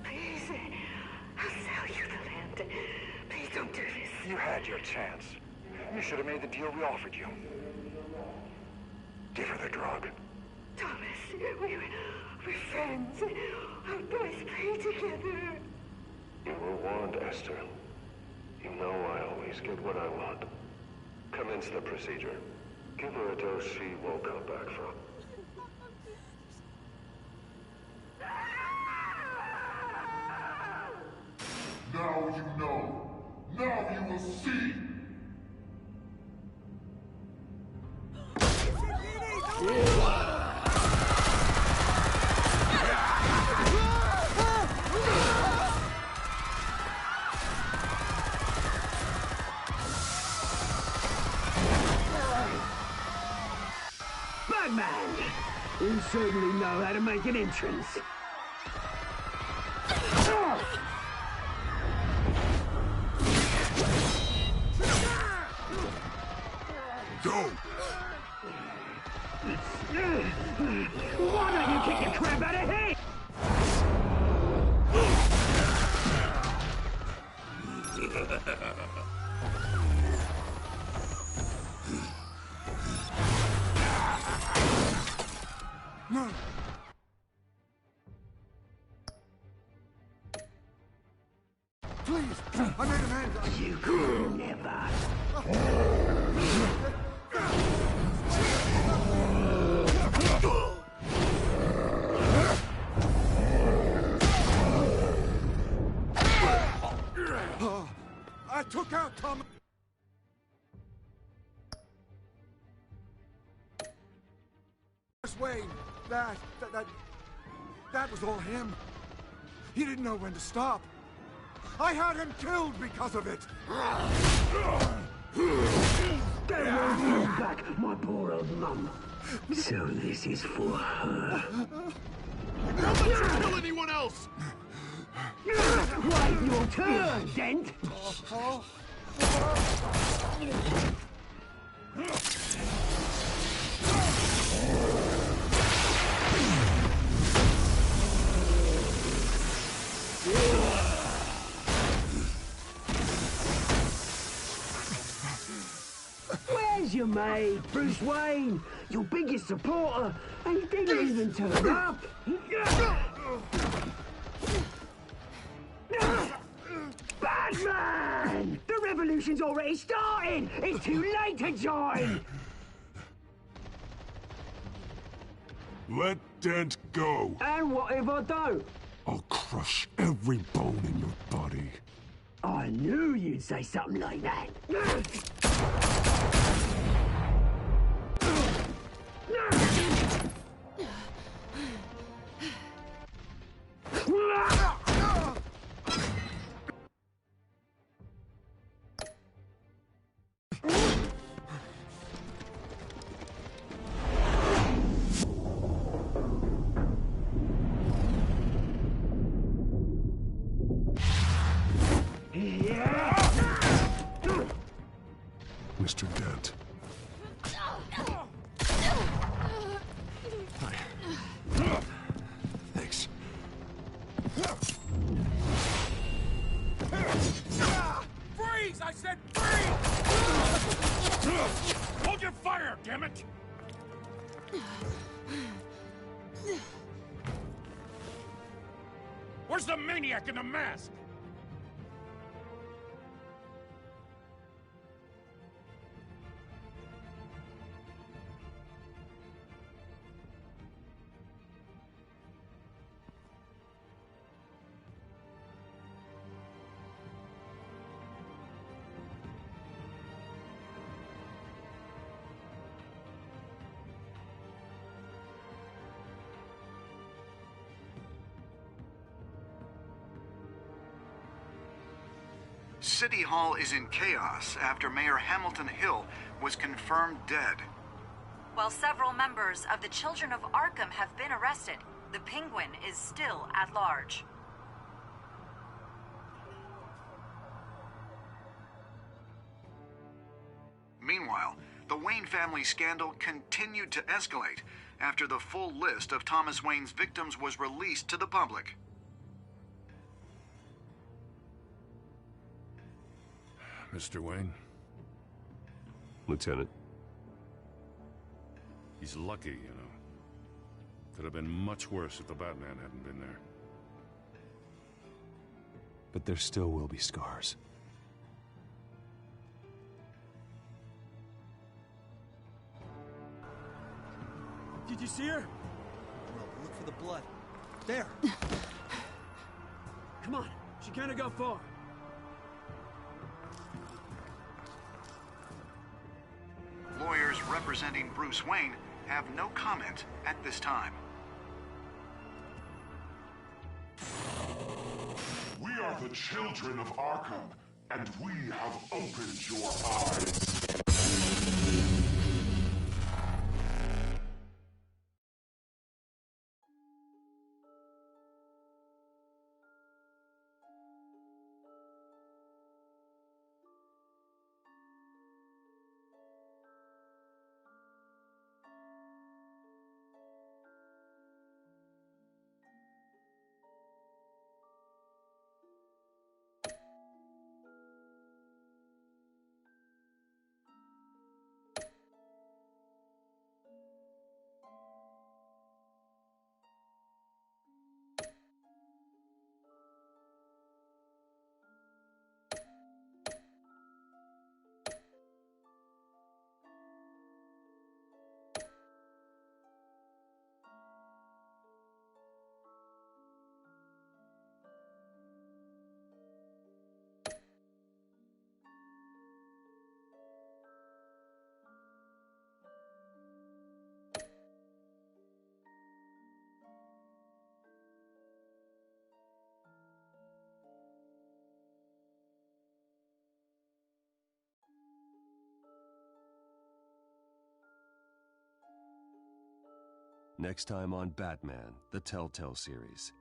Please, I'll sell you the land. Please don't do this. You had your chance. You should have made the deal we offered you. Give her the drug. Thomas, we're friends. Our boys play together. You were warned, Esther. You know I always get what I want. Commence the procedure. Give her a dose she won't come back from. Now you know. Now you will see. Batman! You certainly know how to make an entrance. Go! Why don't you kick the crap out of him? No! Please! I made a man! You could never! I took out Thomas! Wayne, that was all him. He didn't know when to stop. I had him killed because of it. Don't hold back, my poor old mum. So this is for her. Don't let you kill anyone else! Wait your turn, Dent! Where's your mate, Bruce Wayne? Your biggest supporter, and he didn't even turn up. Batman! The revolution's already started! It's too late to join! Let Dent go. And what if I don't? I'll crush every bone in your body. I knew you'd say something like that. Mr. Dent. Hi. Thanks. Freeze! I said freeze! Hold your fire, damn it! Where's the maniac in the mask? City Hall is in chaos after Mayor Hamilton Hill was confirmed dead. While several members of the Children of Arkham have been arrested, the Penguin is still at large. Meanwhile, the Wayne family scandal continued to escalate after the full list of Thomas Wayne's victims was released to the public. Mr. Wayne? Lieutenant. He's lucky, you know. Could have been much worse if the Batman hadn't been there. But there still will be scars. Did you see her? No, look for the blood. There! Come on, she can't go far. Lawyers representing Bruce Wayne have no comment at this time. We are the children of Arkham, and we have opened your eyes. Next time on Batman, the Telltale series.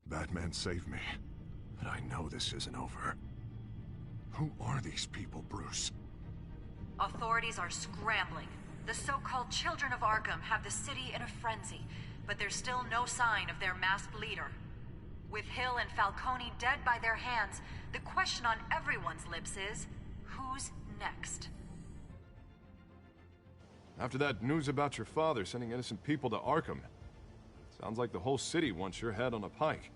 Batman saved me, but I know this isn't over. Who are these people, Bruce? Authorities are scrambling. The so-called Children of Arkham have the city in a frenzy, but there's still no sign of their masked leader. With Hill and Falcone dead by their hands, the question on everyone's lips is, who's next? After that news about your father sending innocent people to Arkham, sounds like the whole city wants your head on a pike.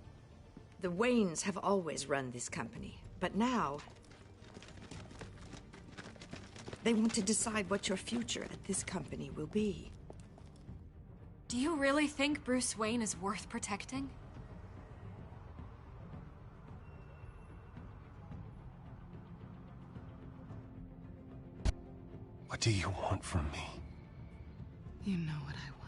The Waynes have always run this company, but now they want to decide what your future at this company will be. Do you really think Bruce Wayne is worth protecting? What do you want from me? You know what I want.